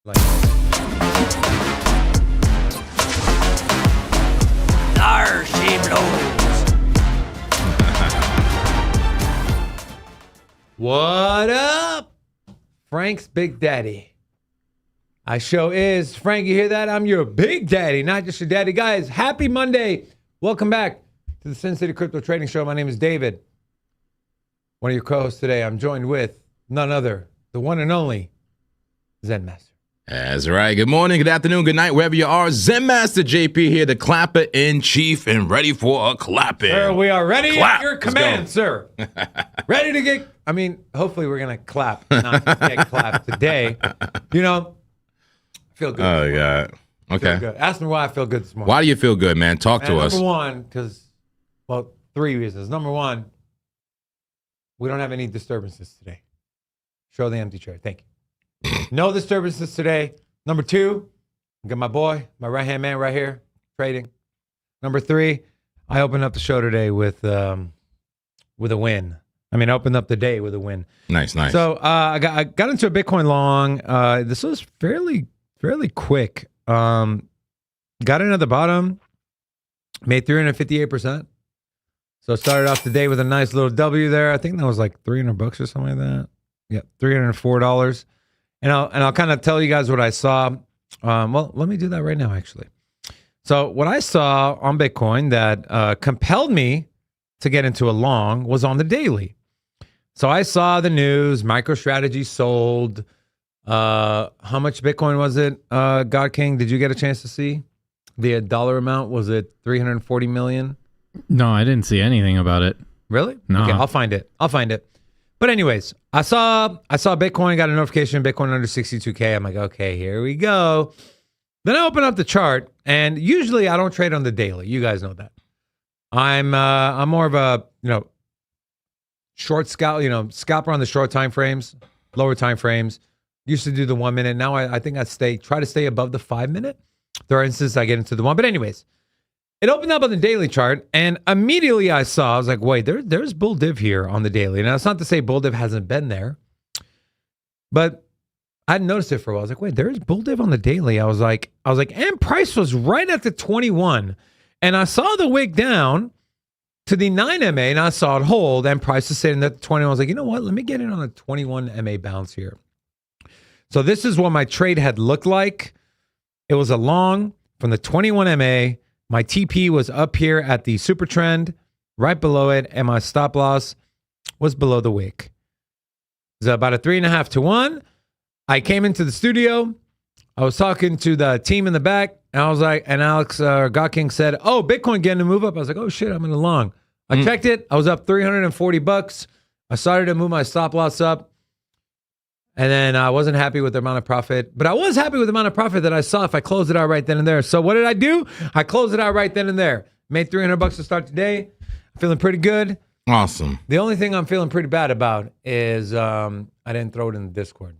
Like, There she blows. what up? Frank's Big Daddy. I show is. Frank, you hear that? I'm your Big Daddy, not just your daddy. Guys, happy Monday. Welcome back to the Sin City Crypto Trading Show. My name is David. One of your co-hosts today. I'm joined with none other, the one and only Zen Master. That's right. Good morning, good afternoon, good night, wherever you are. Zen Master JP here, the clapper in chief, and ready for a clapping. Sir, we are ready Clap. at your Let's command, go. sir. Ready to get, hopefully we're going to clap, not get clapped today. You know, I feel good. Oh, God. Feel Okay. good. Ask me why I feel good this morning. Why do you feel good, man? Talk to us. Number one, because, three reasons. Number one, we don't have any disturbances today. Show the empty chair. Thank you. No disturbances today. Number two, I got my boy, my right-hand man right here, trading. Number three, I opened up the show today with a win. I opened up the day with a win. Nice. So I got into a Bitcoin long. This was fairly quick. Got in at the bottom, made 358%. So started off the day with a nice little W there. I think that was like $300 or something like that. Yeah, $304. And I'll kind of tell you guys what I saw. Let me do that right now, actually. So what I saw on Bitcoin that compelled me to get into a long was on the daily. So I saw the news, MicroStrategy sold. How much Bitcoin was it, God King? Did you get a chance to see the dollar amount? Was it 340 million? No, I didn't see anything about it. Really? No. Okay, I'll find it. But anyways, I saw Bitcoin, got a notification, Bitcoin under 62K. I'm like, okay, here we go. Then I open up the chart, and usually I don't trade on the daily. You guys know that. I'm more of a, short scalper on the short time frames, lower time frames. Used to do the 1 minute. Now I think try to stay above the 5 minute. There are instances I get into the one. But anyways, it opened up on the daily chart, and immediately I was like, wait, there's bull div here on the daily. Now, it's not to say bull div hasn't been there, but I hadn't noticed it for a while. I was like, wait, there's bull div on the daily. I was like, and price was right at the 21. And I saw the wick down to the 9 MA, and I saw it hold, and price is sitting at the 21. I was like, you know what? Let me get in on a 21 MA bounce here. So this is what my trade had looked like. It was a long from the 21 MA. My TP was up here at the super trend, right below it, and my stop loss was below the wick. It was about a 3.5 to 1. I came into the studio. I was talking to the team in the back, and I was like, and Alex God King said, "Oh, Bitcoin getting to move up." I was like, "Oh shit, I'm in a long." I checked it. I was up $340. I started to move my stop loss up. And then I wasn't happy with the amount of profit, but I was happy with the amount of profit that I saw if I closed it out right then and there. So what did I do? I closed it out right then and there. Made $300 to start today. Feeling pretty good. Awesome. The only thing I'm feeling pretty bad about is I didn't throw it in the Discord.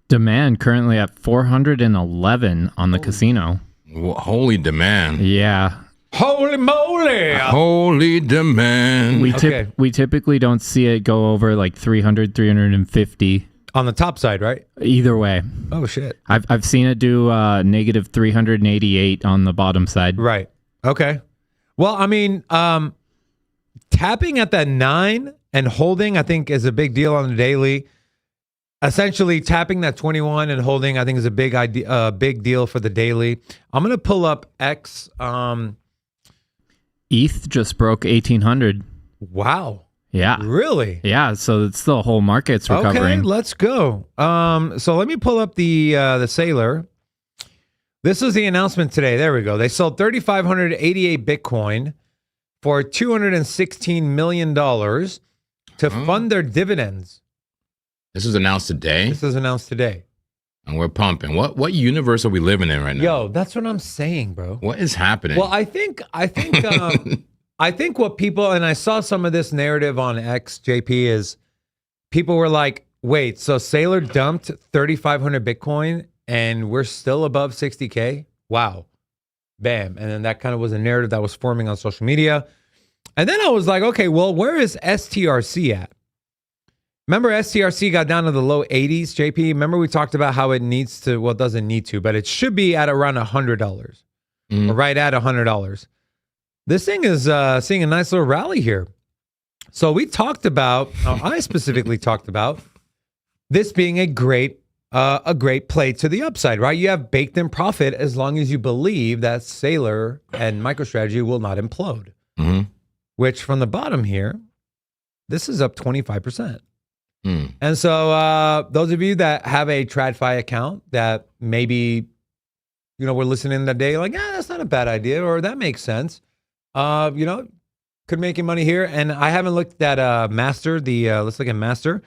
Demand currently at 411 on the casino. Holy demand. Yeah. Holy moly! Holy demand. We typically don't see it go over like 300, 350. On the top side, right? Either way. Oh shit! I've seen it do negative 388 on the bottom side. Right. Okay. Well, tapping at that 9 and holding, I think, is a big deal on the daily. Essentially, tapping that 21 and holding, I think, is a big deal for the daily. I'm gonna pull up X. ETH just broke 1800. Wow. Yeah. Really? Yeah. So it's the whole market's recovering. Okay, let's go. So let me pull up the Sailor. This is the announcement today. There we go. They sold 3,588 Bitcoin for $216 million to fund their dividends. This was announced today, This is announced today. and we're pumping. What universe are we living in right now? Yo, that's what I'm saying, bro. What is happening? Well, I think what people, and I saw some of this narrative on X, JP, is people were like, wait, so Sailor dumped 3,500 Bitcoin and we're still above 60K? Wow. Bam. And then that kind of was a narrative that was forming on social media. And then I was like, okay, well, where is STRC at? Remember STRC got down to the low 80s, JP? Remember we talked about how it needs to, well, it doesn't need to, but it should be at around $100 or right at $100. This thing is seeing a nice little rally here. So we talked about, I specifically talked about this being a great play to the upside, right? You have baked in profit as long as you believe that Sailor and MicroStrategy will not implode, which from the bottom here, this is up 25%. And so those of you that have a TradFi account that maybe, you know, we're listening that day like, that's not a bad idea, or that makes sense. You know, could make you money here. And I haven't looked at Master, let's look at Master,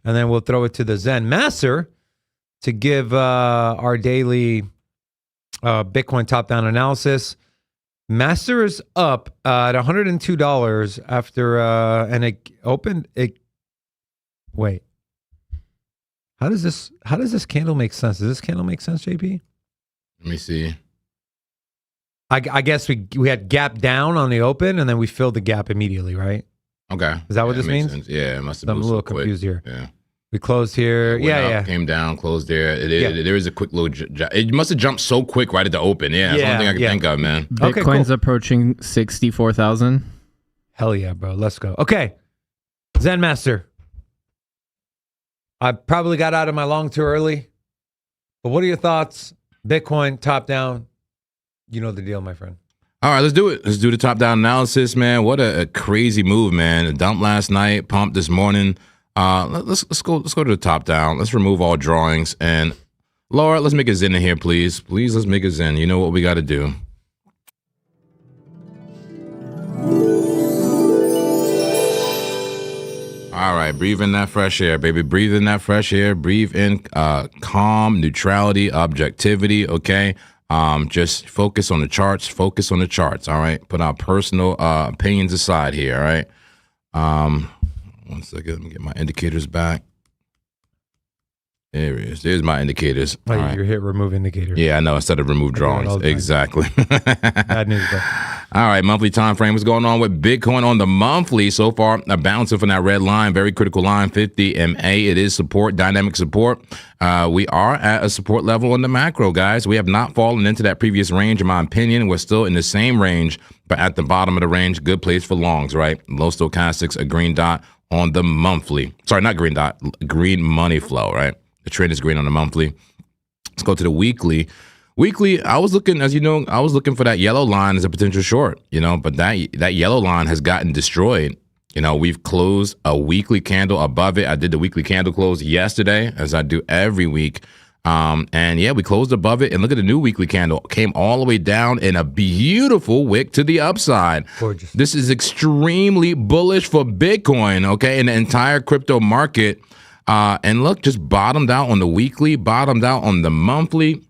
and then we'll throw it to the Zen Master to give our daily Bitcoin top-down analysis. Master is up at $102 after, and it opened, wait, how does this candle make sense? Does this candle make sense, JP? Let me see. I guess we had gap down on the open, and then we filled the gap immediately, right? Okay. Is that what this means? Sense. Yeah, it must have I'm been a little quick. confused here. Yeah. We closed here. Went up, came down, closed there. There is a quick little it must have jumped so quick right at the open. Yeah, that's the only thing I can think of, man. Bitcoin's approaching 64,000. Hell yeah, bro. Let's go. Okay. Zen Master. I probably got out of my long too early, but what are your thoughts? Bitcoin top down. You know the deal, my friend. All right, let's do it. Let's do the top-down analysis, man. What a crazy move, man. A dump last night, pump this morning. Let's go to the top-down. Let's remove all drawings. And Laura, let's make a Zen in here, please. Please, let's make a Zen. You know what we got to do. All right, breathe in that fresh air, baby. Breathe in that fresh air. Breathe in calm, neutrality, objectivity, okay? Just focus on the charts. Focus on the charts, all right? Put our personal opinions aside here, all right? 1 second. Let me get my indicators back. There it is. There's my indicators. Oh, you hit remove indicator. Yeah, I know. Instead of remove drawings. Exactly. Bad news, bro. All right, monthly time frame. What's going on with Bitcoin on the monthly? So far, bouncing from that red line, very critical line, 50 MA. It is support, dynamic support. We are at a support level on the macro, guys. We have not fallen into that previous range, in my opinion. We're still in the same range, but at the bottom of the range, good place for longs, right? Low stochastics, a green dot on the monthly. Sorry, not green dot, green money flow, right? The trend is green on the monthly. Let's go to the weekly. Weekly, I was looking, as you know, I was looking for that yellow line as a potential short, you know, but that yellow line has gotten destroyed. You know, we've closed a weekly candle above it. I did the weekly candle close yesterday, as I do every week. And yeah, we closed above it. And look at the new weekly candle. Came all the way down in a beautiful wick to the upside. Gorgeous. This is extremely bullish for Bitcoin, okay, and the entire crypto market. And look, just bottomed out on the weekly, bottomed out on the monthly.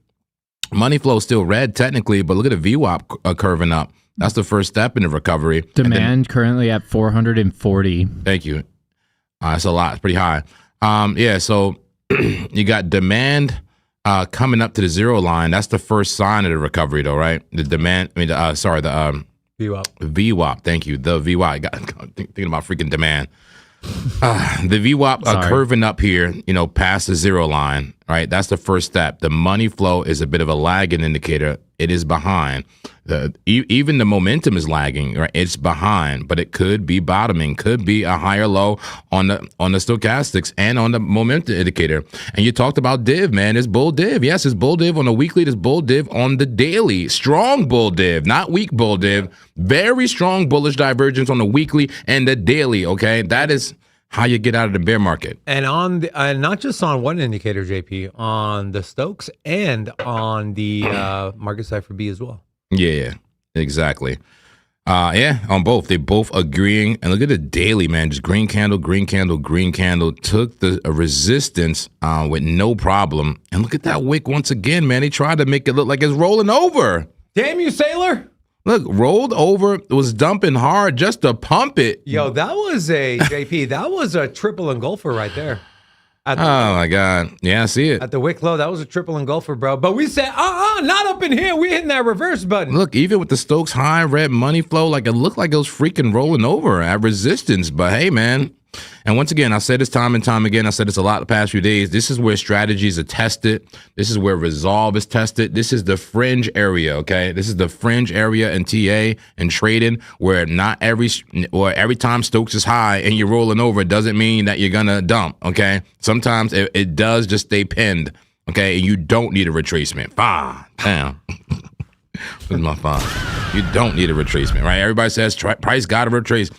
Money flow still red technically, but look at the VWAP curving up. That's the first step in the recovery. Demand currently at 440. Thank you. That's a lot. It's pretty high. Yeah, so you got demand coming up to the zero line. That's the first sign of the recovery, though, right? The demand, the VWAP. VWAP. Thank you. The VWAP. I got thinking about freaking demand. The VWAP curving up here, you know, past the zero line, right? That's the first step. The money flow is a bit of a lagging indicator. It is behind. Even the momentum is lagging, right? It's behind, but it could be bottoming, could be a higher low on the stochastics and on the momentum indicator. And you talked about div, man. It's bull div. Yes, it's bull div on the weekly. It's bull div on the daily. Strong bull div, not weak bull div. Very strong bullish divergence on the weekly and the daily. Okay, that is how you get out of the bear market. And on the, not just on one indicator, JP, on the Stokes and on the market cipher B as well. Yeah, exactly. Yeah, on both. They both agreeing. And look at the daily, man. Just green candle, green candle, green candle. Took the resistance with no problem. And look at that wick once again, man. They tried to make it look like it's rolling over. Damn you, Sailor. Look, rolled over, was dumping hard just to pump it. Yo, that was a, JP, that was a triple engulfer right there. Oh, my God. Yeah, I see it. At the wick low, that was a triple engulfer, bro. But we said, not up in here. We're hitting that reverse button. Look, even with the Stokes high red money flow, like it looked like it was freaking rolling over at resistance. But hey, man, And once again, I said this time and time again. I said this a lot the past few days. This is where strategies are tested. This is where resolve is tested. This is the fringe area, okay? This is the fringe area in TA and trading where not every time Stokes is high and you're rolling over, it doesn't mean that you're going to dump, okay? Sometimes it does just stay pinned, okay? And you don't need a retracement. Damn. With my phone. You don't need a retracement, right? Everybody says price got to retrace.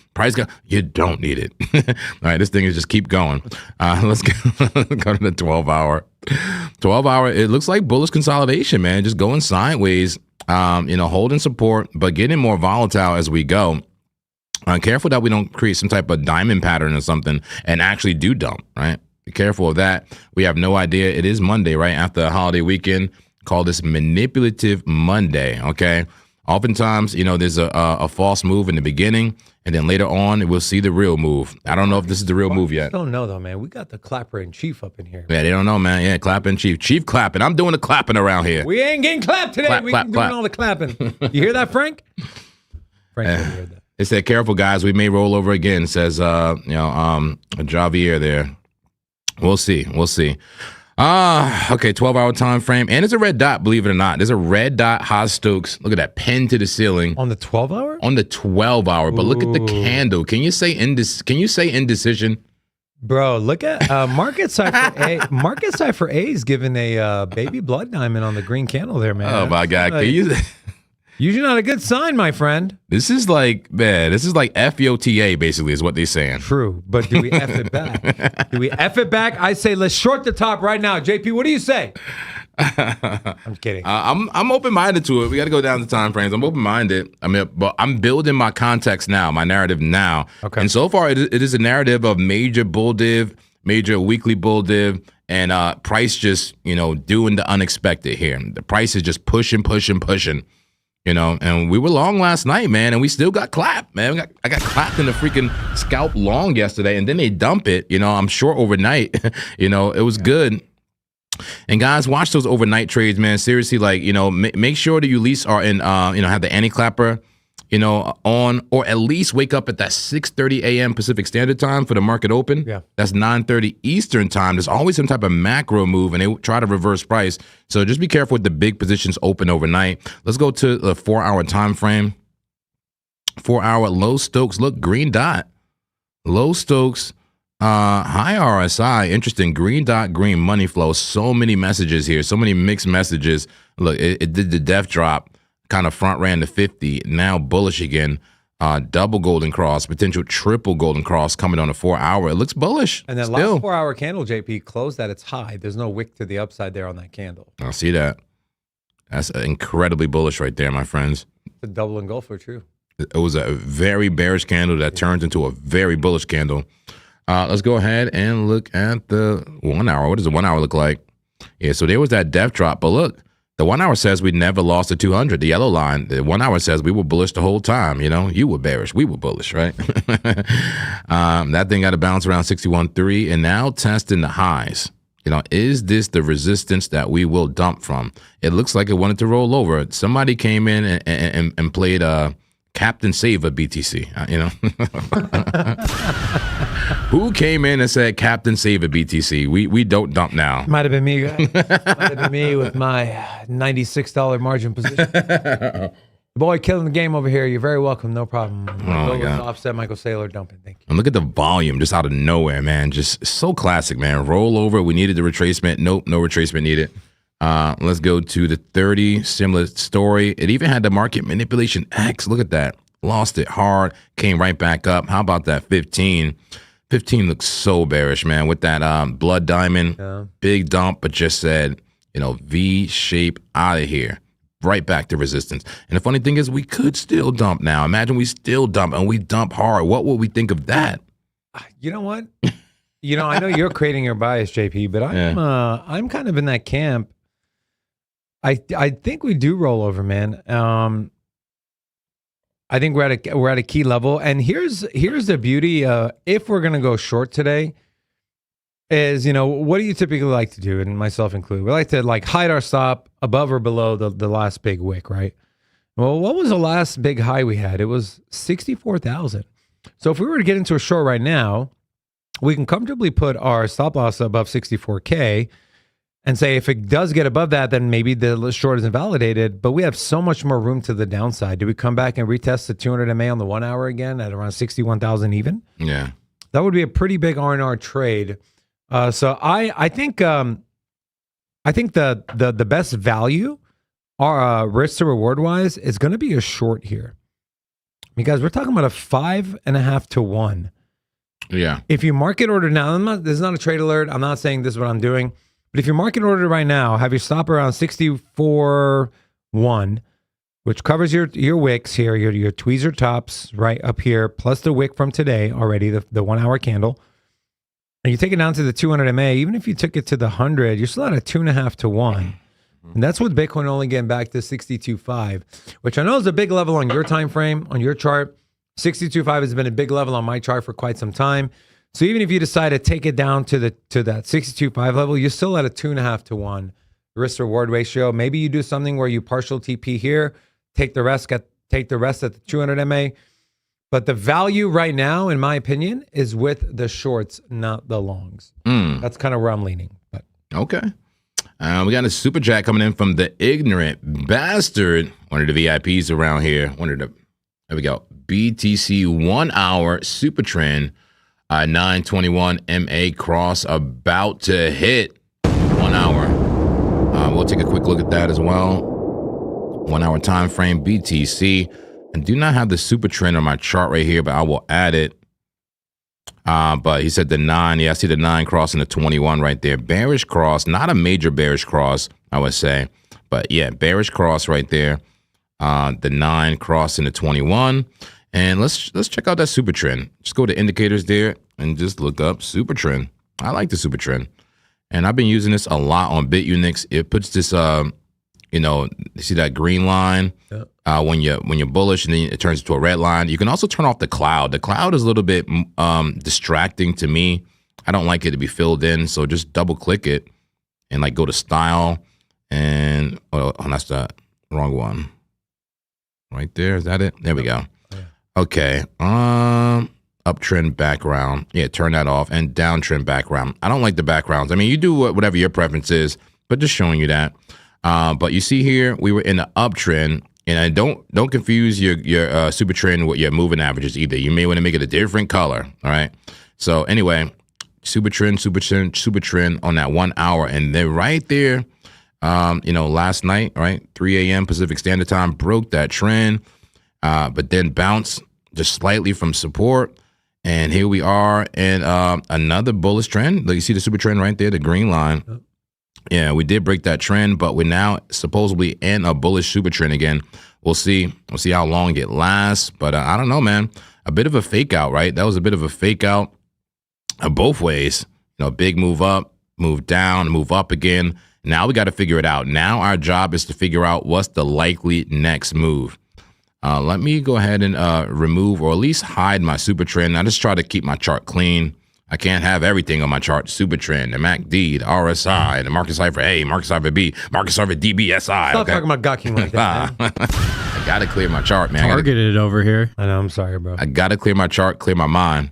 You don't need it. All right, this thing is just keep going. Let's go to the 12-hour. 12-hour, it looks like bullish consolidation, man. Just going sideways, holding support, but getting more volatile as we go. Careful that we don't create some type of diamond pattern or something and actually do dump, right? Be careful of that. We have no idea. It is Monday, right? After the holiday weekend. Call this manipulative Monday, okay? Oftentimes, there's a false move in the beginning, and then later on, we'll see the real move. I don't know if this is the real move yet. I don't know, though, man. We got the clapper in chief up in here. Yeah, they don't know, man. Yeah, clapping chief. Chief clapping. I'm doing the clapping around here. We ain't getting clapped today. Clap, We clap, doing clap. all the clapping. You hear that, Frank? Frank, you heard that. They said, careful, guys. We may roll over again, says, Javier there. We'll see. Okay, 12-hour time frame. And it's a red dot, believe it or not. There's a red dot, Haas Stokes. Look at that, pinned to the ceiling. On the 12-hour? On the 12-hour. But look at the candle. Can you say indecision? Bro, look at market side for A. Market side for A is giving a baby blood diamond on the green candle there, man. Oh, my God. Can you... Usually not a good sign, my friend. This is like FEOTA, basically, is what they're saying. True, but do we F it back? Do we F it back? I say let's short the top right now. JP, what do you say? I'm kidding. I'm open-minded to it. We got to go down the time frames. I'm open-minded. But I'm building my context now, my narrative now. Okay. And so far, it is a narrative of major bull div, major weekly bull div, and price just, doing the unexpected here. The price is just pushing. And we were long last night, man, and we still got clapped, man. I got clapped in the freaking scalp long yesterday, and then they dump it. I'm short overnight. It was good. And guys, watch those overnight trades, man. Seriously, make sure that you at least are in, have the anti-clapper, on, or at least wake up at that 6:30 a.m. Pacific Standard Time for the market open. Yeah. That's 9:30 Eastern Time. There's always some type of macro move, and they try to reverse price. So just be careful with the big positions open overnight. Let's go to the 4-hour time frame. 4-hour low Stokes. Look, green dot. Low Stokes. High RSI. Interesting. Green dot, green money flow. So many messages here. So many mixed messages. Look, it did the death drop. Kind of front ran to 50, now bullish again. Double golden cross, potential triple golden cross coming on a 4-hour. It looks bullish. And that still. last 4-hour candle, JP, closed at its high. There's no wick to the upside there on that candle. I see that. That's incredibly bullish right there, my friends. It's a double engulfer, too. It was a very bearish candle that turns into a very bullish candle. Let's go ahead and look at the 1-hour. What does the 1-hour look like? Yeah, so there was that death drop, but look. The 1-hour says we never lost the 200, the yellow line. The 1-hour says we were bullish the whole time. You were bearish. We were bullish, right? That thing got to bounce around 61.3 and now testing the highs. Is this the resistance that we will dump from? It looks like it wanted to roll over. Somebody came in and played Captain Saver BTC, Who came in and said Captain Saver BTC? We don't dump now. Might have been me, guys. Might have been me with my $96 margin position. Boy, killing the game over here. You're very welcome. No problem. my God. Offset Michael Saylor dumping. Thank you. And look at the volume just out of nowhere, man. Just so classic, man. Roll over. We needed the retracement. Nope, no retracement needed. Let's go to the 30. Similar story. It even had the market manipulation X. Look at that. Lost it hard. Came right back up. How about that 15? 15 looks so bearish, man. With that blood diamond. Yeah. Big dump, but just said, V shape out of here. Right back to resistance. And the funny thing is we could still dump now. Imagine we still dump and we dump hard. What would we think of that? You know what? I know you're creating your bias, JP, but I'm kind of in that camp. I think we do roll over, man. I think we're at a key level, and here's the beauty. If we're gonna go short today, is what do you typically like to do, and myself included? We like to hide our stop above or below the last big wick, right? Well, what was the last big high we had? It was 64,000. So if we were to get into a short right now, we can comfortably put our stop loss above 64K and say if it does get above that, then maybe the short is invalidated. But we have so much more room to the downside. Do we come back and retest the 200 MA on the 1 hour again at around 61,000 even? Yeah. That would be a pretty big R&R trade. So I think the best value, risk to reward wise, is going to be a short here, because we're talking about a 5.5 to 1. Yeah. If you market order now, this is not a trade alert. I'm not saying this is what I'm doing, but if you market order right now, have your stop around 64.1, which covers your wicks here, your tweezer tops right up here, plus the wick from today already, the 1 hour candle. And you take it down to the 200 MA, even if you took it to the 100, you're still at a 2.5 to 1. And that's with Bitcoin only getting back to 62.5, which I know is a big level on your time frame, on your chart. 62.5 has been a big level on my chart for quite some time. So even if you decide to take it down to that 62.5 level, you're still at a 2.5 to 1 risk reward ratio. Maybe you do something where you partial TP here, take the rest at the 200 MA. But the value right now, in my opinion, is with the shorts, not the longs. That's kind of where I'm leaning. But Okay. We got a super chat coming in from the ignorant bastard, one of the VIPs around here. There we go. BTC 1 hour super trend, 921 MA cross about to hit 1 hour. We'll take a quick look at that as well. 1 hour time frame BTC. I do not have the super trend on my chart right here, but I will add it. But he said the 9. Yeah, I see the 9 crossing the 21 right there. Bearish cross, not a major bearish cross, I would say. But yeah, bearish cross right there. The 9 crossing the 21. And let's check out that super trend. Just go to indicators there and just look up super trend. I like the super trend. And I've been using this a lot on BitUnix. It puts this, you see that green line? Yep. When you're bullish, and then it turns into a red line. You can also turn off the cloud. The cloud is a little bit distracting to me. I don't like it to be filled in, so just double click it and like go to style, and that's the wrong one. Right there, is that it? There we go. Yeah. Okay. Uptrend background. Yeah, turn that off, and downtrend background. I don't like the backgrounds. I mean, you do whatever your preference is, but just showing you that. But you see here, we were in the uptrend. And don't confuse your super trend with your moving averages either. You may want to make it a different color. All right. So anyway, super trend on that 1 hour, and then right there, last night, right, 3 a.m. Pacific Standard Time, broke that trend, but then bounced just slightly from support, and here we are in another bullish trend. Like you see the super trend right there, the green line. Yep. Yeah, we did break that trend, but we're now supposedly in a bullish super trend again. We'll see. We'll see how long it lasts. But I don't know, man. A bit of a fake out, right? That was a bit of a fake out both ways. Big move up, move down, move up again. Now we got to figure it out. Now our job is to figure out what's the likely next move. Let me go ahead and remove, or at least hide, my super trend. I just try to keep my chart clean. I can't have everything on my chart. Super trend, the MACD, the RSI, the market cipher A, market cipher B, market cipher DBSI. Stop talking about gawking like that. I got to clear my chart, man. Targeted over here. I know. I'm sorry, bro. I got to clear my chart, clear my mind.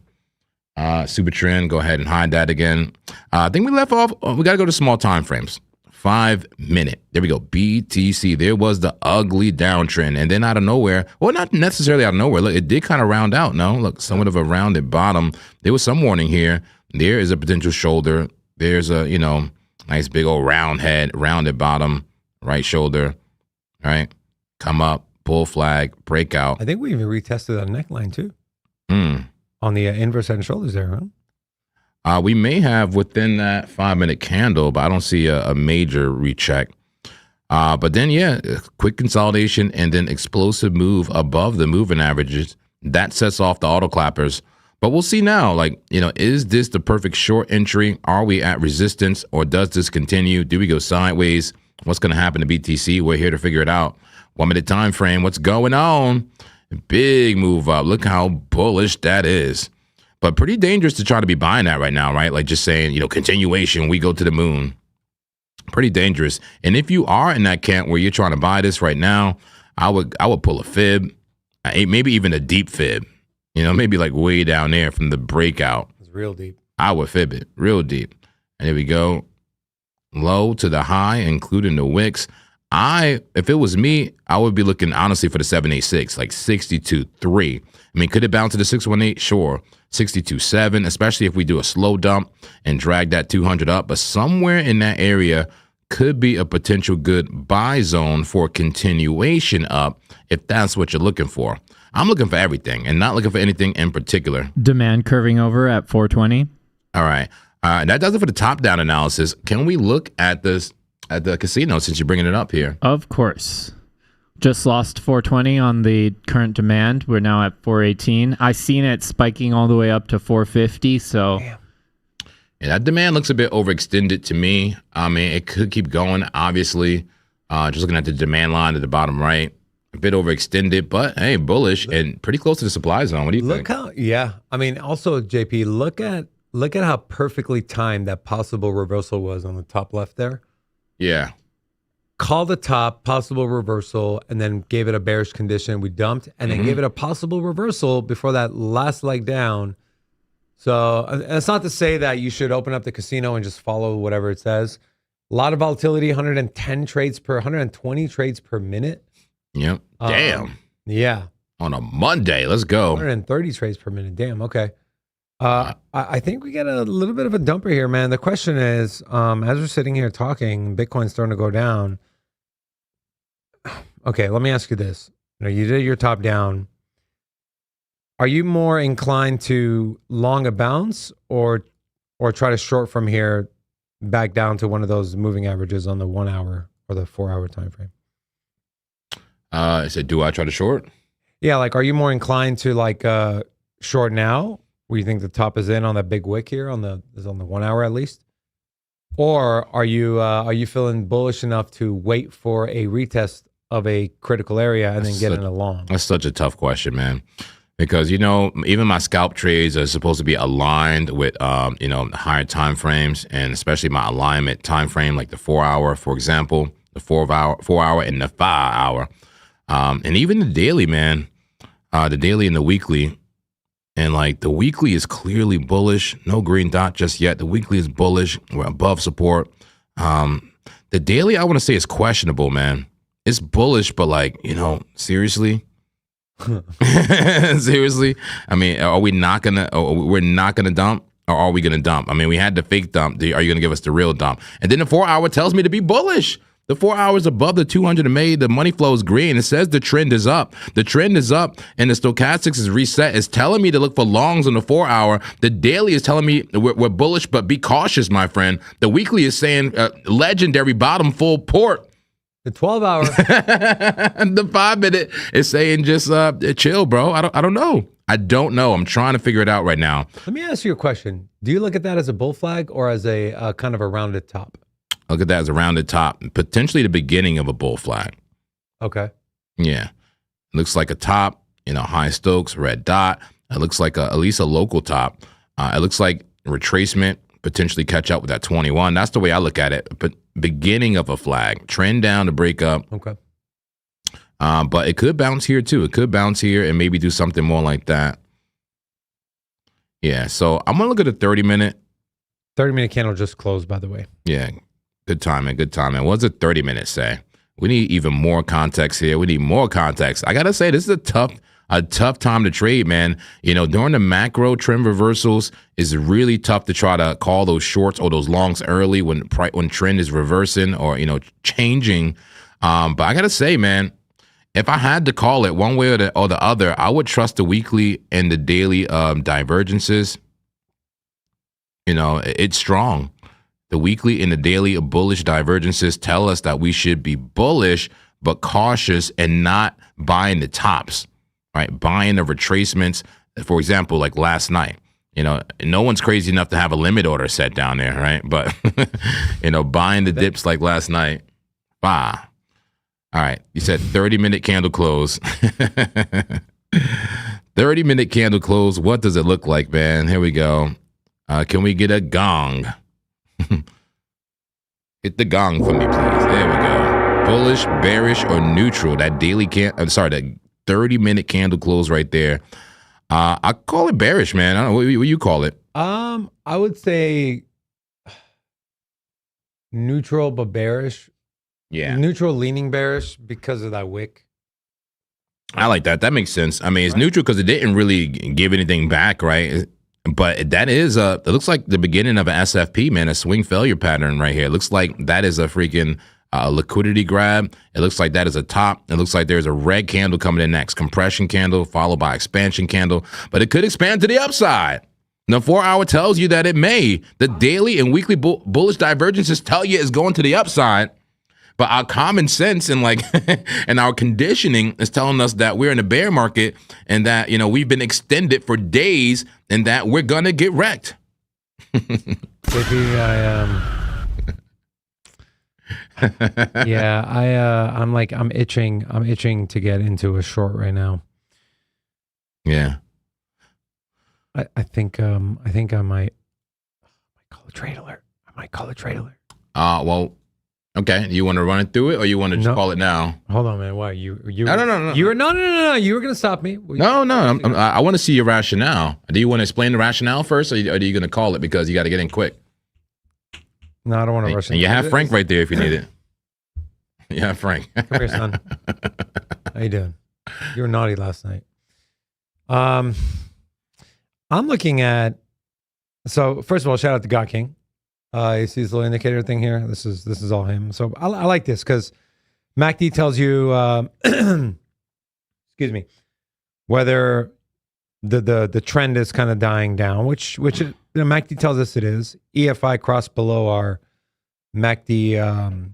Super trend, go ahead and hide that again. I think we left off. We got to go to small time frames. 5 minute. There we go. BTC. There was the ugly downtrend. And then out of nowhere, well, not necessarily out of nowhere. Look, it did kind of round out. No, look, somewhat of a rounded bottom. There was some warning here. There is a potential shoulder. There's a, nice big old round head, rounded bottom, right shoulder. All right. Come up, bull flag, breakout. I think we even retested that neckline too. On the inverse head and shoulders there, huh? We may have within that 5 minute candle, but I don't see a major recheck. But then, yeah, quick consolidation and then explosive move above the moving averages. That sets off the auto clappers. But we'll see now, is this the perfect short entry? Are we at resistance, or does this continue? Do we go sideways? What's going to happen to BTC? We're here to figure it out. 1 minute time frame. What's going on? Big move up. Look how bullish that is. But pretty dangerous to try to be buying that right now, right? Like just saying, continuation, we go to the moon. Pretty dangerous. And if you are in that camp where you're trying to buy this right now, I would pull a fib, maybe even a deep fib. Maybe like way down there from the breakout. It's real deep. I would fib it real deep. And here we go. Low to the high, including the wicks. If it was me, I would be looking honestly for the 786, like 62.3. I mean, could it bounce to the 618? Sure. 62.7, especially if we do a slow dump and drag that 200 up. But somewhere in that area could be a potential good buy zone for continuation up if that's what you're looking for. I'm looking for everything and not looking for anything in particular. Demand curving over at 420. All right. That does it for the top-down analysis. Can we look at this at the casino since you're bringing it up here? Of course. Just lost 420 on the current demand. We're now at 418. I seen it spiking all the way up to 450. So, yeah, that demand looks a bit overextended to me. I mean, it could keep going. Obviously, just looking at the demand line at the bottom right, a bit overextended, but hey, bullish and pretty close to the supply zone. What do you think? I mean, also JP, look at how perfectly timed that possible reversal was on the top left there. Yeah. Called the top, possible reversal, and then gave it a bearish condition. We dumped, and then gave it a possible reversal before that last leg down. So it's not to say that you should open up the casino and just follow whatever it says. A lot of volatility, 120 trades per minute. Yep. Damn. Yeah. On a Monday. Let's go. 130 trades per minute. Damn. Okay. I think we get a little bit of a dumper here, man. The question is, as we're sitting here talking, Bitcoin's starting to go down. Okay, let me ask you this. You did your top down. Are you more inclined to long a bounce or try to short from here back down to one of those moving averages on the 1 hour or the 4 hour time frame? I said, do I try to short? Yeah, like, are you more inclined to short now, where you think the top is in on that big wick here on the 1 hour at least? Or are you feeling bullish enough to wait for a retest of a critical area and then get in a long? That's such a tough question, man. Because, even my scalp trades are supposed to be aligned with, higher time frames, and especially my alignment time frame, like the 4 hour, for example, the 4 hour and the 5 hour. And even the daily, man, the daily and the weekly. And the weekly is clearly bullish. No green dot just yet. The weekly is bullish. We're above support. The daily, I want to say, is questionable, man. It's bullish, but seriously? Seriously? I mean, we're not gonna dump, or are we gonna dump? I mean, we had the fake dump. Are you gonna give us the real dump? And then the 4 hour tells me to be bullish. The 4 hours above the 200 MA, the money flow is green. It says the trend is up. The trend is up, and the stochastics is reset. It's telling me to look for longs on the 4 hour. The daily is telling me we're bullish, but be cautious, my friend. The weekly is saying legendary bottom full port. The 12 hour. The 5 minute is saying just chill, bro. I don't know. I don't know. I'm trying to figure it out right now. Let me ask you a question. Do you look at that as a bull flag or as a kind of a rounded top? Look at that as a rounded top, potentially the beginning of a bull flag. Okay. Yeah. Looks like a top, high Stokes, red dot. It looks like at least a local top. It looks like retracement, potentially catch up with that 21. That's the way I look at it. But beginning of a flag, trend down to break up. Okay. But it could bounce here too. It could bounce here and maybe do something more like that. Yeah. So I'm going to look at the 30-minute. 30-minute candle just closed, by the way. Yeah. Good timing. Good timing. What does a 30-minute say? We need even more context here. We need more context. I got to say, this is a tough time to trade, man. During the macro trend reversals, it's really tough to try to call those shorts or those longs early when trend is reversing or, changing. But I got to say, man, if I had to call it one way or the other, I would trust the weekly and the daily divergences. It's strong. The weekly and the daily bullish divergences tell us that we should be bullish but cautious and not buying the tops, right? Buying the retracements, for example, like last night. No one's crazy enough to have a limit order set down there, right? But, buying the dips like last night. Wow. All right. You said 30-minute candle close. 30-minute candle close. What does it look like, man? Here we go. Can we get a gong? Hit the gong for me, please. There we go. Bullish, bearish, or neutral. That that 30-minute candle close right there. I call it bearish, man. I don't know what you call it. I would say neutral but bearish. Yeah. Neutral leaning bearish because of that wick. I like that. That makes sense. I mean, it's neutral because it didn't really give anything back, right? But that is it looks like the beginning of an SFP, man, a swing failure pattern right here. It looks like that is a freaking liquidity grab. It looks like that is a top. It looks like there's a red candle coming in next, compression candle followed by expansion candle, but it could expand to the upside. The 4-hour tells you that it may. The daily and weekly bullish divergences tell you it's going to the upside. But our common sense and and our conditioning is telling us that we're in a bear market and that, we've been extended for days and that we're going to get wrecked. JP, I'm itching to get into a short right now. Yeah. I think I might call a trade alert. Well, okay. You want to run it through it or you want to just call it now? Hold on, man. Why you No. You were no. You were gonna stop me. No. I want to see your rationale. Do you want to explain the rationale first or are you going to call it because you got to get in quick? No, I don't want to rush. And you have Frank right there if you need it. Yeah, Frank. Come here, son. How you doing? You were naughty last night. I'm looking at. So first of all, shout out to God King. You see this little indicator thing here? This is all him. So I like this because MACD tells you, excuse me, whether the trend is kind of dying down, which MACD tells us it is. EFI crossed below our MACD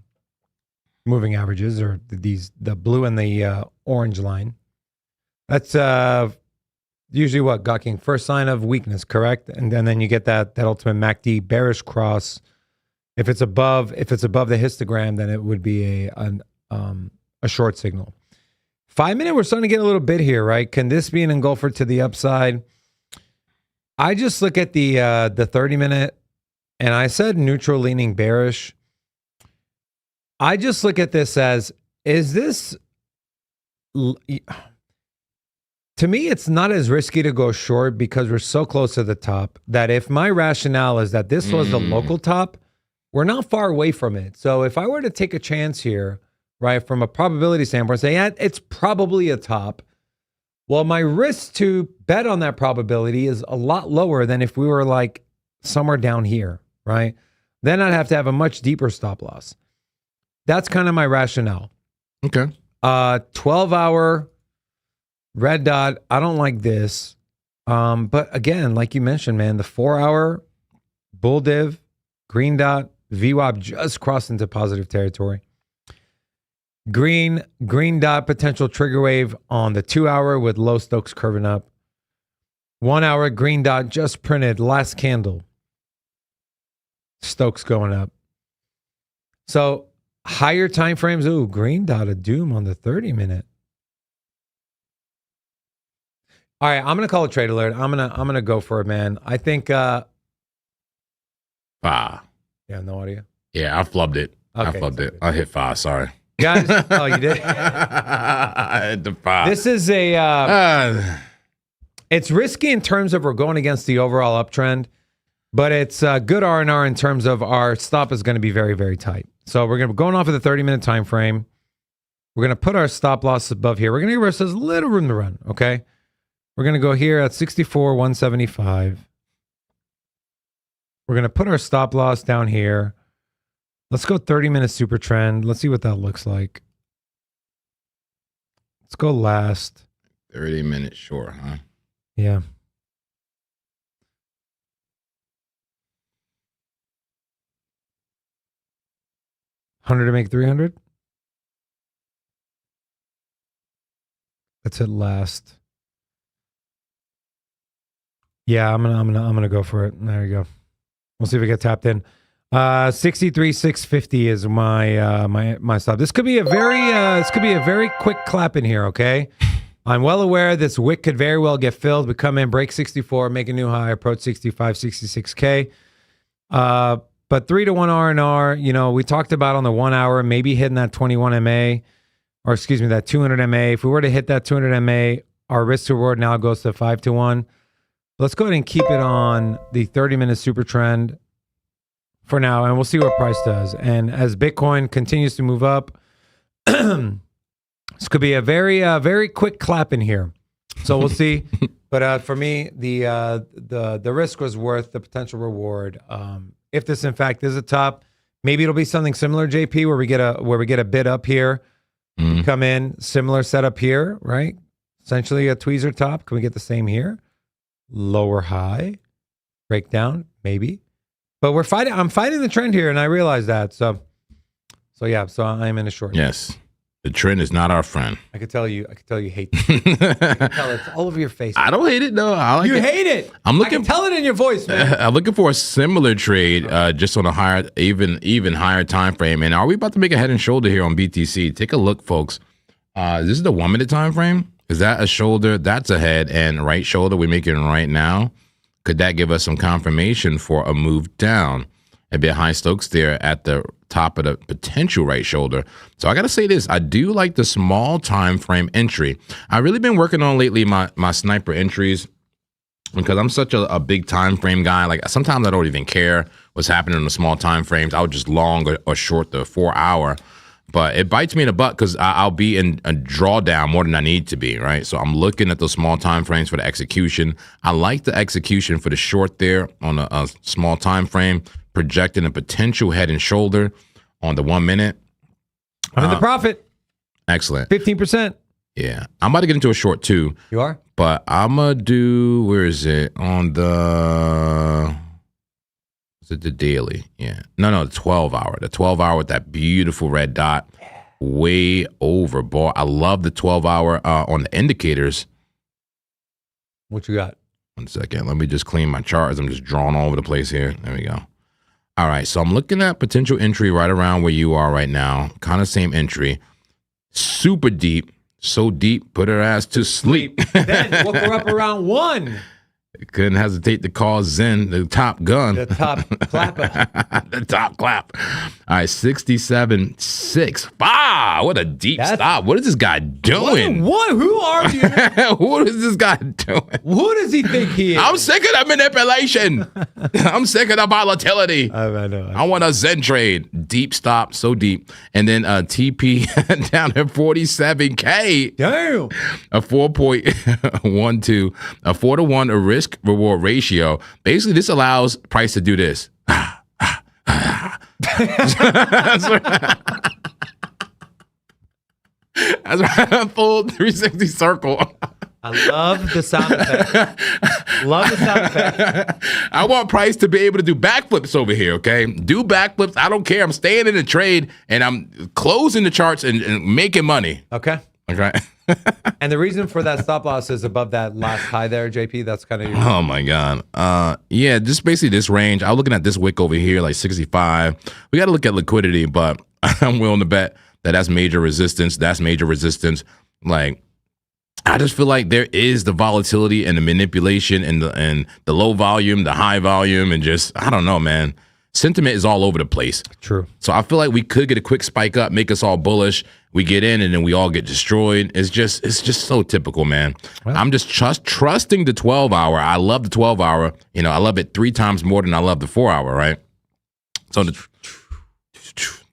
moving averages, or the blue and the orange line. That's usually what, God King? First sign of weakness, correct? And then you get that ultimate MACD bearish cross. If it's above the histogram, then it would be a short signal. 5 minute, we're starting to get a little bit here, right? Can this be an engulfer to the upside? I just look at the 30-minute, and I said neutral leaning bearish. I just look at this as, is this... To me, it's not as risky to go short because we're so close to the top that if my rationale is that this was the local top, we're not far away from it. So if I were to take a chance here, right, from a probability standpoint, say, yeah, it's probably a top. Well, my risk to bet on that probability is a lot lower than if we were like somewhere down here, right? Then I'd have to have a much deeper stop loss. That's kind of my rationale. Okay. 12-hour red dot, I don't like this. But again, like you mentioned, man, the 4-hour bull div, green dot, VWAP just crossed into positive territory. Green dot potential trigger wave on the 2-hour with low Stokes curving up. 1-hour green dot just printed last candle. Stokes going up. So higher time frames, ooh, green dot of doom on the 30-minute. All right, I'm gonna call a trade alert. I'm gonna go for it, man. I think. Yeah, no audio. Yeah, I flubbed it. Okay, I flubbed it. I hit 5. Sorry, guys. Oh, you did. I hit the 5. This is a. It's risky in terms of we're going against the overall uptrend, but it's good R&R in terms of our stop is going to be very, very tight. So we're going off of the 30-minute time frame. We're going to put our stop loss above here. We're going to give ourselves a little room to run. Okay. We're going to go here at 64,175. We're going to put our stop loss down here. Let's go 30-minute super trend. Let's see what that looks like. Let's go last. 30-minute short, huh? Yeah. $100 to make 300. Let's hit last. Yeah, I'm gonna go for it. There you go. We'll see if we get tapped in. 63,650 is my stop. This could be a very quick clap in here. Okay, I'm well aware this wick could very well get filled. We come in, break 64, make a new high, approach 65, 66K. But 3-to-1 R&R. You know, we talked about on the 1 hour, maybe hitting that 21 MA, or excuse me, that 200 MA. If we were to hit that 200 MA, our risk to reward now goes to 5-to-1. Let's go ahead and keep it on the 30-minute super trend for now, and we'll see what price does. And as Bitcoin continues to move up, this could be a very quick clap in here. So we'll see. But for me, the risk was worth the potential reward. If this in fact is a top, maybe it'll be something similar, JP, where we get a bid up here, come in, similar setup here, right? Essentially a tweezer top. Can we get the same here? Lower high, breakdown, maybe. But I'm fighting the trend here, and I realize that. So yeah, so I'm in a short. Yes. The trend is not our friend. I could tell you hate this. I can tell it's all over your face. I don't hate it, no. I like you it. hate it. I'm looking. I can tell it in your voice, man. I'm looking for a similar trade, just on a higher, even higher time frame. And are we about to make a head and shoulder here on BTC? Take a look, folks. This is the 1 minute time frame. Is that a shoulder? That's a head, and right shoulder we're making right now. Could that give us some confirmation for a move down? It'd be a high Stokes there at the top of the potential right shoulder. So I got to say this. I do like the small time frame entry. I've really been working on lately my sniper entries because I'm such a big time frame guy. Like sometimes I don't even care what's happening in the small time frames. I'll just long or short the 4 hour. But it bites me in the butt because I'll be in a drawdown more than I need to be, right? So I'm looking at those small time frames for the execution. I like the execution for the short there on a small time frame, projecting a potential head and shoulder on the 1 minute. I'm in the profit. Excellent. 15%. Yeah. I'm about to get into a short too. You are? But I'm going to do, where is it? On the... The daily, yeah. No, the 12 hour. The 12 hour with that beautiful red dot, way overbought. I love the 12 hour on the indicators. What you got? 1 second. Let me just clean my charts. I'm just drawing all over the place here. There we go. All right, so I'm looking at potential entry right around where you are right now. Kind of same entry. Super deep. So deep, put her ass to sleep. Then woke her up around 1. Couldn't hesitate to call Zen the top gun. The top clapper. The top clap. All right, 67.6. Ah, what a deep stop. What is this guy doing? What? Who are you? What is this guy doing? Who does he think he is? I'm sick of the manipulation. I'm sick of the volatility. I know. I want a Zen trade. Deep stop, so deep. And then TP down at 47K. Damn. A 4.12, a 4-to-1 a risk reward ratio. Basically, this allows price to do this. That's right. Full 360 circle. I love the sound effect. Love the sound effect. I want price to be able to do backflips over here, okay? Do backflips. I don't care. I'm staying in the trade, and I'm closing the charts and making money. Okay. Okay. And the reason for that stop loss is above that last high there, JP. That's kind of your... Oh my God. Yeah, just basically this range. I'm looking at this wick over here, like 65. We got to look at liquidity, but I'm willing to bet that that's major resistance. That's major resistance. Like, I just feel like there is the volatility and the manipulation and the low volume, the high volume, and just, I don't know, man. Sentiment is all over the place. True. So I feel like we could get a quick spike up, make us all bullish. We get in and then we all get destroyed. It's just so typical, man. Well, I'm just trusting the 12 hour. I love the 12 hour. You know, I love it 3 times more than I love the 4 hour, right? So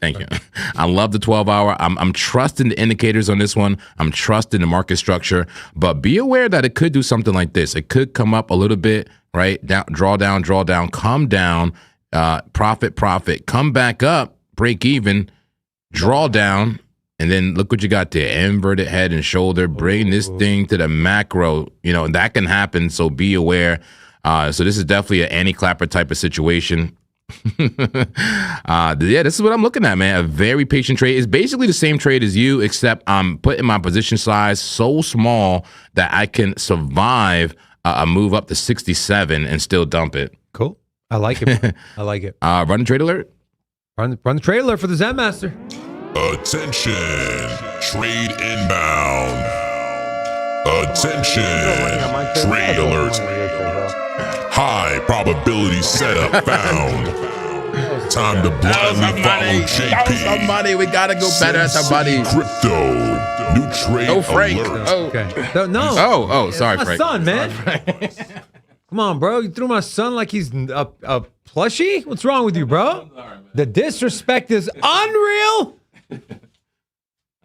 thank you. I love the 12 hour. I'm trusting the indicators on this one. I'm trusting the market structure, but be aware that it could do something like this. It could come up a little bit, right? Draw down, come down, profit, come back up, break even, draw down, and then look what you got there. Inverted head and shoulder, bring this thing to the macro. You know, that can happen, so be aware. So this is definitely an anti-clapper type of situation. Yeah, this is what I'm looking at, man. A very patient trade. It's basically the same trade as you, except I'm putting my position size so small that I can survive a move up to 67 and still dump it. Cool. I like it. I like it. Run the trade alert. Run the trade alert for the Zen Master. Attention, trade inbound. Attention, trade alert. High probability setup found. Time to blindly follow JP. Some money. We gotta go better at the money. Crypto. New trade Frank. alert. Oh, okay. No. Oh, sorry, my Frank. son, man. Come on, bro. You threw my son like he's a plushie? What's wrong with you, bro? The disrespect is unreal.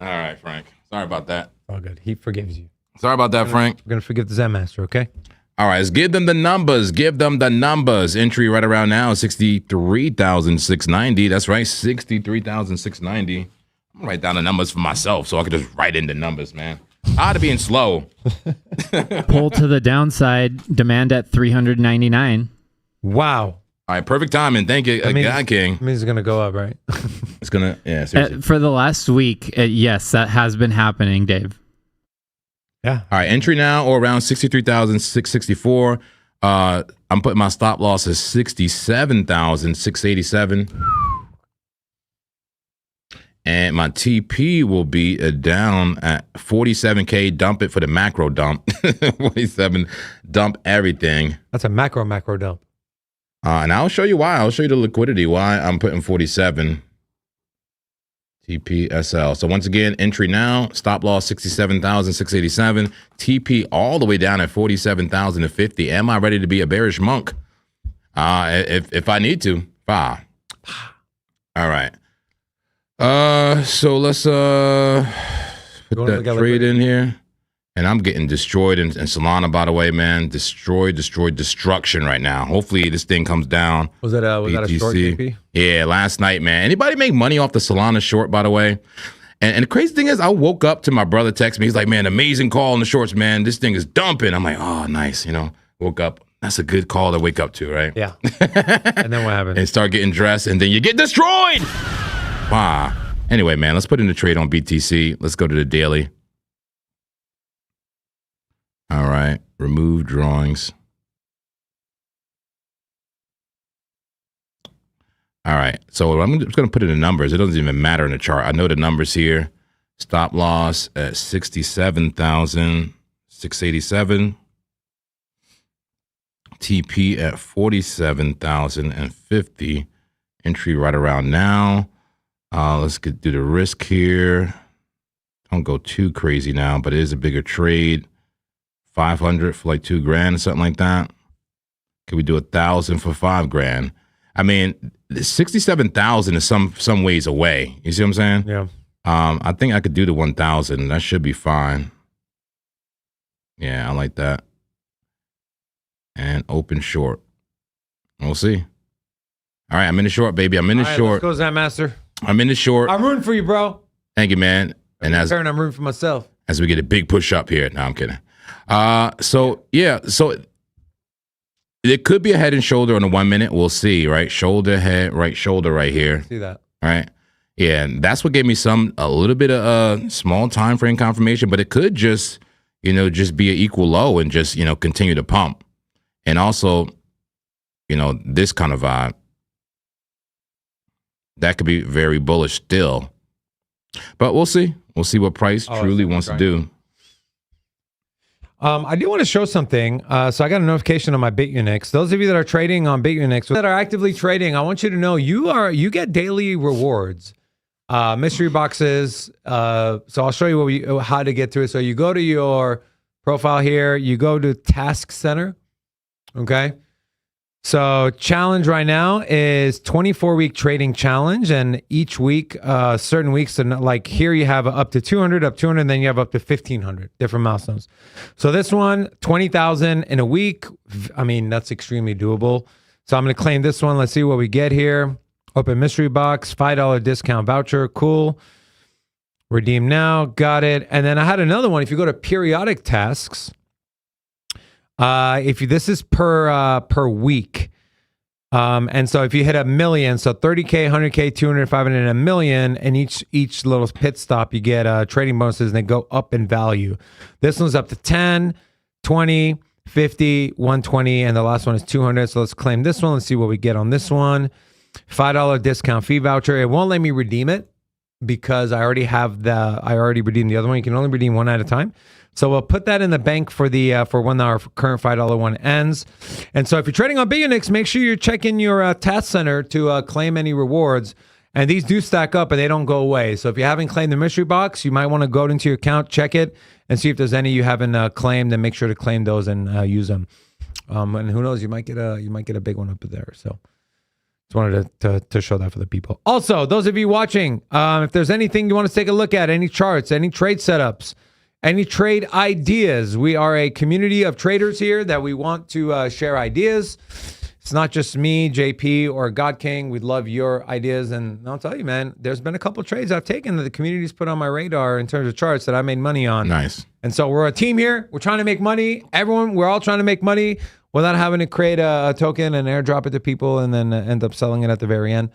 All right, Frank. Sorry about that. Oh, good. He forgives you. Sorry about that, Frank. We're going to forgive the Zen Master, okay? All right, let's give them the numbers. Give them the numbers. Entry right around now, 63,690. That's right, 63,690. I'm going to write down the numbers for myself so I can just write in the numbers, man. Tired of being slow. Pull to the downside, demand at 399. Wow. All right, perfect timing. Thank you, God King. It means it's going to go up, right? It's going to, yeah, seriously. For the last week, yes, that has been happening, Dave. Yeah. All right, entry now or around 63,664. I'm putting my stop loss as 67,687. And my TP will be down at 47K. Dump it for the macro dump. 47, dump everything. That's a macro dump. And I'll show you why. I'll show you the liquidity, why I'm putting 47. TPSL. So once again, entry now, stop loss 67,687. TP all the way down at 47,050. Am I ready to be a bearish monk? If I need to. All right. So let's put that trade in here. And I'm getting destroyed in Solana, by the way, man. Destroyed, destruction right now. Hopefully this thing comes down. Was that a short TP? Yeah, last night, man. Anybody make money off the Solana short, by the way? And the crazy thing is, I woke up to my brother text me. He's like, man, amazing call on the shorts, man. This thing is dumping. I'm like, oh, nice. You know, woke up. That's a good call to wake up to, right? Yeah. And then what happened? And start getting dressed, and then you get destroyed. Wow. Anyway, man, let's put in the trade on BTC. Let's go to the daily. All right, remove drawings. All right, so I'm just going to put in the numbers. It doesn't even matter in the chart. I know the numbers here. Stop loss at 67,687. TP at 47,050. Entry right around now. Let's do the risk here. Don't go too crazy now, but it is a bigger trade. 500 for like $2,000 or something like that. Could we do 1,000 for $5,000? I mean, 67,000 is some ways away. You see what I'm saying? Yeah. I think I could do the 1,000. That should be fine. Yeah, I like that. And open short. We'll see. All right, I'm in the short, baby. I'm in the short. Let's go, Zen Master. I'm in the short. I'm rooting for you, bro. Thank you, man. And I'm rooting for myself. As we get a big push up here. No, I'm kidding. So it could be a head and shoulder on the 1 minute. We'll see, right? Shoulder, head, right shoulder right here. See that. All right. Yeah, and that's what gave me a little bit of small time frame confirmation, but it could just be an equal low and just, continue to pump. And also, this kind of vibe, that could be very bullish still. But we'll see. We'll see what price truly wants to do. I do want to show something. So I got a notification on my BitUnix. Those of you that are trading on BitUnix, that are actively trading, I want you to know you get daily rewards, mystery boxes. So I'll show you how to get through it. So you go to your profile here, you go to Task Center. Okay. So challenge right now is 24-week trading challenge, and each week, certain weeks, and like here you have up to 200, and then you have up to 1,500 different milestones. So this one, 20,000 in a week. I mean, that's extremely doable. So I'm going to claim this one. Let's see what we get here. Open mystery box, $5 discount voucher. Cool. Redeem now. Got it. And then I had another one. If you go to periodic tasks, this is per week. And so if you hit 1 million, so 30K, 100K, 200, 500, and 1 million, and each little pit stop, you get trading bonuses, and they go up in value. This one's up to 10, 20, 50, 120, and the last one is 200. So let's claim this one. Let's see what we get on this one. $5 discount fee voucher. It won't let me redeem it because I already redeemed the other one. You can only redeem one at a time. So we'll put that in the bank for when our current $5 one ends. And so if you're trading on BitUnix, make sure you're checking your task center to claim any rewards. And these do stack up and they don't go away. So if you haven't claimed the mystery box, you might want to go into your account, check it, and see if there's any you haven't claimed, and make sure to claim those and use them. And who knows, you might get a big one up there. So just wanted to show that for the people. Also, those of you watching, if there's anything you want to take a look at, any charts, any trade setups, any trade ideas, we are a community of traders here that we want to share ideas. It's not just me, JP, or God King. We'd love your ideas. And I'll tell you, man, there's been a couple of trades I've taken that the community's put on my radar in terms of charts that I made money on. Nice. And so we're a team here. We're trying to make money. We're all trying to make money without having to create a token and airdrop it to people and then end up selling it at the very end.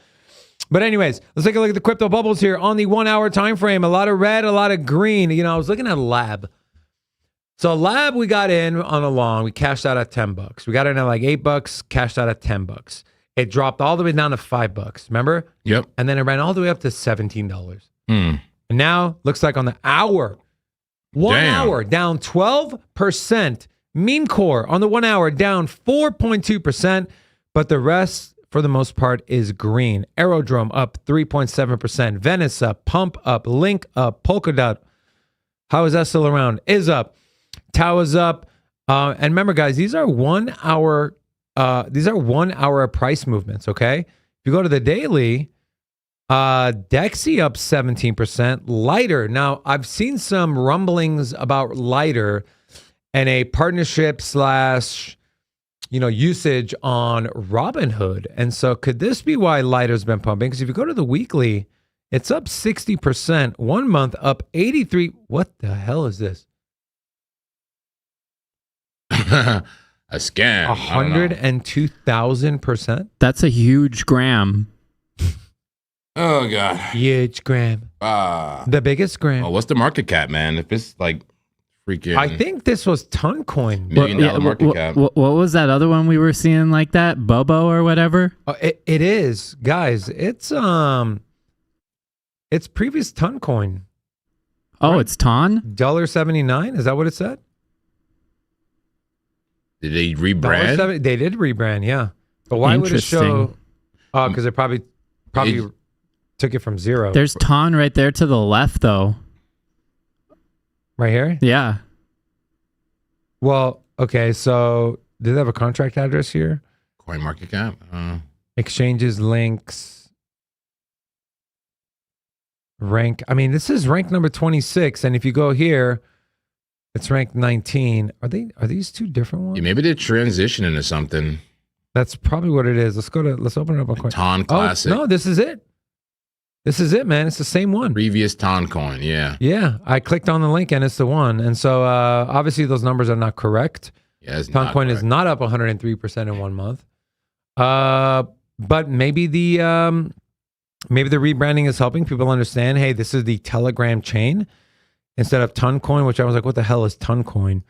But anyways, let's take a look at the crypto bubbles here on the 1 hour time frame. A lot of red, a lot of green. You know, I was looking at Lab. So Lab, we got in on a long. We cashed out at $10. We got in at like $8, cashed out at $10. It dropped all the way down to $5. Remember? Yep. And then it ran all the way up to $17. Mm. And now looks like on the hour, 1 hour down 12%. Meme core on the 1 hour down 4.2%, but the rest for the most part is green. Aerodrome up 3.7%. Venice up. Pump up. Link up. Polkadot. How is that still around? Is up. Tau is up. And remember, guys, these are 1 hour. These are 1 hour price movements. Okay. If you go to the daily, Dexy up 17%. Lighter. Now I've seen some rumblings about Lighter and a partnership / usage on Robinhood. And so could this be why Lighter's been pumping? Because if you go to the weekly, it's up 60%. 1 month up 83. What the hell is this? A scam. 102,000%. That's a huge gram. Oh God. Huge gram. The biggest gram. Oh, what's the market cap, man? If it's like freaking, I think this was Toncoin. $1 million market cap. What was that other one we were seeing like that? Bobo or whatever? It is, guys. It's previous Toncoin. Oh, Right. it's Ton? $1.79. Is that what it said? Did they rebrand? $1.70. They did rebrand, yeah. But why would it show? Interesting. Oh, because it probably took it from zero. There's Ton right there to the left, though. Right here? Yeah. Well, okay, so did they have a contract address here? Coin market cap. Exchanges, links, rank. I mean, this is rank number 26, and if you go here, it's ranked 19. Are these two different ones? Yeah, maybe they're transitioning to something. That's probably what it is. Let's open it up on coin. Ton Classic. Oh, no, this is it. This is it, man. It's the same one. Previous Ton coin, yeah. Yeah, I clicked on the link and it's the one. And so obviously those numbers are not correct. Yeah, it's Toncoin not is not up 103% in 1 month. But maybe the rebranding is helping people understand, hey, this is the Telegram chain instead of Toncoin, which I was like, what the hell is Toncoin?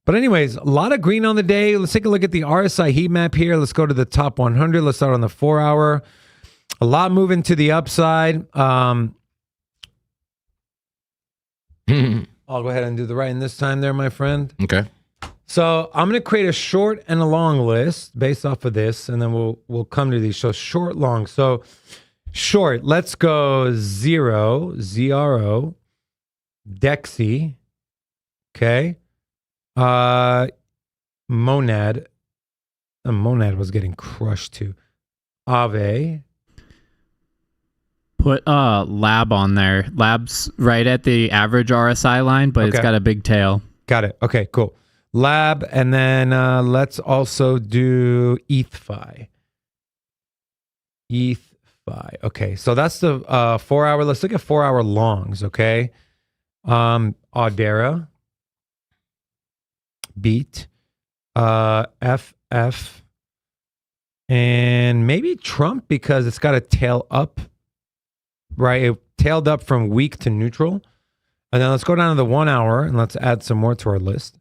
But anyways, a lot of green on the day. Let's take a look at the RSI heat map here. Let's go to the top 100. Let's start on the 4 hour. A lot moving to the upside. I'll go ahead and do the writing this time there, my friend. Okay. So I'm going to create a short and a long list based off of this, and then we'll come to these. So short, long. So short, let's go 0, ZRO, Dexy, okay, Monad. Monad was getting crushed too. AVE. Put Lab on there. Lab's right at the average RSI line, but it's Okay. got a big tail. Got it. Okay, cool. Lab, and then let's also do ETHFI. ETHFI. Okay, so that's the 4 hour. Let's look at 4 hour longs, okay? Audera, Beat, FF, and maybe Trump because it's got a tail up, right? It tailed up from weak to neutral. And then let's go down to the 1 hour and let's add some more to our list.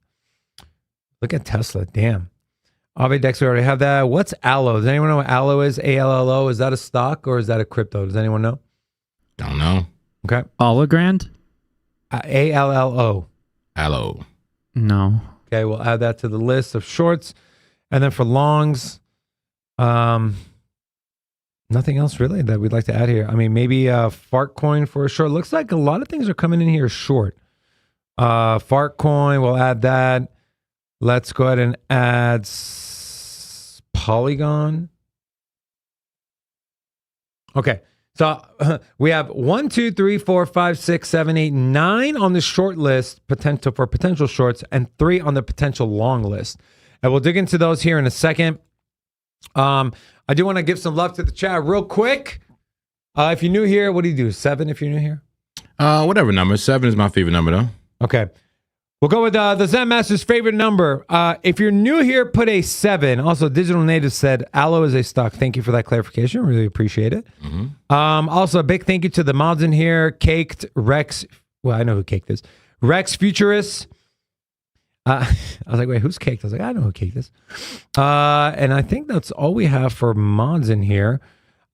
Look at Tesla. Damn. AVAX, we already have that. What's ALLO? Does anyone know what ALLO is? ALLO. Is that a stock or is that a crypto? Does anyone know? Don't know. Okay. Ologrand? ALLO. Hello. No. Okay, we'll add that to the list of shorts. And then for longs, nothing else really that we'd like to add here. I mean, maybe Fartcoin for a short. Looks like a lot of things are coming in here short. Fartcoin, we'll add that. Let's go ahead and add Polygon. Okay. So we have 1, 2, 3, 4, 5, 6, 7, 8, 9 on the short list for potential shorts, and 3 on the potential long list. And we'll dig into those here in a second. I do want to give some love to the chat real quick. If you're new here, what do you do? 7 if you're new here? Whatever number. 7 is my favorite number, though. Okay. We'll go with the Zen Master's favorite number. If you're new here, put a 7. Also, Digital Native said aloe is a stock. Thank you for that clarification. Really appreciate it. Also, a big thank you to the mods in here. Caked, Rex. Well, I know who Caked is. Rex Futurist. I was like, wait, who's Caked? I was like, I know who Caked is. And I think that's all we have for mods in here.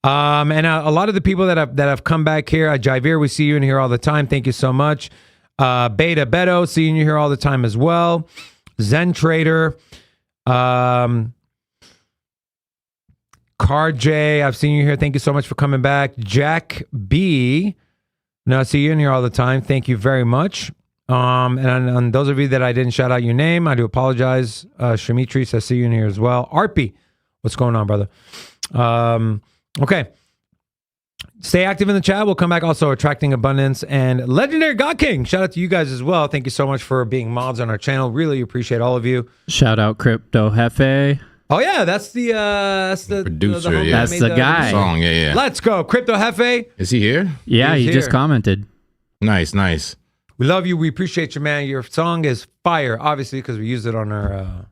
And a lot of the people that have come back here. Javier, we see you in here all the time. Thank you so much. Beta Beto, seeing you here all the time as well. Zen Trader, Car J, I've seen you here. Thank you so much for coming back. Jack B, no, I see you in here all the time. Thank you very much. And on those of you that I didn't shout out your name, I do apologize. Shamitris, I see you in here as well. Arpy, what's going on, brother? Okay. Stay active in the chat. We'll come back also attracting abundance and legendary God King. Shout out to you guys as well. Thank you so much for being mods on our channel. Really appreciate all of you. Shout out Crypto Hefe. Oh yeah, that's the producer. homie Yeah. that That's made the guy. Song, yeah. Let's go, Crypto Hefe. Is he here? Yeah, He's he just here. commented. Nice. We love you. We appreciate you, man. Your song is fire, obviously, because we use it on our.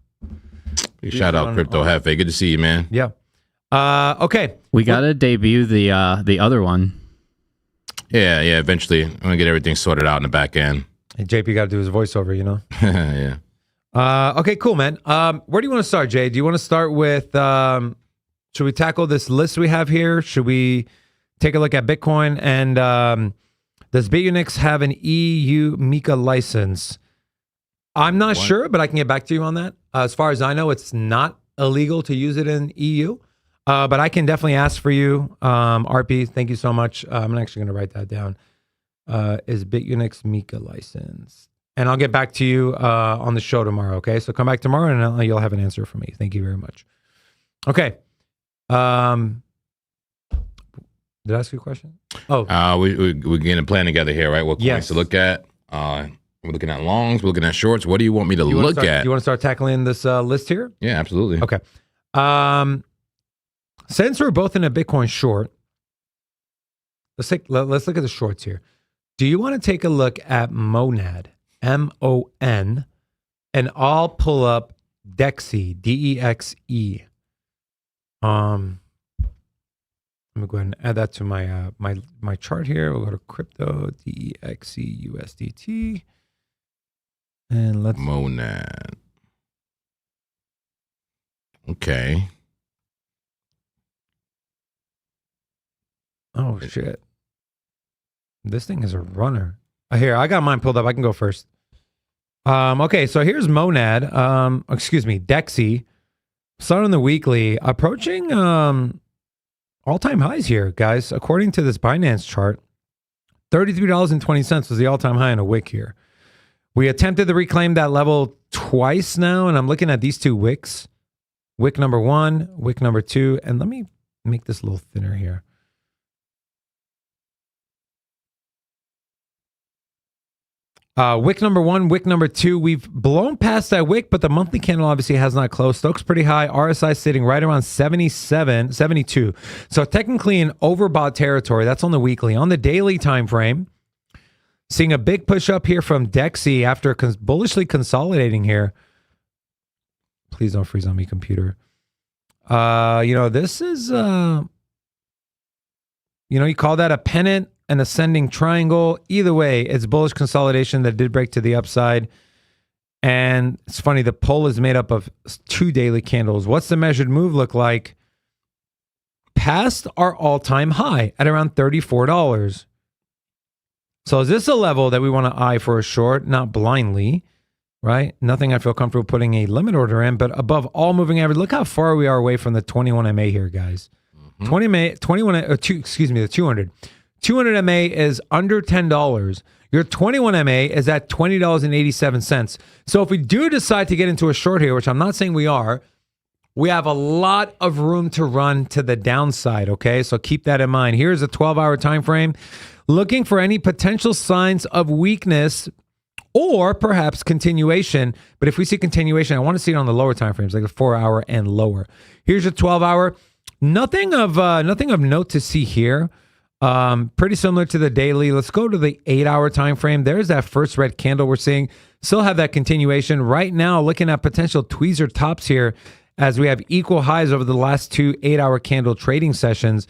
Shout out Crypto Hefe. Good to see you, man. Yeah. Okay. We gotta debut the other one. Yeah. Eventually, I'm gonna get everything sorted out in the back end. Hey, JP got to do his voiceover, you know. Yeah. Okay, cool, man. Where do you want to start, Jay? Do you want to start with? Should we tackle this list we have here? Should we take a look at Bitcoin? And does BitUnix have an EU MiCA license? I'm not sure, but I can get back to you on that. As far as I know, it's not illegal to use it in EU. But I can definitely ask for you. RP, thank you so much. I'm actually going to write that down. Is BitUnix MiCA licensed? And I'll get back to you on the show tomorrow, okay? So come back tomorrow and you'll have an answer from me. Thank you very much. Okay. Did I ask you a question? Oh. We're getting a plan together here, right? What coins Yes. to look at? We're looking at longs. We're looking at shorts. What do you want me to look at? You want to start tackling this list here? Yeah, absolutely. Okay. Since we're both in a Bitcoin short, let's look at the shorts here. Do you want to take a look at Monad, MON, and I'll pull up DEXE, DEXE. Let me go ahead and add that to my my chart here. We'll go to crypto, DEXE, USDT, and let's Monad. Okay. Oh shit! This thing is a runner. Here, I got mine pulled up. I can go first. Okay, so here's Monad. Excuse me, DEXE. Starting on the weekly, approaching all-time highs here, guys. According to this Binance chart, $33.20 was the all-time high in a wick here. We attempted to reclaim that level twice now, and I'm looking at these two wicks. Wick number 1, wick number 2, and let me make this a little thinner here. Wick number 1, wick number 2, we've blown past that wick, but the monthly candle obviously has not closed. Stokes pretty high. RSI sitting right around 72. So technically in overbought territory. That's on the weekly. On the daily time frame, seeing a big push up here from DEXE after bullishly consolidating here. Please don't freeze on me, computer. This is, you call that a pennant, an ascending triangle. Either way, it's bullish consolidation that did break to the upside. And it's funny, the pole is made up of 2 daily candles. What's the measured move look like? Past our all-time high at around $34. So is this a level that we want to eye for a short? Not blindly, right? Nothing I feel comfortable putting a limit order in, but above all moving average. Look how far we are away from the 21 MA here, guys. 21, the 200. 200 MA is under $10. Your 21 MA is at $20.87. So if we do decide to get into a short here, which I'm not saying we are, we have a lot of room to run to the downside, okay? So keep that in mind. Here's a 12-hour time frame. Looking for any potential signs of weakness or perhaps continuation. But if we see continuation, I want to see it on the lower time frames, like a 4-hour and lower. Here's your 12-hour. Nothing of note to see here. Pretty similar to the daily. Let's go to the 8-hour time frame. There's that first red candle we're seeing. Still have that continuation. Right now, looking at potential tweezer tops here as we have equal highs over the last 2 8-hour candle trading sessions.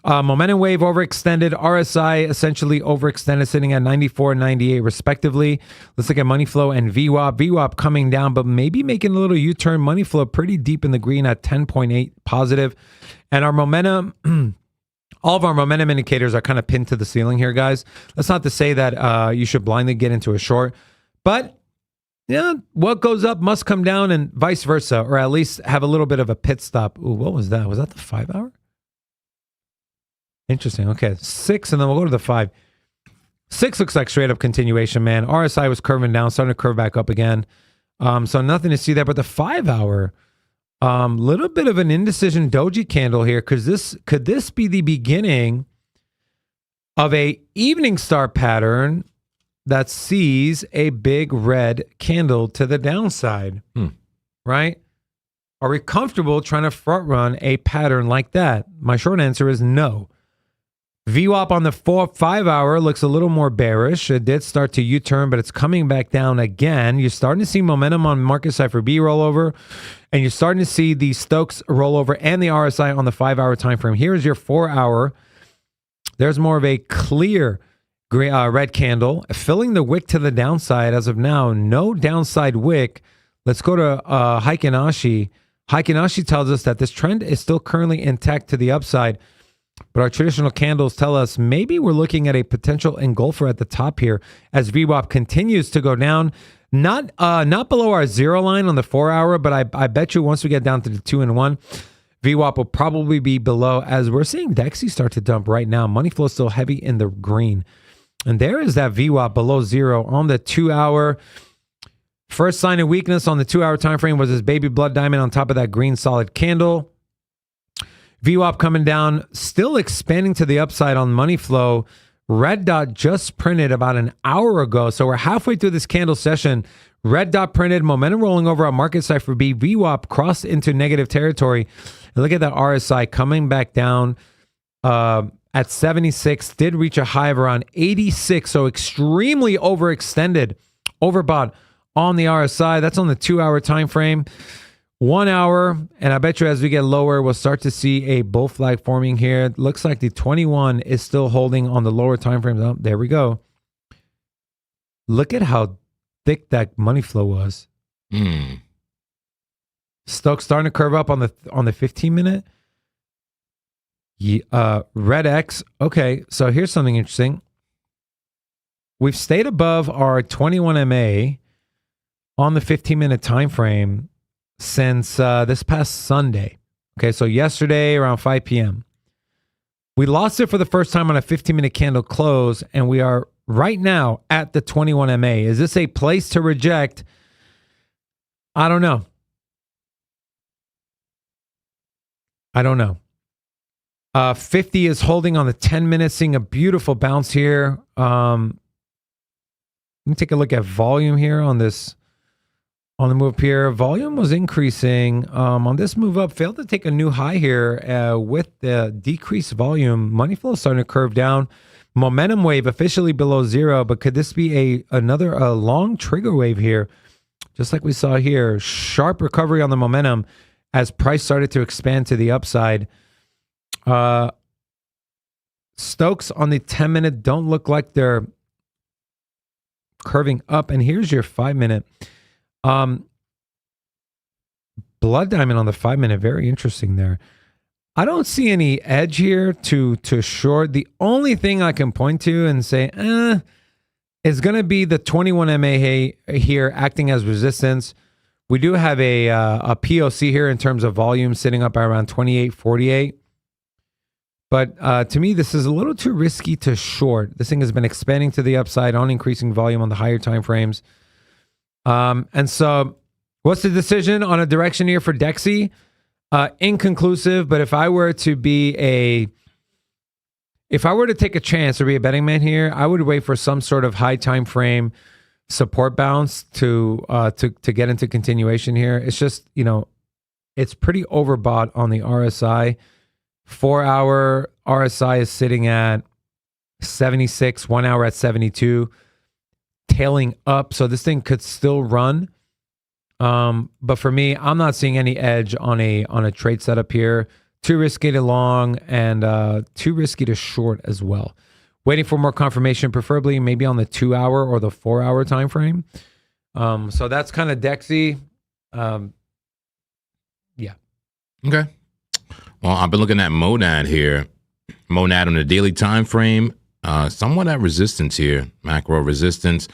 Momentum wave overextended, RSI essentially overextended, sitting at 94 and 98 respectively. Let's look at money flow and VWAP. VWAP coming down, but maybe making a little U-turn. Money flow pretty deep in the green at 10.8 positive. And our momentum, all of our momentum indicators are kind of pinned to the ceiling here, guys. That's not to say that you should blindly get into a short, but yeah, what goes up must come down and vice versa, or at least have a little bit of a pit stop. Ooh, what was that? Was that the 5-hour? Interesting. Okay, 6, and then we'll go to the 5. 6 looks like straight up continuation, man. RSI was curving down, starting to curve back up again. So nothing to see there, but the 5-hour, little bit of an indecision doji candle here, because could this be the beginning of a evening star pattern that sees a big red candle to the downside, right? Are we comfortable trying to front run a pattern like that? My short answer is no. VWAP on the 5-hour looks a little more bearish. It did start to U-turn, but it's coming back down again. You're starting to see momentum on market cipher B rollover, and you're starting to see the Stokes rollover and the RSI on the 5-hour time frame. Here's your 4-hour. There's more of a clear red candle, filling the wick to the downside as of now. No downside wick. Let's go to Heikin Ashi. Heikin Ashi tells us that this trend is still currently intact to the upside, but our traditional candles tell us maybe we're looking at a potential engulfer at the top here as VWAP continues to go down. Not below our 0 line on the 4-hour, but I bet you once we get down to the 2 and 1, VWAP will probably be below, as we're seeing DEXY start to dump right now. Money flow is still heavy in the green. And there is that VWAP below 0 on the 2-hour. First sign of weakness on the 2-hour time frame was this baby blood diamond on top of that green solid candle. VWAP coming down, still expanding to the upside on money flow. Red dot just printed about an hour ago. So we're halfway through this candle session. Red dot printed, momentum rolling over on market cipher B. VWAP crossed into negative territory. And look at that RSI coming back down at 76. Did reach a high of around 86. So extremely overextended, overbought on the RSI. That's on the 2-hour time frame. 1 hour, and I bet you as we get lower, we'll start to see a bull flag forming here. It looks like the 21 is still holding on the lower time frames. Oh, there we go. Look at how thick that money flow was. Stokes starting to curve up on the 15-minute. Red X. Okay, so here's something interesting. We've stayed above our 21 MA on the 15-minute time frame since this past Sunday. Okay, so yesterday around 5 p.m. We lost it for the first time on a 15-minute candle close, and we are right now at the 21 MA. Is this a place to reject? I don't know. I don't know. 50 is holding on the 10 minutes, seeing a beautiful bounce here. Let me take a look at volume here on this. On the move up here, volume was increasing. On this move up, failed to take a new high here with the decreased volume. Money flow starting to curve down. Momentum wave officially below 0, but could this be another long trigger wave here? Just like we saw here, sharp recovery on the momentum as price started to expand to the upside. Stokes on the 10-minute don't look like they're curving up. And here's your 5-minute. Blood diamond on the 5-minute, very interesting there. I don't see any edge here to short. The only thing I can point to and say, is going to be the 21 MA here acting as resistance. We do have a POC here in terms of volume sitting up at around 28.48. But to me, this is a little too risky to short. This thing has been expanding to the upside on increasing volume on the higher time frames. And so what's the decision on a direction here for DEXY? Inconclusive, but if I were to take a chance or be a betting man here, I would wait for some sort of high time frame support bounce to get into continuation here. It's just, it's pretty overbought on the RSI. 4-hour RSI is sitting at 76, 1 hour at 72, tailing up. So this thing could still run. But for me, I'm not seeing any edge on a trade setup here. Too risky to long and too risky to short as well. Waiting for more confirmation, preferably maybe on the 2-hour or the 4-hour time frame. So that's kind of DEXY. Yeah. Okay. Well, I've been looking at Monad here. Monad on the daily time frame, somewhat at resistance here, macro resistance.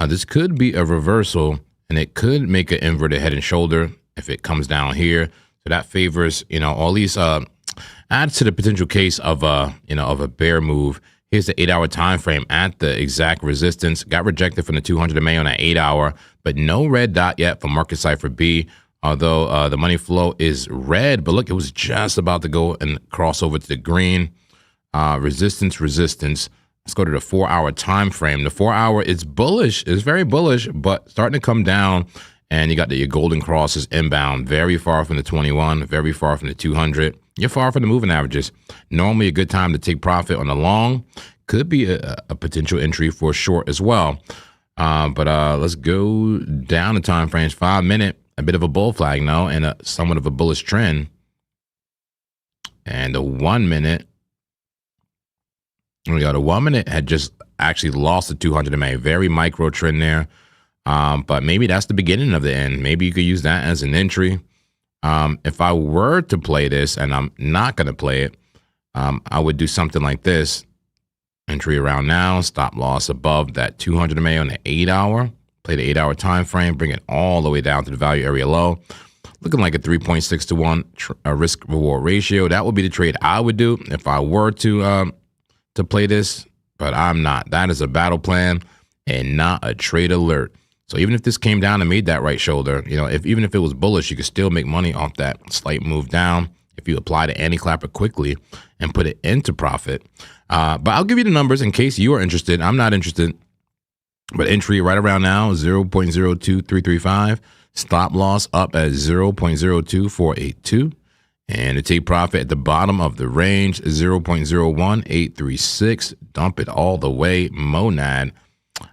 This could be a reversal, and it could make an inverted head and shoulder if it comes down here. So that favors, all these adds to the potential case of a bear move. Here's the 8-hour time frame at the exact resistance. Got rejected from the 200 MA on that 8-hour, but no red dot yet for market cipher B. Although the money flow is red, but look, it was just about to go and cross over to the green. Resistance. Let's go to the 4-hour time frame. The 4-hour is bullish. It's very bullish, but starting to come down. And you got your golden crosses inbound, very far from the 21, very far from the 200. You're far from the moving averages. Normally a good time to take profit on the long. Could be a potential entry for a short as well. But let's go down the time frames. 5-minute, a bit of a bull flag now, and somewhat of a bullish trend. And the 1 minute, the 1 minute had just actually lost the 200 MA. Very micro trend there. But maybe that's the beginning of the end. Maybe you could use that as an entry. If I were to play this, and I'm not going to play it, I would do something like this. Entry around now, stop loss above that 200 MA on the 8-hour. Play the 8-hour time frame, bring it all the way down to the value area low. Looking like a 3.6 to 1 risk reward ratio. That would be the trade I would do if I were to play this, but I'm not. That is a battle plan and not a trade alert. So even if this came down and made that right shoulder, even if it was bullish, you could still make money off that slight move down if you apply the anti-clapper quickly and put it into profit. But I'll give you the numbers in case you are interested. I'm not interested. But entry right around now, 0.02335. Stop loss up at 0.02482. And to take profit at the bottom of the range, 0.01836. Dump it all the way, Monad.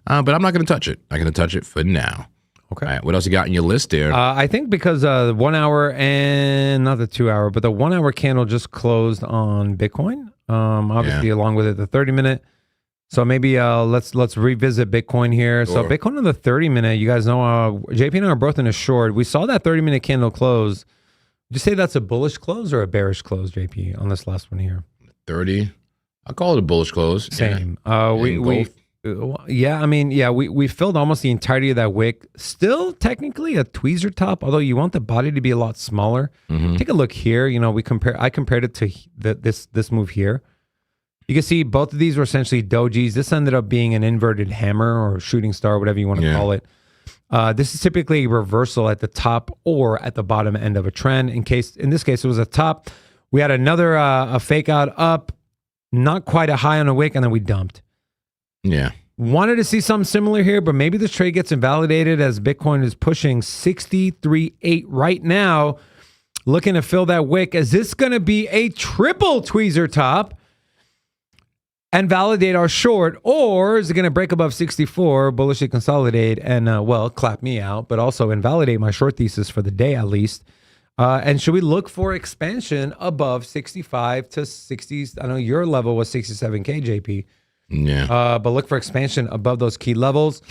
But I'm not going to touch it. I'm going to touch it for now. Okay. All right, what else you got in your list there? I think because the 1 hour and not the 2 hour, but the 1 hour candle just closed on Bitcoin. Obviously, along with it, the 30-minute. So maybe let's revisit Bitcoin here. Sure. So Bitcoin on the 30-minute, you guys know, JP and I are both in a short. We saw that 30-minute candle close. Would you say that's a bullish close or a bearish close, JP, on this last one here? 30. I call it a bullish close. Same. We filled almost the entirety of that wick. Still technically a tweezer top, although you want the body to be a lot smaller. Mm-hmm. Take a look here. I compared it to this move here. You can see both of these were essentially dojis. This ended up being an inverted hammer or shooting star, whatever you want to call it. This is typically a reversal at the top or at the bottom end of a trend. In this case, it was a top. We had another a fake out up, not quite a high on a wick, and then we dumped. Yeah. Wanted to see something similar here, but maybe this trade gets invalidated as Bitcoin is pushing 63.8 right now, looking to fill that wick. Is this going to be a triple tweezer top and validate our short, or is it going to break above 64, bullishly consolidate, and, clap me out, but also invalidate my short thesis for the day at least? And should we look for expansion above 65 to 60? I know your level was 67K, JP. Yeah. But look for expansion above those key levels.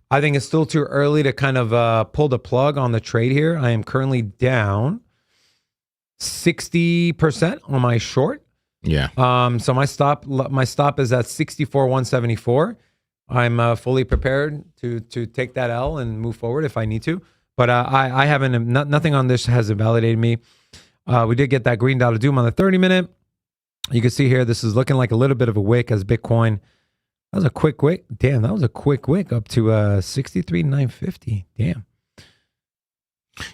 I think it's still too early to kind of pull the plug on the trade here. I am currently down 60% on my short. Yeah. So my stop is at 64,174. I'm fully prepared to take that L and move forward if I need to. But I haven't. Nothing on this has invalidated me. We did get that green dot of doom on the 30-minute. You can see here, this is looking like a little bit of a wick as Bitcoin. That was a quick wick. Damn, that was a quick wick up to 63,950. Damn.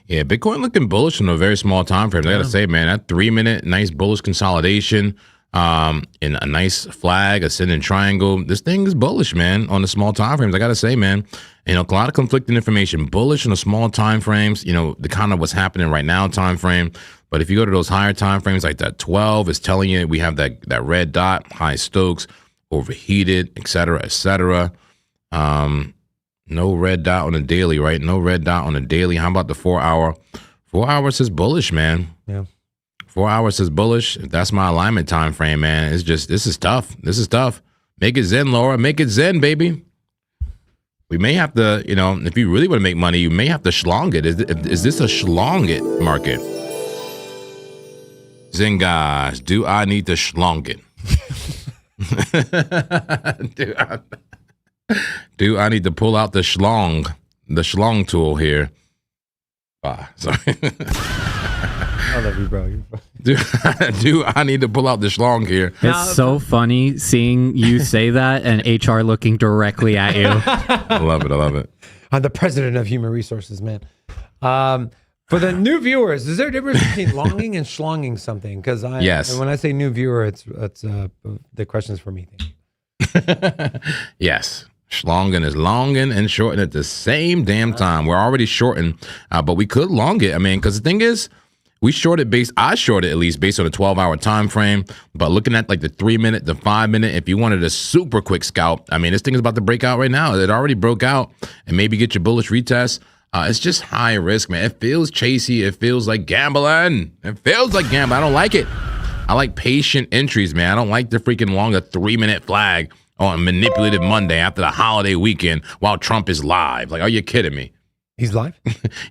Yeah, Bitcoin looking bullish in a very small time frame. I gotta say, man, that 3-minute nice bullish consolidation, in a nice flag, ascending triangle. This thing is bullish, man, on the small time frames. I gotta say, man, a lot of conflicting information. Bullish in the small time frames. The kind of what's happening right now time frame. But if you go to those higher time frames, like that 12 is telling you we have that red dot, high Stokes, overheated, et cetera, et cetera. No red dot on the daily, right? No red dot on the daily. How about the 4 hour? 4 hours is bullish, man. Yeah. 4 hours is bullish. That's my alignment time frame, man. It's just, this is tough. This is tough. Make it zen, Laura. Make it zen, baby. We may have to, if you really want to make money, you may have to schlong it. Is this a schlong it market? Zen guys, do I need to schlong it? Do I need to pull out the schlong tool here? Sorry. I love you, bro. Do I need to pull out the schlong here? It's so funny seeing you say that and HR looking directly at you. I love it. I'm the president of human resources, man. For the new viewers, is there a difference between longing and schlonging something? Because yes. When I say new viewer, it's the question's for me. Yes. Schlonging is longing and shorting at the same damn time. We're already shorting, but we could long it. I mean, because the thing is, I shorted at least based on a 12-hour time frame. But looking at like the 3-minute, the 5-minute, if you wanted a super quick scalp, I mean, this thing is about to break out right now. It already broke out, and maybe get your bullish retest. It's just high risk, man. It feels chasey. It feels like gambling. I don't like it. I like patient entries, man. I don't like the freaking longer 3-minute flag on manipulative Monday after the holiday weekend while Trump is live. Like, are you kidding me? He's live?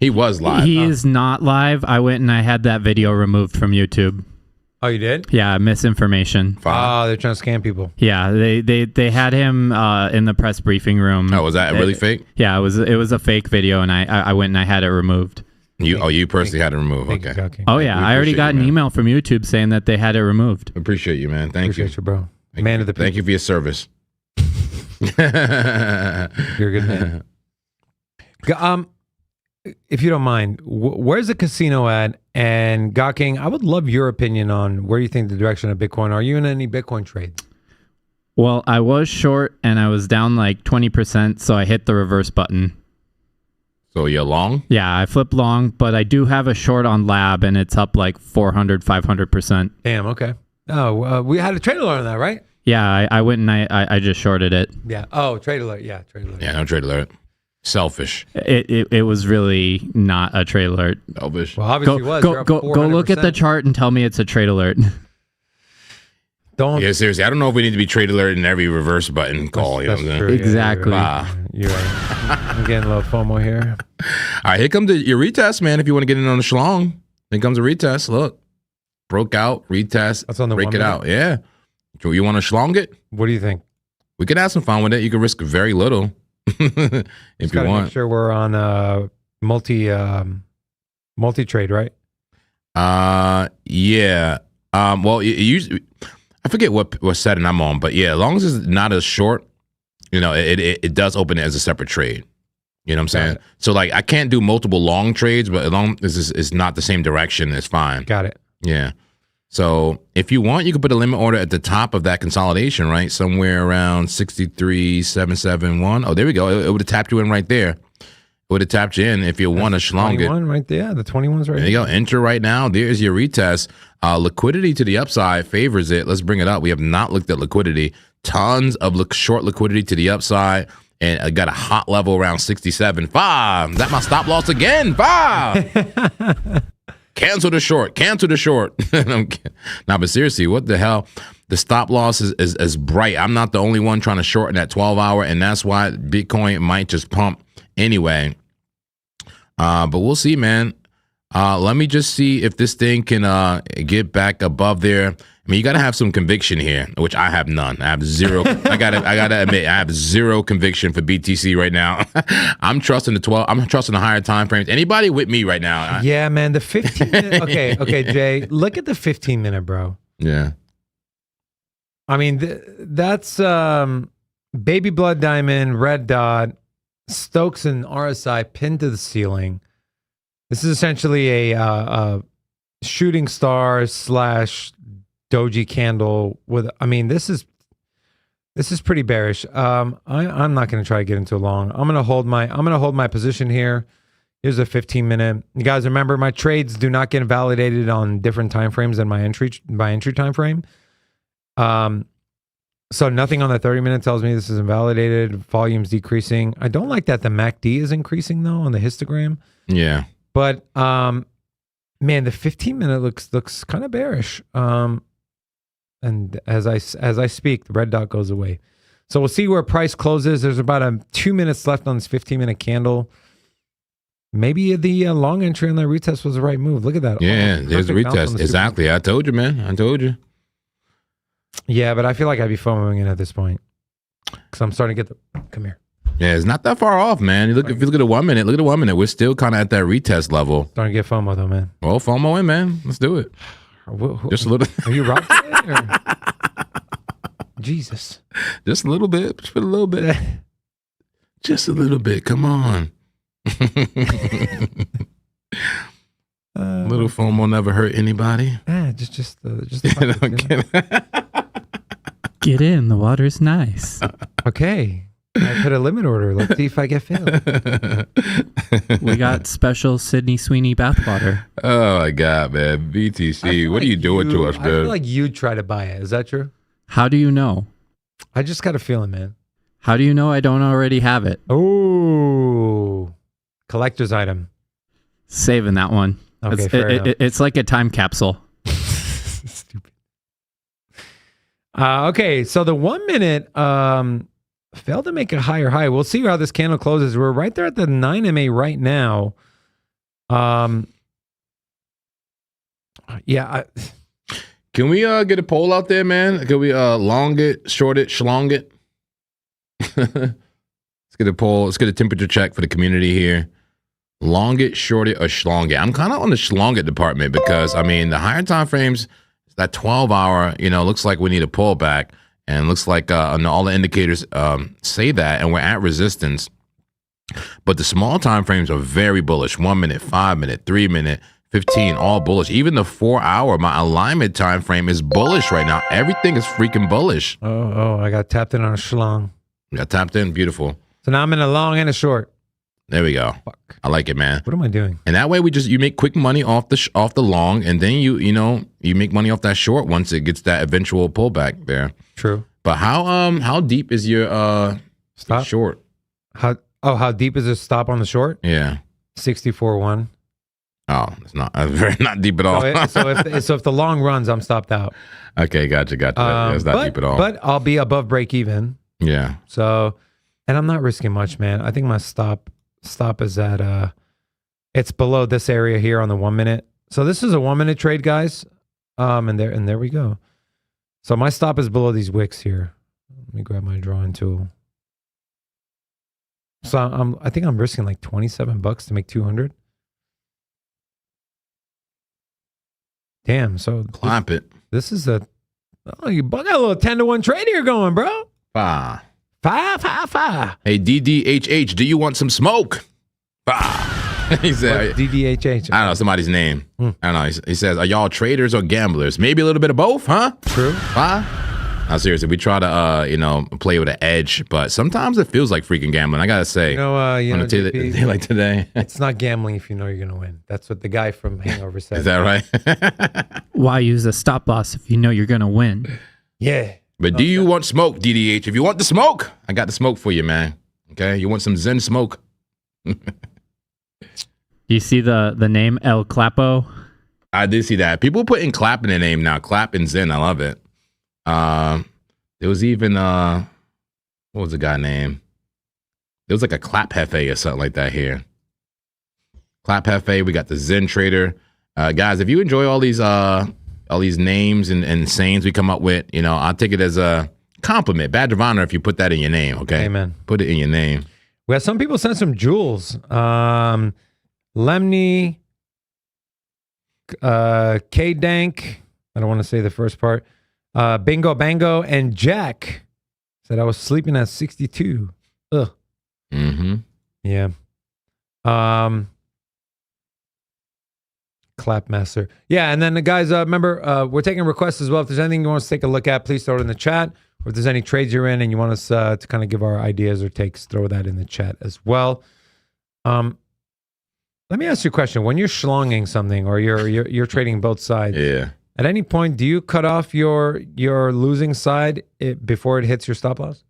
He was live. He is not live. I went and I had that video removed from YouTube. Oh, you did? Yeah, misinformation. Oh, they're trying to scam people. Yeah, they had him in the press briefing room. Oh, was that really fake? Yeah, it was a fake video, and I went and I had it removed. You personally had it removed. Okay. Oh yeah, I already got an email from YouTube saying that they had it removed. Appreciate you, man. Thank you, bro. Man of the people. Thank you for your service. You're a good man. If you don't mind, where's the casino at? And Gawking, I would love your opinion on where you think the direction of Bitcoin. Are you in any Bitcoin trades? Well, I was short and I was down like 20%, so I hit the reverse button. So you're long? Yeah, I flipped long, but I do have a short on Lab and it's up like 400, 500%. Damn, okay. Oh, we had a trade alert on that, right? Yeah, I went and I just shorted it. Yeah. Oh, trade alert. Yeah, trade alert. Yeah, no trade alert. Selfish. It was really not a trade alert. Selfish. Well, obviously it was. Go look at the chart and tell me it's a trade alert. Yeah, seriously. I don't know if we need to be trade alert in every reverse button call. That's you know true. Exactly. You're right. I'm getting a little FOMO here. All right, here comes your retest, man. If you want to get in on the schlong, here comes a retest. Look, broke out, retest. That's on the break 1 it minute? out. Yeah. You want to schlong it? What do you think? We could have some fun with it. You can risk very little if you want. Make sure we're on multi trade, right? Yeah. Well, usually I forget what setting I'm on, but yeah, as long as it's not as short, it does open it as a separate trade. You know what I'm saying? Got it. So like I can't do multiple long trades, but as long as it's not the same direction, it's fine. Got it. Yeah. So if you want, you could put a limit order at the top of that consolidation, right? Somewhere around 63,771. Oh, there we go. It would have tapped you in right there. It would have tapped you in if you want to schlong it. 21 right there. The 21's right There you go. Enter right now. There's your retest. Liquidity to the upside favors it. Let's bring it up. We have not looked at liquidity. Tons of short liquidity to the upside. And I got a hot level around 67.5. Is that my stop loss again? 5. Cancel the short. Nah, but seriously, what the hell? The stop loss is bright. I'm not the only one trying to shorten that 12-hour, and that's why Bitcoin might just pump anyway. But we'll see, man. Let me just see if this thing can get back above there. I mean, you got to have some conviction here, which I have none. I have zero. I gotta admit, I have zero conviction for BTC right now. I'm trusting the 12. I'm trusting the higher time frames. Anybody with me right now? Yeah, man. The 15 minute. Okay, Jay. Look at the 15 minute, bro. Yeah. I mean, that's baby blood diamond, red dot, Stokes and RSI pinned to the ceiling. This is essentially a shooting star / doji candle with. I mean, this is pretty bearish. I'm not going to try to get into a long. I'm going to hold my position here. Here's a 15-minute. You guys remember my trades do not get validated on different time frames than my entry time frame. So nothing on the 30-minute tells me this is invalidated. Volume's decreasing. I don't like that the MACD is increasing though on the histogram. Yeah. But man, the 15-minute looks kind of bearish. And as I speak, the red dot goes away. So we'll see where price closes. There's about 2 minutes left on this 15-minute candle. Maybe the long entry on that retest was the right move. Look at that. Yeah, there's a retest. Exactly. I told you, man. I told you. Yeah, but I feel like I'd be FOMOing it at this point because I'm starting to get the. Come here. Yeah, it's not that far off, man. If you look at the 1 minute, we're still kind of at that retest level. Starting to get FOMO though, man. Well, FOMO in, man. Let's do it. Just a little. Are you rock today, or? Jesus. Just a little bit. Just a little bit. Just a little bit. Come on. Little FOMO never hurt anybody. Just Get in. The water's nice. Okay. I put a limit order. Let's see if I get filled. We got special Sydney Sweeney bathwater. Oh my God, man. BTC, what are you doing to us, man? I feel like you try to buy it. Is that true? How do you know? I just got a feeling, man. How do you know I don't already have it? Oh, collector's item. Saving that one. Okay, it's like a time capsule. Stupid. Okay, so the 1 minute failed to make a higher high. We'll see how this candle closes. We're right there at the 9 MA right now. Yeah. Can we get a poll out there, man? Can we long it, short it, schlong it? Let's get a poll. Let's get a temperature check for the community here. Long it, short it, or schlong it. I'm kind of on the schlong it department because, I mean, the higher time frames, that 12-hour, looks like we need a pullback. And looks like all the indicators say that, and we're at resistance. But the small time frames are very bullish. 1 minute, 5 minute, 3 minute, 15, all bullish. Even the 4-hour, my alignment time frame is bullish right now. Everything is freaking bullish. Oh, I got tapped in on a schlong. You got tapped in, beautiful. So now I'm in a long and a short. There we go. Fuck. I like it, man. What am I doing? And that way you make quick money off the long, and then you make money off that short once it gets that eventual pullback there. True. But how deep is your stop short? How deep is this stop on the short? Yeah. 64.1. Oh, it's not deep at all. So if the long runs, I'm stopped out. Okay, gotcha. It's not deep at all. But I'll be above break even. Yeah. So, and I'm not risking much, man. I think my stop is at it's below this area here on the 1 minute. So this is a 1 minute trade, guys. And there we go. So my stop is below these wicks here. Let me grab my drawing tool. So I think I'm risking like $27 to make 200. Damn. So clap it. This is you got a little 10-to-1 trade here going, bro. Five. Hey, DDHH, do you want some smoke? He said, DDHH. I don't know, somebody's name. I don't know. He says, are y'all traders or gamblers? Maybe a little bit of both, huh? True. No, seriously, we try to, play with an edge, but sometimes it feels like freaking gambling. I got to say. On a day like today. It's not gambling if you know you're going to win. That's what the guy from Hangover said. Is that right? Why use a stop loss if you know you're going to win? Yeah. But do you want smoke, DDH? If you want the smoke, I got the smoke for you, man. Okay? You want some Zen smoke? Do you see the name El Clapo? I did see that. People putting clap in their name now. Clap and Zen. I love it. There was even what was the guy name? There was like a Clap Hefe or something like that here. Clap Hefe. We got the Zen Trader. Guys, if you enjoy all these names and sayings we come up with, I'll take it as a compliment, badge of honor if you put that in your name. Okay, amen. Put it in your name. We had some people send some jewels. Lemny, K Dank. I don't want to say the first part. Bingo Bango and Jack said I was sleeping at 62. Ugh. Mm-hmm. Yeah. Clapmaster. Yeah, and then the guys, remember, we're taking requests as well. If there's anything you want us to take a look at, please throw it in the chat. Or if there's any trades you're in and you want us to kind of give our ideas or takes, throw that in the chat as well. Let me ask you a question. When you're schlonging something or you're trading both sides, Yeah. at any point, do you cut off your losing side before it hits your stop loss?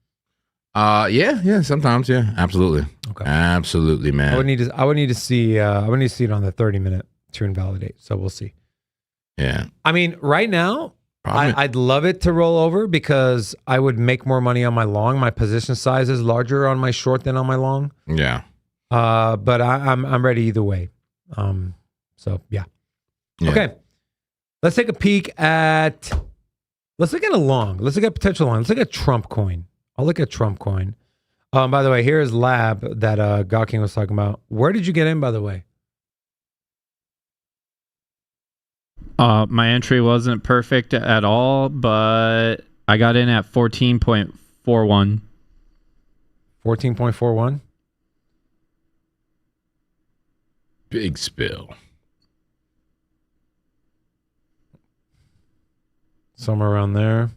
Yeah, sometimes, yeah, absolutely. Okay. Absolutely, man. I would need to see it on the 30-minute to invalidate. So we'll see. Yeah. I mean, right now, Probably. I'd love it to roll over because I would make more money on my long. My position size is larger on my short than on my long. Yeah. But I'm ready either way. So yeah. Okay. Let's take a peek at. Let's look at a long. Let's look at potential long. Let's look at Trump coin. I'll look at Trump coin. By the way, here's Lab that Gawking was talking about. Where did you get in, by the way? My entry wasn't perfect at all, but I got in at 14.41. 14.41. Big spill. Somewhere around there.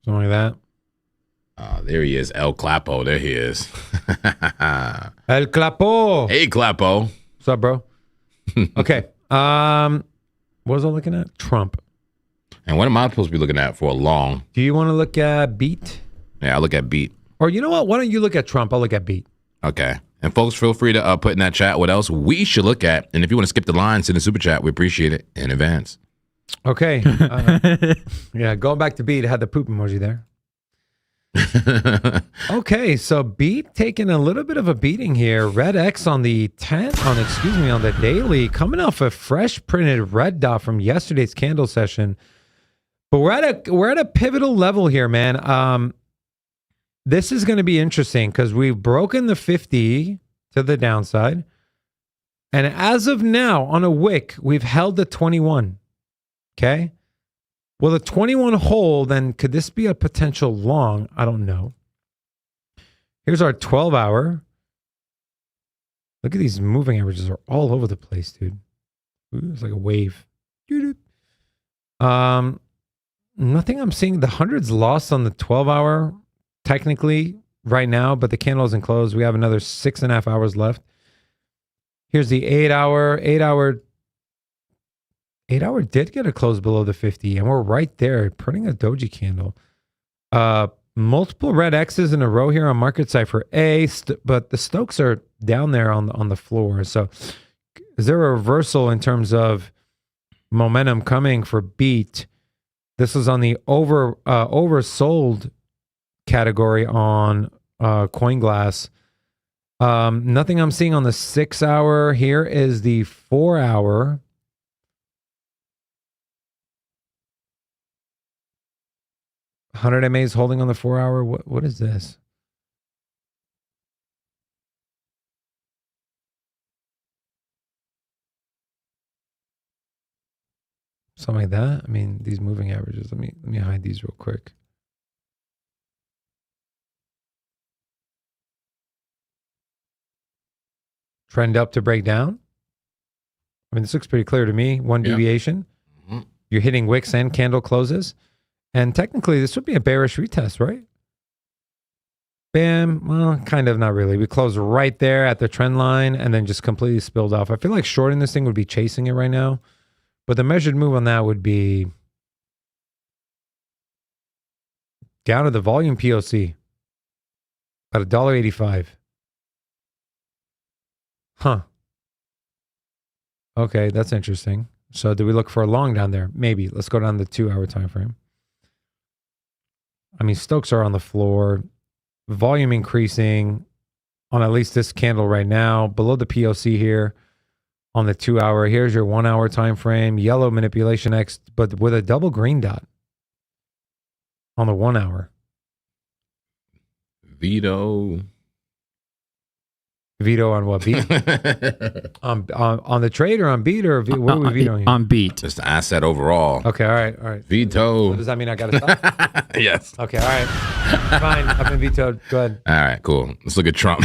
Something like that. There he is, El Clapo. There he is. El Clapo. Hey, Clapo. What's up, bro? Okay. What was I looking at? Trump. And what am I supposed to be looking at for a long? Do you want to look at Beat? Yeah, I look at Beat. Or you know what? Why don't you look at Trump? I'll look at Beat. Okay. And folks, feel free to put in that chat what else we should look at. And if you want to skip the line, send a super chat. We appreciate it in advance. Okay. Yeah, going back to Beat, it had the poop emoji there. Okay, so Beat taking a little bit of a beating here. Red X on the on the daily, coming off a fresh printed red dot from yesterday's candle session. But we're at a pivotal level here, man. This is going to be interesting because we've broken the 50 to the downside. And as of now, on a wick, we've held the 21. Okay? Will the 21 hold, then could this be a potential long? I don't know. Here's our 12-hour. Look at these moving averages are all over the place, dude. Ooh, it's like a wave. Nothing I'm seeing. The 100's lost on the 12-hour technically right now, but the candle isn't closed. We have another 6.5 hours left. Here's the 8-hour. 8-hour did get a close below the 50, and we're right there, printing a doji candle. Multiple red X's in a row here on market side for A, but the Stokes are down there on the floor. So is there a reversal in terms of momentum coming for Beat? This is on the oversold category on CoinGlass. Nothing I'm seeing on the 6-hour. Here is the 4-hour. $100 MA is holding on the 4-hour. What is this? Something like that. I mean, these moving averages. Let me hide these real quick. Trend up to break down. I mean, this looks pretty clear to me. One deviation. Mm-hmm. You're hitting wicks and candle closes. And technically, this would be a bearish retest, right? Bam. Well, kind of, not really. We closed right there at the trend line and then just completely spilled off. I feel like shorting this thing would be chasing it right now. But the measured move on that would be down to the volume POC. About $1.85. Huh. Okay, that's interesting. So do we look for a long down there? Maybe. Let's go down the 2-hour time frame. I mean, Stokes are on the floor. Volume increasing on at least this candle right now. Below the POC here on the 2-hour. Here's your 1-hour time frame. Yellow manipulation X, but with a double green dot on the 1-hour. Veto. Veto on what beat? on the trade or on beat or what are we vetoing? On beat. Just the asset overall. Okay, all right. Veto. So does that mean I got to stop? Yes. Okay, all right. Fine, I've been vetoed. Go ahead. All right, cool. Let's look at Trump.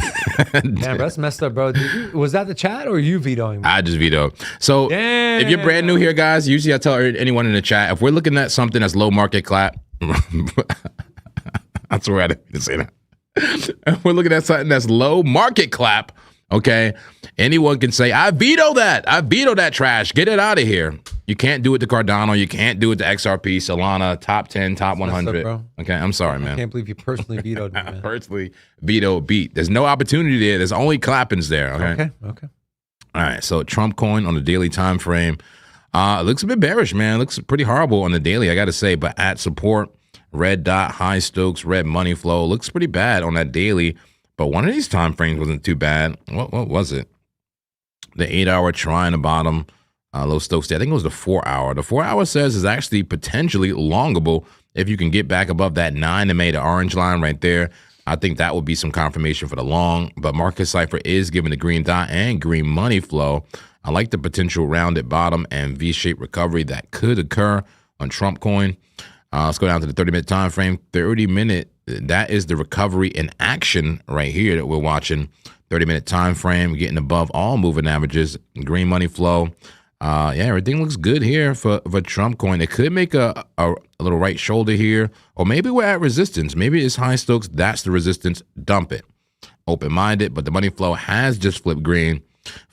Damn, bro, that's messed up, bro. Was that the chat or you vetoing me? I just vetoed. So if you're brand new here, guys, usually I tell anyone in the chat, if we're looking at something that's low market cap, I swear I didn't say that. If we're looking at something that's low market cap, okay, anyone can say, I veto that. I veto that trash. Get it out of here. You can't do it to Cardano. You can't do it to XRP, Solana, top 10, top 100. Up, okay, I'm sorry, man. I can't believe you personally vetoed me, man. Personally veto beat. There's no opportunity there. There's only clappings there. Okay. All right. So Trump coin on the daily time frame. Looks a bit bearish, man. Looks pretty horrible on the daily, I got to say. But at support, red dot, high Stokes, red money flow. Looks pretty bad on that daily. But one of these time frames wasn't too bad. What was it? The 8-hour trying the bottom. Low Stokes day. I think it was the 4-hour. The 4-hour says is actually potentially longable if you can get back above that 9 to May, the orange line right there. I think that would be some confirmation for the long. But Market Cipher is giving the green dot and green money flow. I like the potential rounded bottom and V-shaped recovery that could occur on Trump coin. Let's go down to the 30-minute time frame. 30-minute, that is the recovery in action right here that we're watching. 30-minute time frame, getting above all moving averages. Green money flow. Yeah, everything looks good here for Trump coin. It could make a little right shoulder here, or maybe we're at resistance. Maybe it's high Stokes. That's the resistance. Dump it. Open-minded, but the money flow has just flipped green.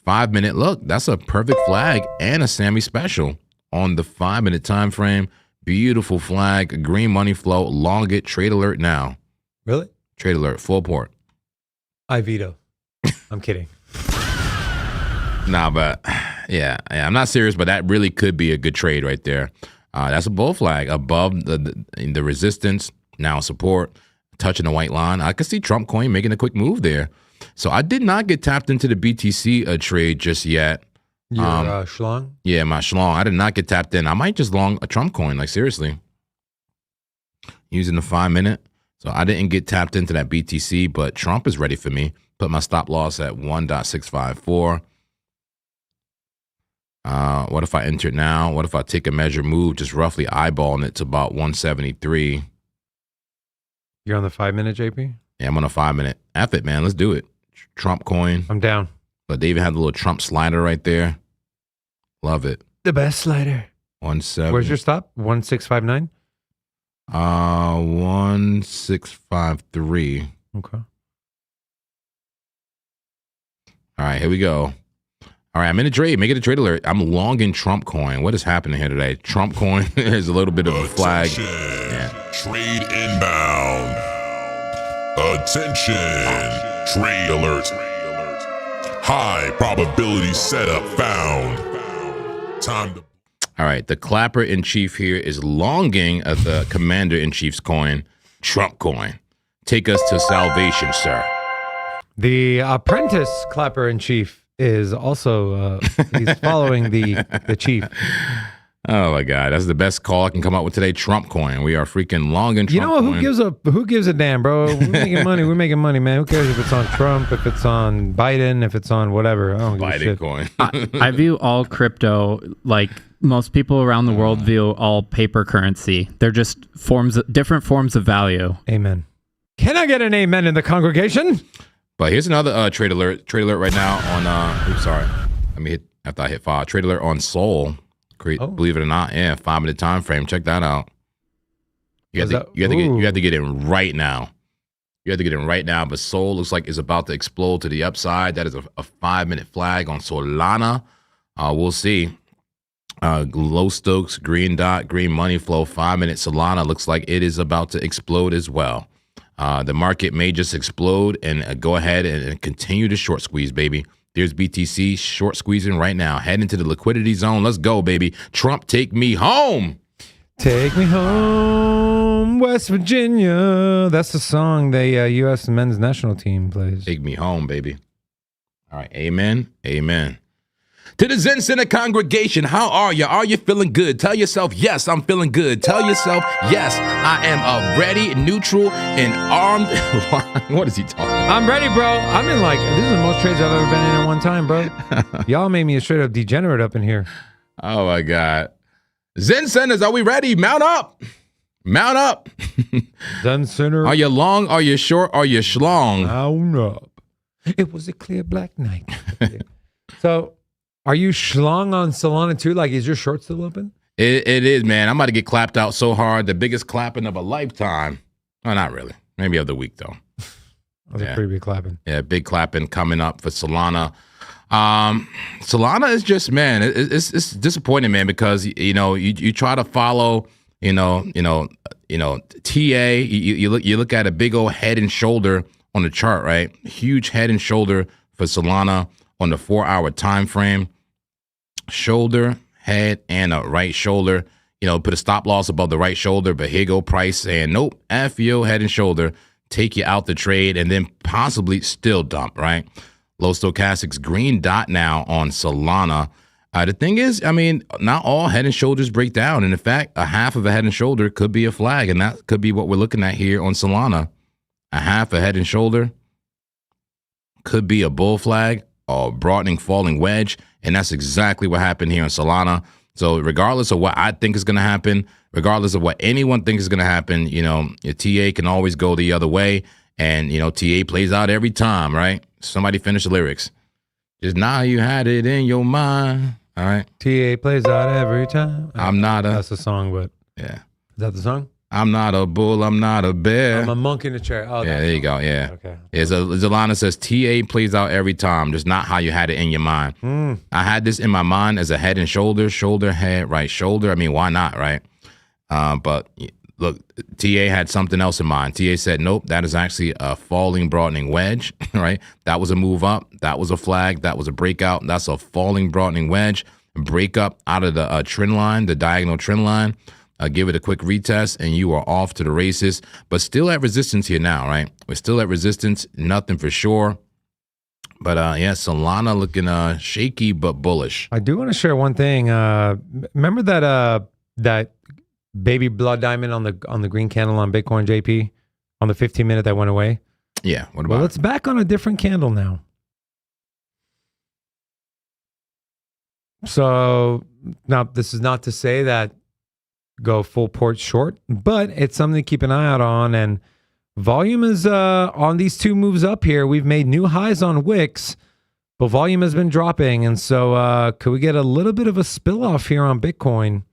5-minute, look, that's a perfect flag and a Sammy special on the 5-minute time frame. Beautiful flag, green money flow, long it, trade alert now. Really? Trade alert, full port. I veto. I'm kidding. Nah, but yeah, I'm not serious, but that really could be a good trade right there. That's a bull flag above the resistance, now support, touching the white line. I could see Trump coin making a quick move there. So I did not get tapped into the BTC trade just yet. Your schlong? Yeah, my schlong. I did not get tapped in. I might just long a Trump coin, like seriously. Using the 5-minute. So I didn't get tapped into that BTC, but Trump is ready for me. Put my stop loss at 1.654. What if I enter it now? What if I take a measure move, just roughly eyeballing it to about 173? You're on the 5-minute, JP? Yeah, I'm on a 5-minute. F it, man. Let's do it. Trump coin. I'm down. But they even had the little Trump slider right there. Love it. The best slider. 1.7. Where's your stop? 1.659? 1.653. Okay. All right, here we go. All right, I'm in a trade. Make it a trade alert. I'm longing Trump coin. What is happening here today? Trump coin is a little bit of a flag. Yeah. Trade inbound. Attention. Trade alert. High probability setup found. Time to. All right, the clapper in chief here is longing the commander in chief's coin, Trump coin. Take us to salvation, sir. The apprentice clapper in chief is also he's following the chief. Oh my God, that's the best call I can come up with today. Trump coin. We are freaking longing Trump. You know what? Coin. Who gives a damn, bro? We're making money. We're making money, man. Who cares if it's on Trump, if it's on Biden, if it's on whatever? I don't give a Biden shit. coin. I view all crypto like most people around the world view all paper currency. They're just different forms of value. Amen. Can I get an amen in the congregation? But here's another trade alert. Trade alert right now on. Oops, sorry. Let me hit after I hit 5. Trade alert on Sol. Believe it or not, yeah, 5-minute time frame. Check that out. You have to get in right now. You have to get in right now. But Sol looks like it's about to explode to the upside. That is a 5-minute flag on Solana. We'll see. Low Stokes, green dot, green money flow. 5-minute Solana looks like it is about to explode as well. The market may just explode and go ahead and continue to short squeeze, baby. There's BTC short squeezing right now. Head into the liquidity zone. Let's go, baby. Trump, take me home. Take me home, West Virginia. That's the song the U.S. men's national team plays. Take me home, baby. All right. Amen. Amen. To the Zen Center congregation, how are you? Are you feeling good? Tell yourself, yes, I'm feeling good. Tell yourself, yes, I am ready, neutral, and armed. What is he talking about? I'm ready, bro. I'm in this is the most trades I've ever been in at one time, bro. Y'all made me a straight up degenerate up in here. Oh, my God. Zen Centers, are we ready? Mount up. Mount up. Zen Center. Are you long? Are you short? Are you schlong? Mount up. It was a clear black night. So, are you schlong on Solana too? Like, is your short still open? It is, man. I'm about to get clapped out so hard. The biggest clapping of a lifetime. Oh, not really. Maybe of the week, though. That's a pretty big clapping. Yeah, big clapping coming up for Solana. Solana is just, man, it's disappointing, man, because, you try to follow, TA. You look at a big old head and shoulder on the chart, right? Huge head and shoulder for Solana on the 4-hour time frame. Shoulder, head, and a right shoulder. Put a stop loss above the right shoulder, but here go price saying, nope, F your head and shoulder, take you out the trade, and then possibly still dump, right? Low stochastics, green dot now on Solana. The thing is, not all head and shoulders break down. And in fact, a half of a head and shoulder could be a flag, and that could be what we're looking at here on Solana. A half a head and shoulder could be a bull flag or broadening falling wedge. And that's exactly what happened here in Solana. So regardless of what I think is going to happen, regardless of what anyone thinks is going to happen, your TA can always go the other way. And, TA plays out every time, right? Somebody finish the lyrics. Just now you had it in your mind. All right. TA plays out every time. That's the song, but yeah. Is that the song? I'm not a bull, I'm not a bear. I'm a monk in a chair. Oh, yeah, there you go. Yeah. Okay. Yeah, Zolana says TA plays out every time, just not how you had it in your mind. I had this in my mind as a head and shoulder, head, right shoulder. Why not, right? But look, TA had something else in mind. TA said, nope, that is actually a falling, broadening wedge, right? That was a move up. That was a flag. That was a breakout. That's a falling, broadening wedge. Break up out of the trend line, the diagonal trend line. Give it a quick retest, and you are off to the races. But still at resistance here now, right? We're still at resistance. Nothing for sure. But, Solana looking shaky but bullish. I do want to share one thing. Remember that baby blood diamond on the green candle on Bitcoin JP on the 15-minute that went away? Yeah, what about Well, it's back on a different candle now. So, now this is not to say that go full port short, but it's something to keep an eye out on. And volume is on these two moves up here. We've made new highs on wicks, but volume has been dropping. And so could we get a little bit of a spill off here on Bitcoin,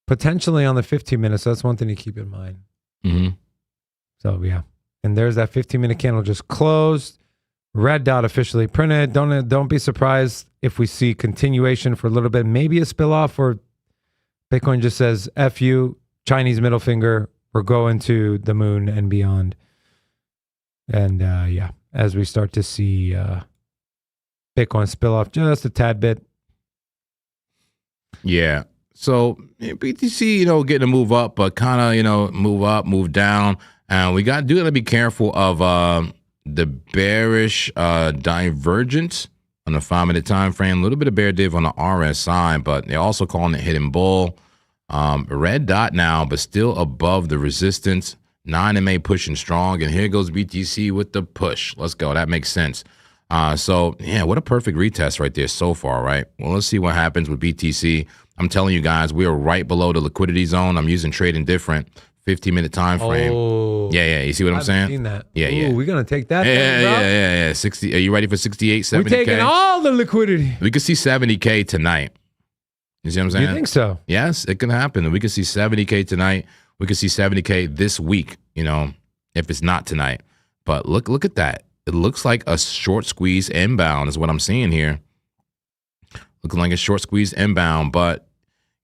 potentially on the 15 minutes? So that's one thing to keep in mind. Mm-hmm. So yeah, and there's that 15-minute candle just closed. Red dot officially printed. Don't be surprised if we see continuation for a little bit, maybe a spill off, or Bitcoin just says, F you, Chinese middle finger, we're going to the moon and beyond. And as we start to see Bitcoin spill off just a tad bit. Yeah. So BTC, getting a move up, but kind of, move up, move down. And we got to be careful of the bearish divergence on the 5-minute time frame. A little bit of bear div on the RSI, but they're also calling it hidden bull. Red dot now, but still above the resistance. 9MA pushing strong, and here goes BTC with the push. Let's go. That makes sense. So what a perfect retest right there so far, right? Well, let's see what happens with BTC. I'm telling you guys, we are right below the liquidity zone. I'm using trade indifferent. 15-minute time frame. Oh, yeah. You see what I'm saying? I've seen that. Yeah. We're gonna take that. Yeah. 60. Are you ready for 68, 70K? We're taking all the liquidity. We could see 70K tonight. You see what I'm saying? You think so? Yes, it can happen. We could see 70K tonight. We could see 70K this week. If it's not tonight. But look at that. It looks like a short squeeze inbound is what I'm seeing here. Looking like a short squeeze inbound, but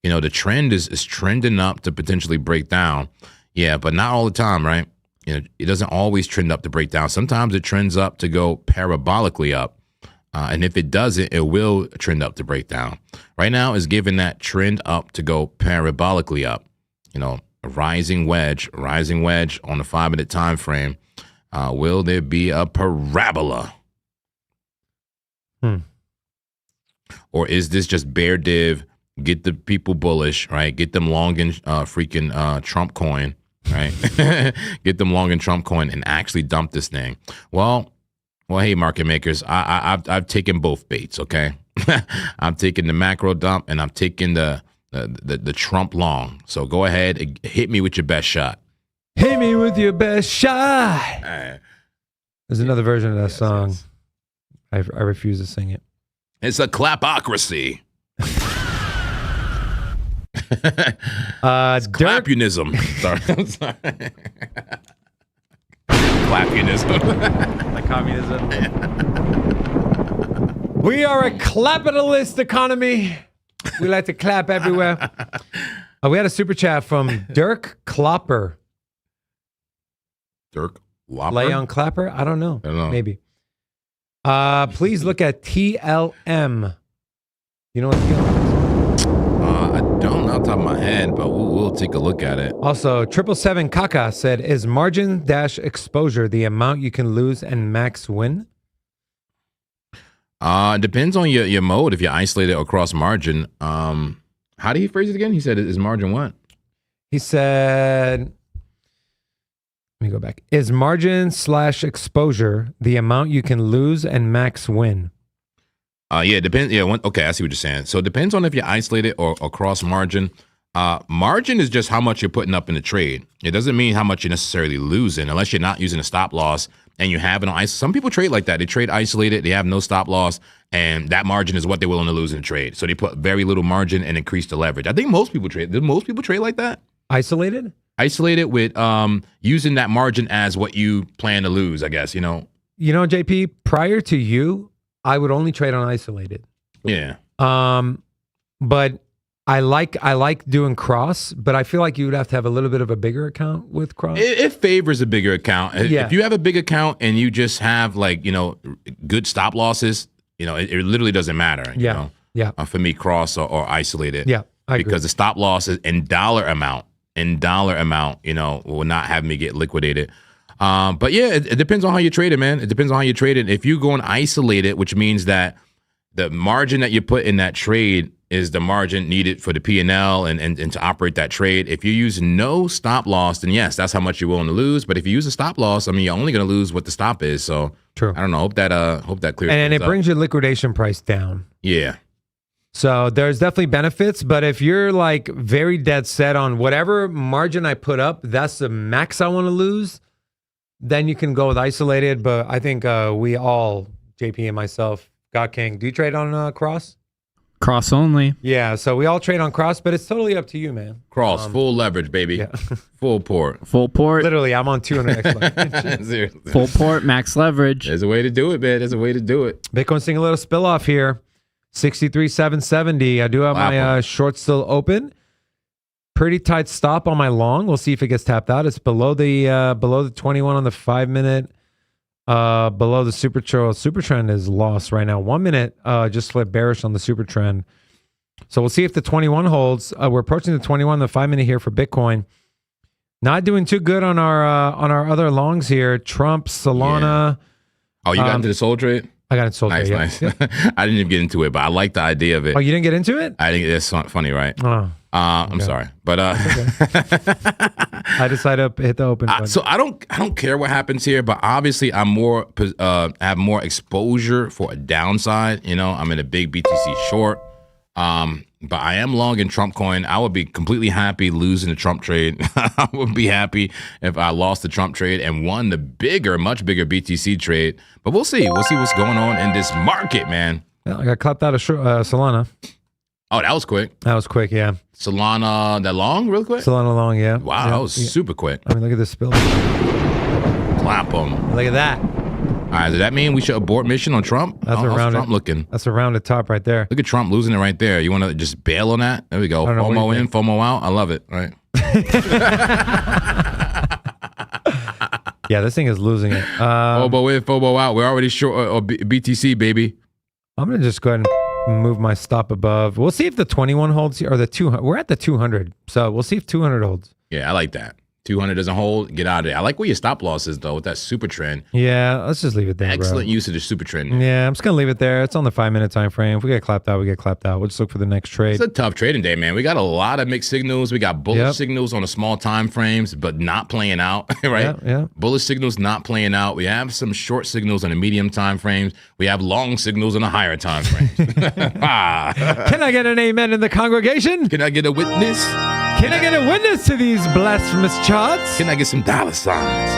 the trend is trending up to potentially break down. Yeah, but not all the time, right? It doesn't always trend up to break down. Sometimes it trends up to go parabolically up. And if it doesn't, it will trend up to break down. Right now is giving that trend up to go parabolically up. A rising wedge on the 5-minute time frame. Will there be a parabola? or is this just bear div? Get the people bullish, right? Get them long in freaking Trump coin, right? Get them long in Trump coin and actually dump this thing. Well, hey, market makers, I've taken both baits. Okay, I'm taking the macro dump and I'm taking the Trump long. So go ahead and hit me with your best shot. Hit me with your best shot. There's another version of that song. Yes. I refuse to sing it. It's a clapocracy. Clapunism. Sorry. I'm sorry. Clapunism. Like communism. We are a capitalist economy. We like to clap everywhere. We had a super chat from Dirk Klopper. Dirk Lopper? Leon Clapper? I don't know. Maybe. Please look at TLM. You know what TLM is? I don't know off the top of my head, but we'll take a look at it. Also, 777 Kaka said, is margin dash exposure the amount you can lose and max win? It depends on your mode. If you isolate it across margin, how did he phrase it again? He said, is margin what? He said, let me go back. Is margin slash exposure the amount you can lose and max win? Yeah, it depends. Yeah, okay, I see what you're saying. So it depends on if you isolate it or cross margin. Margin is just how much you're putting up in the trade. It doesn't mean how much you're necessarily losing unless you're not using a stop loss and you have it on. Some people trade like that. They trade isolated. They have no stop loss, and that margin is what they're willing to lose in the trade. So they put very little margin and increase the leverage. I think most people trade. Do most people trade like that? Isolated? Isolated with using that margin as what you plan to lose, I guess, you know? You know, JP, prior to you, I would only trade on isolated. Yeah. But I like doing cross, but I feel like you would have to have a little bit of a bigger account with cross. It favors a bigger account. Yeah. If you have a big account and you just have good stop losses, it literally doesn't matter. You know? Yeah. For me, cross or isolated. Yeah. I agree. Because the stop losses in dollar amount, will not have me get liquidated. But yeah, it depends on how you trade it, man. It depends on how you trade it. If you go and isolate it, which means that the margin that you put in that trade is the margin needed for the P&L and to operate that trade. If you use no stop loss, then yes, that's how much you're willing to lose. But if you use a stop loss, I mean, you're only going to lose what the stop is. So true. I don't know. Hope that clears. And it up. brings your liquidation price down. Yeah. So there's definitely benefits, but if you're like very dead set on whatever margin I put up, that's the max I want to lose, then you can go with isolated. But I think we all, JP and myself, God King, do you trade on cross? Cross only. Yeah, so we all trade on cross, but it's totally up to you, man. Cross, full leverage, baby. Yeah. Full port. Full port. Literally, I'm on 200x. Seriously. Full port, max leverage. There's a way to do it, man. There's a way to do it. Bitcoin's seeing a little spill off here. 63,770. I do have my short still open. Pretty tight stop on my long. We'll see if it gets tapped out. It's below the 21 on the 5 minute. Below the super trend is lost right now. 1 minute just flipped bearish on the super trend. So we'll see if the 21 holds. We're approaching the 21, the 5 minute here for Bitcoin. Not doing too good on our other longs here. Trump, Solana. Yeah. Oh, you got into the soul trade? I got into soul trade. Nice. Yeah. I didn't even get into it, but I like the idea of it. Oh, you didn't get into it? I think it's funny, right? Oh. I'm sorry, but I decided to hit the open button. So I don't care what happens here, but obviously I'm have more exposure for a downside. I'm in a big BTC short, but I am long in Trump coin. I would be completely happy losing the Trump trade. I would be happy if I lost the Trump trade and won the much bigger BTC trade. But we'll see. We'll see what's going on in this market, man. I got clapped out of Solana. Oh, that was quick. That was quick, yeah. Solana, that long, real quick? Solana long, yeah. Wow, yeah. that was super quick. I mean, look at this spill. Clap them. Look at that. All right, does that mean we should abort mission on Trump? That's how's Trump looking? That's a rounded top right there. Look at Trump losing it right there. You want to just bail on that? There we go. FOMO in, FOMO out. I love it. All right. Yeah, this thing is losing it. FOMO in, FOMO out. We're already short BTC, baby. I'm going to just go ahead and move my stop above. We'll see if the 21 holds here, or the 200. We're at the 200, so we'll see if 200 holds. Yeah, I like that. 200 doesn't hold, get out of there. I like where your stop loss is, though, with that super trend. Yeah, let's just leave it there, Excellent bro. use of the super trend. Yeah, I'm just going to leave it there. It's on the 5-minute time frame. If we get clapped out, we get clapped out. We'll just look for the next trade. It's a tough trading day, man. We got a lot of mixed signals. We got bullish Yep. signals on the small time frames, but not playing out, right? Yeah. Bullish signals not playing out. We have some short signals on the medium time frames. We have long signals on the higher time frames. Can I get an amen in the congregation? Can I get a witness? Can I get a witness to these blasphemous charts? Can I get some dollar signs?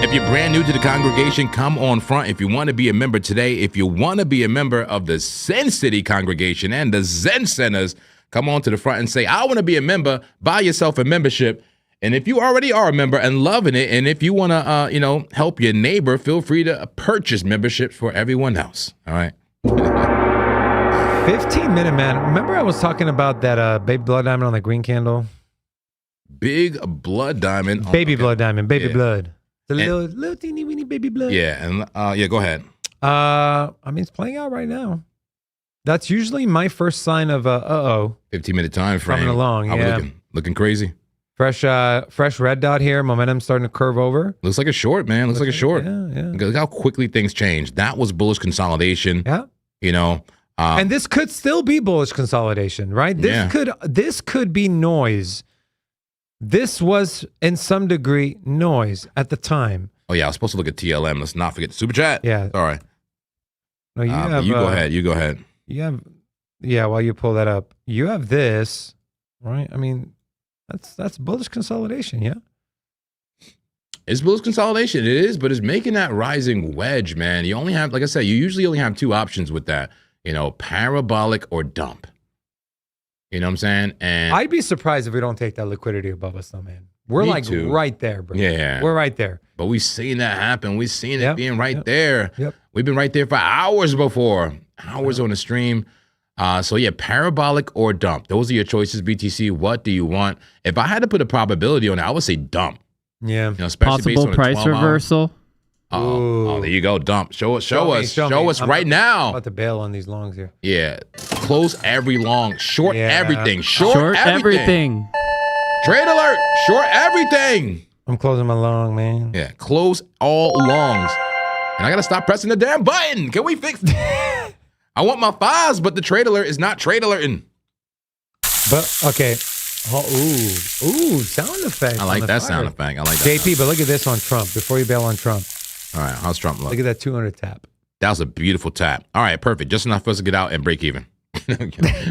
If you're brand new to the congregation, come on front. If you want to be a member today, if you want to be a member of the Zen City congregation and the Zen Centers, come on to the front and say, I want to be a member. Buy yourself a membership. And if you already are a member and loving it, and if you want to, help your neighbor, feel free to purchase memberships for everyone else. All right. 15-minute, man. Remember I was talking about that baby blood diamond on the green candle? Big blood diamond. Baby blood diamond. Baby Yeah. blood. The And- little teeny weeny baby blood. Yeah. And go ahead. I mean, it's playing out right now. That's usually my first sign of 15-minute time frame. Coming along, How we yeah. looking crazy. fresh red dot here. Momentum starting to curve over. Looks like a short, man. Looks like a short. Yeah. Look how quickly things change. That was bullish consolidation. Yeah. And this could still be bullish consolidation, right? This could be noise. This was in some degree noise at the time. oh yeah, I was supposed to look at TLM. Let's not forget the super chat. Yeah. All right. No, you have, You go ahead. You go ahead. You have, yeah. While you pull that up, you have this, right? I mean, that's bullish consolidation, yeah. It's bullish consolidation. It is, but it's making that rising wedge, man. You only have, like I said, you usually only have two options with that. Parabolic or dump. You know what I'm saying? And I'd be surprised if we don't take that liquidity above us, though, man. We're Me like too. right there, bro. Yeah. We're right there. But we've seen that happen. We've seen it Yep, being right yep, there. yep. We've been right there for hours before. Hours on the stream. So yeah, parabolic or dump. Those are your choices, BTC. What do you want? If I had to put a probability on it, I would say dump. Yeah. Especially based Possible on a price 12 hour. reversal. Oh, there you go. Dump. Show us me. I'm right now. about to bail on these longs here. Yeah. Close every long. Short Yeah. everything. Short everything. Trade alert. Short everything. I'm closing my long, man. Yeah. Close all longs. And I got to stop pressing the damn button. Can we fix I want my fives, but the trade alert is not trade alerting. But okay. Oh, ooh, sound effect. I like on the that fire. sound effect. I like that. JP, but look at this on Trump before you bail on Trump. All right. How's Trump look? Look at that 200 tap. That was a beautiful tap. All right. Perfect. Just enough for us to get out and break even.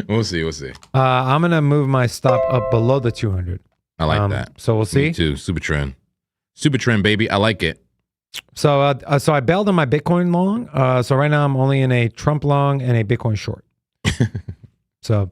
We'll see. I'm gonna move my stop up below the 200. I like that. So we'll see. Me too. Super trend, baby. I like it. So I bailed on my Bitcoin long. So right now I'm only in a Trump long and a Bitcoin short. So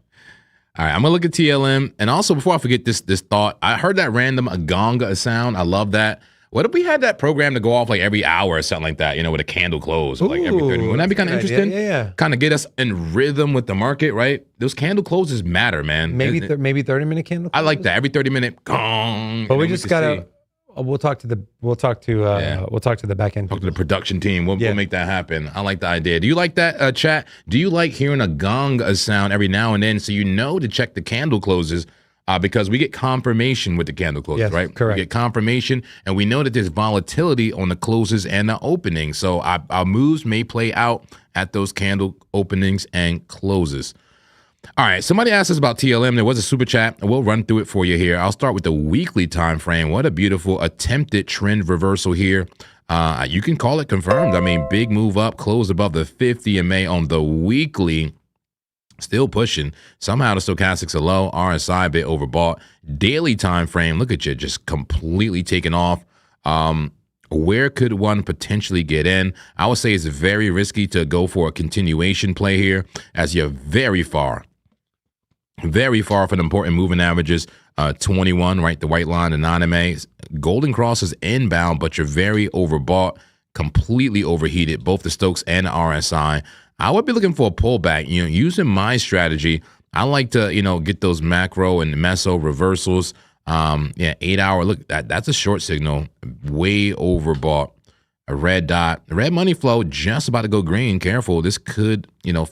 All right, I'm gonna look at TLM, and also before I forget this thought, I heard that random agonga sound. I love that. What if we had that program to go off like every hour or something like that? With a candle close, or like every 30 minutes. Wouldn't that be kind of good idea. interesting? Yeah. Kind of get us in rhythm with the market, right? Those candle closes matter, man. Maybe 30-minute candle. I like that every 30 minute gong. But we just can gotta. see. We'll talk to the back end. Talk to the production team. We'll Yeah. make that happen. I like the idea. Do you like that, chat? Do you like hearing a gong sound every now and then so to check the candle closes? Because we get confirmation with the candle closes, Yes, right? correct. We get confirmation, and we know that there's volatility on the closes and the openings. So our moves may play out at those candle openings and closes. All right, somebody asked us about TLM. There was a super chat. We'll run through it for you here. I'll start with the weekly time frame. What a beautiful attempted trend reversal here. You can call it confirmed. I mean, big move up, close above the 50 in May on the weekly. Still pushing. Somehow the stochastics are low. RSI a bit overbought. Daily time frame, look at you, just completely taken off. Where could one potentially get in? I would say it's very risky to go for a continuation play here, as you're very far from the important moving averages. 21, right? The white line, the non-MA. Golden Cross is inbound, but you're very overbought, completely overheated, both the Stokes and the RSI. I would be looking for a pullback. Using my strategy, I like to, get those macro and meso reversals. 8 hour. Look, that's a short signal, way overbought. A red dot, red money flow, just about to go green. Careful, this could,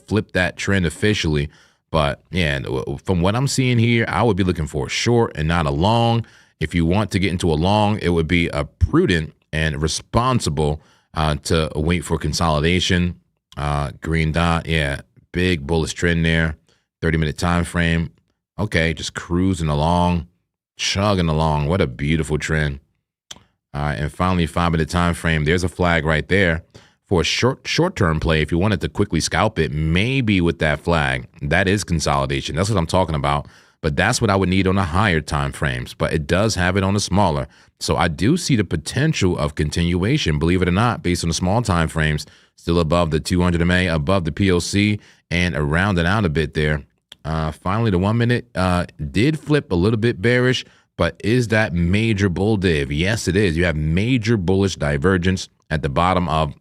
flip that trend officially. But yeah, from what I'm seeing here, I would be looking for a short and not a long. If you want to get into a long, it would be prudent and responsible to wait for consolidation. Green dot, yeah, big bullish trend there. 30-minute time frame. Okay, just cruising along, chugging along. What a beautiful trend. All right, and finally, 5-minute time frame. There's a flag right there for a short-term play. If you wanted to quickly scalp it, maybe with that flag. That is consolidation. That's what I'm talking about. But that's what I would need on the higher time frames. But it does have it on the smaller. So I do see the potential of continuation, believe it or not, based on the small time frames. Still above the 200 MA, above the POC, and around and out a bit there. Finally, the 1 minute did flip a little bit bearish, but is that major bull div? Yes, it is. You have major bullish divergence at the bottom of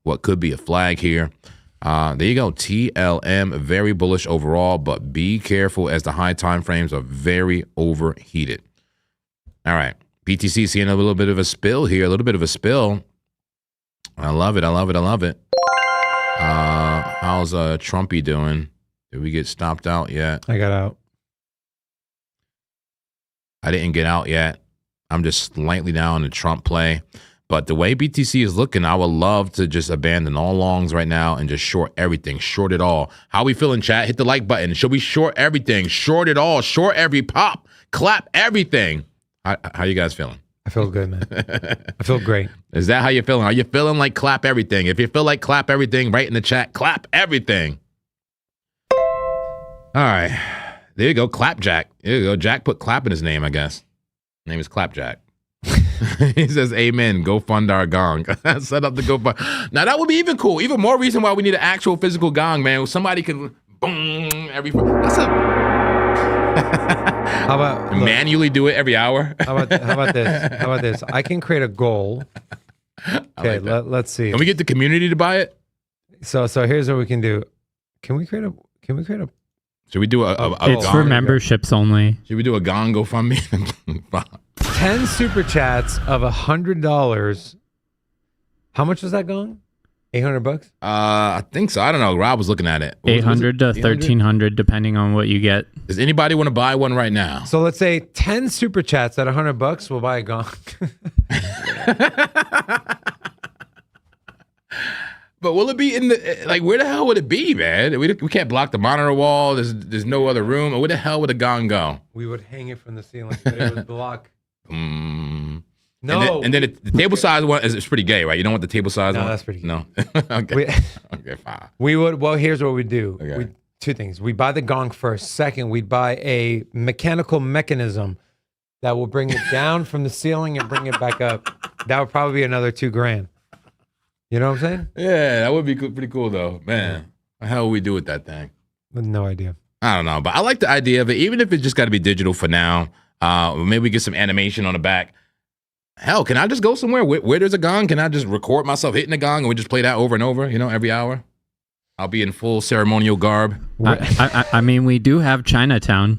what could be a flag here. There you go. TLM, very bullish overall, but be careful as the high time frames are very overheated. All right. BTC seeing a little bit of a spill here, a little bit of a spill. I love it. I love it. I love it. How's Trumpy doing? Did we get stopped out yet? I got out. I didn't get out yet. I'm just slightly down in the Trump play. But the way BTC is looking, I would love to just abandon all longs right now and just short everything. Short it all. How we feeling, chat? Hit the like button. Should we short everything? Short it all. Short every pop. Clap everything. How you guys feeling? I feel good, man. I feel great. Is that how you're feeling? Are you feeling like clap everything? If you feel like clap everything, write in the chat, clap everything. All right. There you go. Clapjack. There you go. Jack put clap in his name, I guess. His name is Clapjack. He says, amen. Go fund our gong. Set up the go fund. Now, that would be even cool. Even more reason why we need an actual physical gong, man. Somebody can boom every. That's a. How about look, manually do it every hour? How about this? How about this? I can create a goal. Okay, like let's see. Can we get the community to buy it? So here's what we can do. Can we create a? Should we do a It's gong? for memberships only. Should we do a gong GoFundMe? 10 super chats of $100. How much was that gong? $800? I think so. I don't know. Rob was looking at it. 800 to 1300, depending on what you get. Does anybody want to buy one right now? So let's say 10 super chats at $100. We'll buy a gong. But will it be in the, like, where the hell would it be, man? We can't block the monitor wall. There's no other room. Where the hell would a gong go? We would hang it from the ceiling, but it would block. No. No. And then the table size one is pretty gay, right? You don't want the table size one? No, that's pretty gay. No. Okay. Okay, fine. We would, well, here's what we do. Okay. Two things. We buy the gong first. Second, we'd buy a mechanical mechanism that will bring it down from the ceiling and bring it back up. That would probably be another $2,000. You know what I'm saying? Yeah, that would be pretty cool, though. Man, what the hell would we do with that thing? No idea. I don't know, but I like the idea of it, even if it just got to be digital for now. Maybe we get some animation on the back. Hell, can I just go somewhere where there's a gong? Can I just record myself hitting a gong and we just play that over and over, every hour? I'll be in full ceremonial garb. I mean, we do have Chinatown.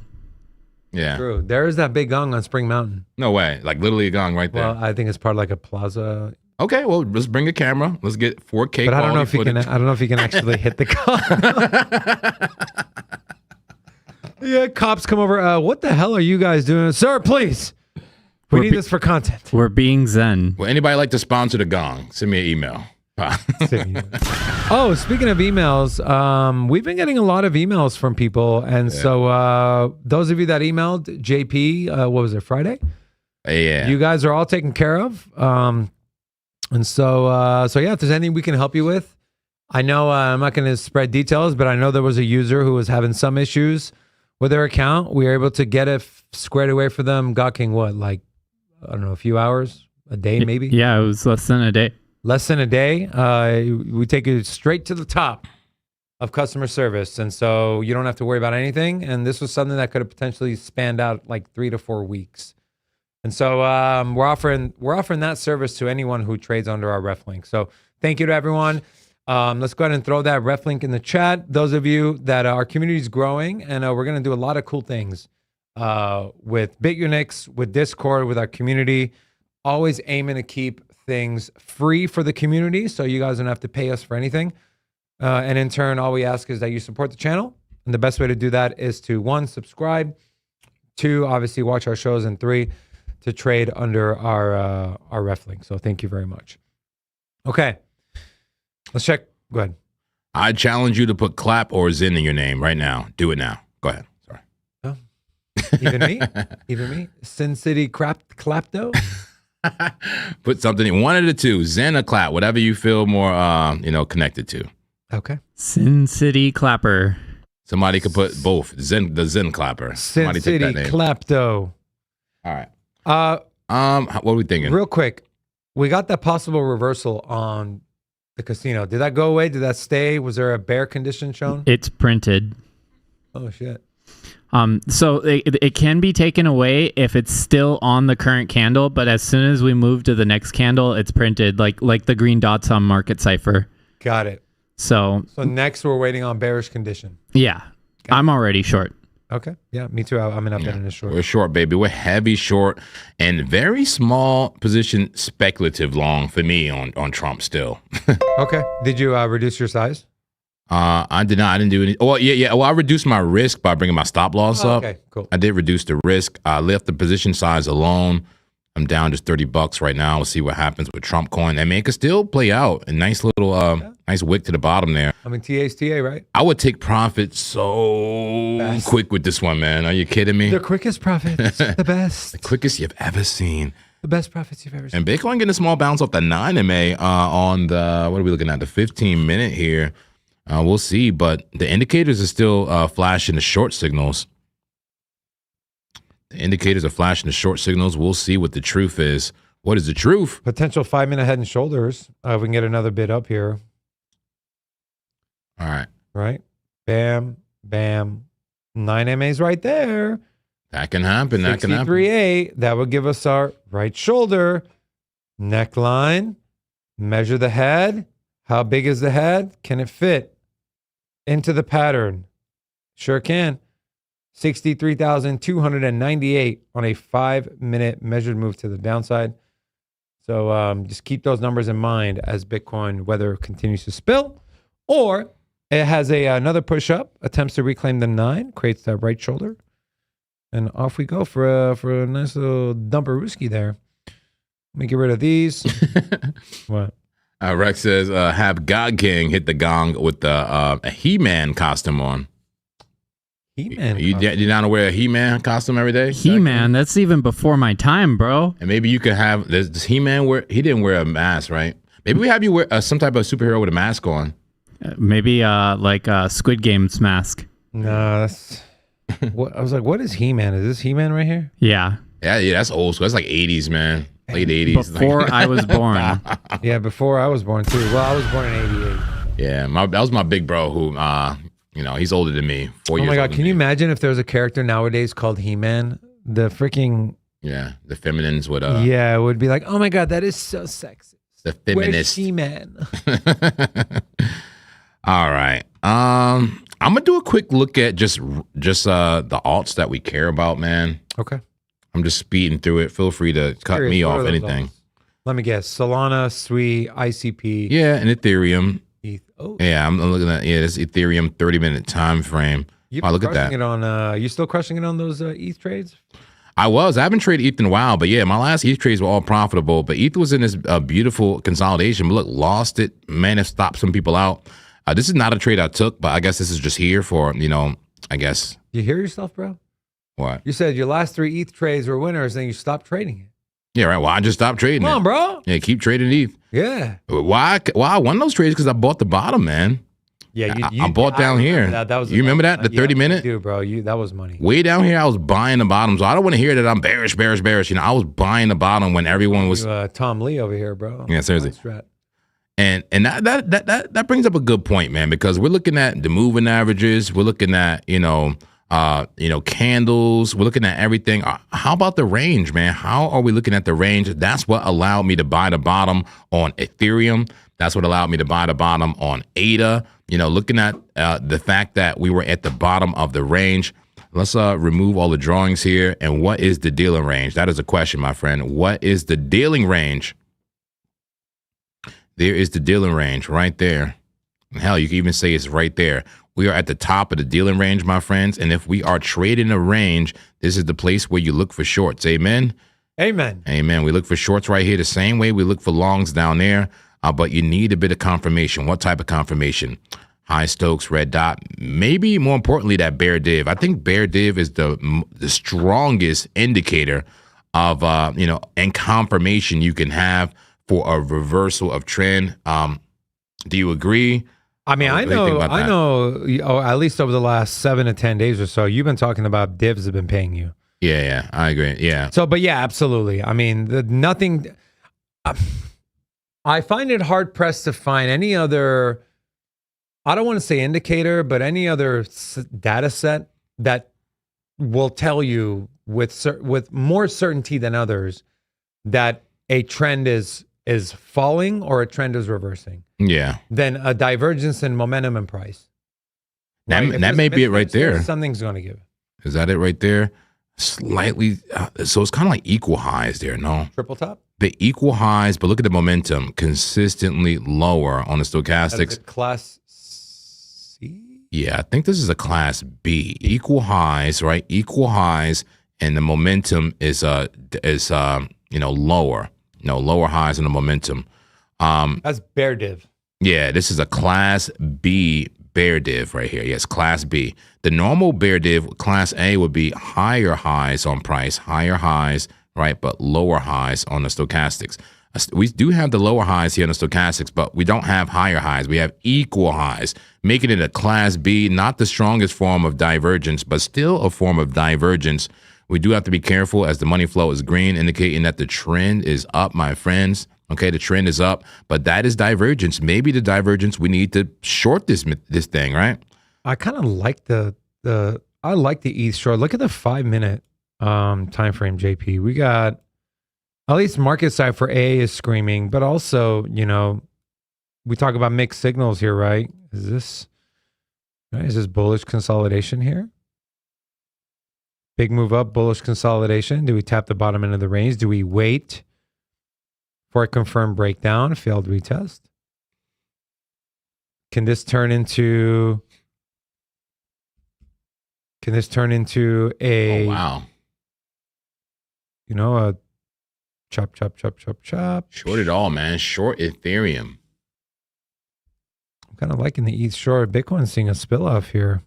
Yeah. True. There is that big gong on Spring Mountain. No way. Like literally a gong right there. Well, I think it's part of like a plaza. Okay, well, let's bring a camera. Let's get 4K. But I don't know if footage. I don't know if you can actually hit the gong. Yeah, cops come over. What the hell are you guys doing, sir? Please, we need this for content. We're being zen. Well, anybody like to sponsor the gong? Send me an email. Oh, speaking of emails, we've been getting a lot of emails from people, and so those of you that emailed JP, what was it, Friday? Yeah, you guys are all taken care of. And so yeah, if there's anything we can help you with, I know I'm not going to spread details, but I know there was a user who was having some issues with their account. We were able to get it squared away for them. Gawking what, like, I don't know, a few hours, a day maybe? Yeah, it was less than a day. Less than a day. We take it straight to the top of customer service. And so you don't have to worry about anything. And this was something that could have potentially spanned out like 3 to 4 weeks. And so we're offering that service to anyone who trades under our ref link. So thank you to everyone. Let's go ahead and throw that ref link in the chat. Those of you that our community is growing, and we're going to do a lot of cool things with BitUnix, with Discord, with our community. Always aiming to keep things free for the community, so you guys don't have to pay us for anything. And in turn, all we ask is that you support the channel. And the best way to do that is to 1, subscribe, 2, obviously watch our shows, and 3, to trade under our ref link. So thank you very much. Okay, let's check. Go ahead. I challenge you to put clap or Zen in your name right now. Do it now. Go ahead. Sorry. Oh, even me, even me. Sin City Clapto. Put something in one of the two, Zen or clap, whatever you feel more, connected to. Okay. Sin City Clapper. Somebody could put both. The Zen clapper. Sin Somebody City take that name. Clapto. All right. What are we thinking? Real quick, we got that possible reversal on the casino. Did that go away? Did that stay? Was there a bear condition shown? It's printed. Oh shit. So it can be taken away if it's still on the current candle, but as soon as we move to the next candle, it's printed like the green dots on Market Cipher. Got it. So next we're waiting on bearish condition. yeah, I'm already short. Okay. Yeah, me too. I'm in a short. We're short, baby. We're heavy short and very small position speculative long for me on Trump still. Okay. Did you reduce your size? I did not. I didn't do any. Well, yeah. Well, I reduced my risk by bringing my stop loss up. Okay, cool. I did reduce the risk. I left the position size alone. I'm down just $30 right now. We'll see what happens with Trump coin. I mean, it could still play out. A nice little, nice wick to the bottom there. I mean, TA's TA, right? I would take profit so Best. quick with this one, man. Are you kidding me? The quickest profits, the best. The quickest you've ever seen. The best profits you've ever seen. And Bitcoin getting a small bounce off the 9 MA on the, what are we looking at? The 15 minute here. We'll see, but the indicators are still flashing the short signals. The indicators are flashing the short signals. We'll see what the truth is. What is the truth? Potential 5-minute head and shoulders. We can get another bid up here. All right. Right? Bam, bam. 9 MA's right there. That can happen. That can happen. 63.8. That would give us our right shoulder. Neckline. Measure the head. How big is the head? Can it fit into the pattern? Sure can. 63,298 on a 5-minute measured move to the downside. So just keep those numbers in mind as Bitcoin whether continues to spill or it has another push up, attempts to reclaim the 9, creates that right shoulder, and off we go for a nice little dumperooski there. Let me get rid of these. What? Rex says, have God King hit the gong with the a He-Man costume on. He-Man. You down to wear a He-Man costume every day? He-Man, that's even before my time, bro. And maybe you could have, does He-Man wear, he didn't wear a mask, right? Maybe we have you wear some type of superhero with a mask on. Maybe like a Squid Game's mask. No, that's... What, I was like, what is He-Man? Is this He-Man right here? Yeah. Yeah, that's old school. That's like 80s, man. Late 80s. Before I was born. Yeah, before I was born too. Well, I was born in 88. Yeah, that was my big bro who, he's older than me. 4 years Oh my God, older can than you me. imagine if there was a character nowadays called He-Man? The freaking... Yeah, the feminines would... yeah, it would be like, oh my God, that is so sexy. The Where's feminist. He-Man? All right. I'm going to do a quick look at just the alts that we care about, man. Okay. I'm just speeding through it. Feel free to cut Curious, me what are off those anything. alts? Let me guess. Solana, SWI, ICP. Yeah, and Ethereum. ETH. Oh, Yeah, I'm looking at this Ethereum 30-minute time frame. you've Wow, been look at crushing that. it on. You still crushing it on those ETH trades? I haven't traded ETH in a while, but yeah, my last ETH trades were all profitable. But ETH was in this beautiful consolidation. But look, lost it. Man, it stopped some people out. This is not a trade I took, but I guess this is just here for, I guess. You hear yourself, bro? What? You said your last 3 ETH trades were winners, then you stopped trading it. Yeah, right. Well, I just stopped trading Come on, it. bro. Yeah, keep trading ETH. Yeah. Why I won those trades? Because I bought the bottom, man. Yeah, I bought down here. That was You remember that? The 30-minute? Dude, bro, that was money. Way down here, I was buying the bottom. So I don't want to hear that I'm bearish. I was buying the bottom when everyone was. Tom Lee over here, bro. Yeah, seriously. Strat. And that brings up a good point, man, because we're looking at the moving averages. We're looking at, candles. We're looking at everything. How about the range, man? How are we looking at the range? That's what allowed me to buy the bottom on Ethereum. That's what allowed me to buy the bottom on ADA. Looking at the fact that we were at the bottom of the range. Let's remove all the drawings here. And what is the dealing range? That is a question, my friend. What is the dealing range? There is the dealing range right there. Hell, you can even say it's right there. We are at the top of the dealing range, my friends. And if we are trading a range, this is the place where you look for shorts. Amen. Amen. Amen. We look for shorts right here the same way we look for longs down there, but you need a bit of confirmation. What type of confirmation? High Stokes, red dot. Maybe more importantly, that bear div. I think bear div is the strongest indicator of and confirmation you can have for a reversal of trend. Do you agree? I mean, I know, at least over the last 7 to 10 days or so, you've been talking about divs have been paying you. Yeah, I agree. Yeah. So, but yeah, absolutely. I mean, I find it hard pressed to find any other, I don't want to say indicator, but any other data set that will tell you with more certainty than others that a trend is falling or a trend is reversing. Yeah. Than a divergence in momentum and price. Right? That may be it right there. Something's going to give it. Is that it right there? Slightly. So it's kind of like equal highs there, no? Triple top? The equal highs, but look at the momentum, consistently lower on the stochastics. Class C? Yeah, I think this is a class B. Equal highs, right? Equal highs, and the momentum is lower. Lower highs in the momentum. That's bear div. Yeah, this is a class B bear div right here. Yes, class B. The normal bear div, class A, would be higher highs on price, higher highs, right, but lower highs on the stochastics. We do have the lower highs here on the stochastics, but we don't have higher highs. We have equal highs, making it a class B, not the strongest form of divergence, but still a form of divergence. We do have to be careful as the money flow is green, indicating that the trend is up, my friends. Okay, the trend is up, but that is divergence. Maybe the divergence, we need to short this thing, right? I kind of like the ETH short. Look at the 5-minute time frame, JP. We got at least market side for A is screaming, but also, we talk about mixed signals here, right? Is this bullish consolidation here? Big move up, bullish consolidation. Do we tap the bottom end of the range? Do we wait for a confirmed breakdown, failed retest? Can this turn into a, oh, wow, a chop. Short it all, man. Short Ethereum. I'm kind of liking the ETH short. Bitcoin's seeing a spill off here.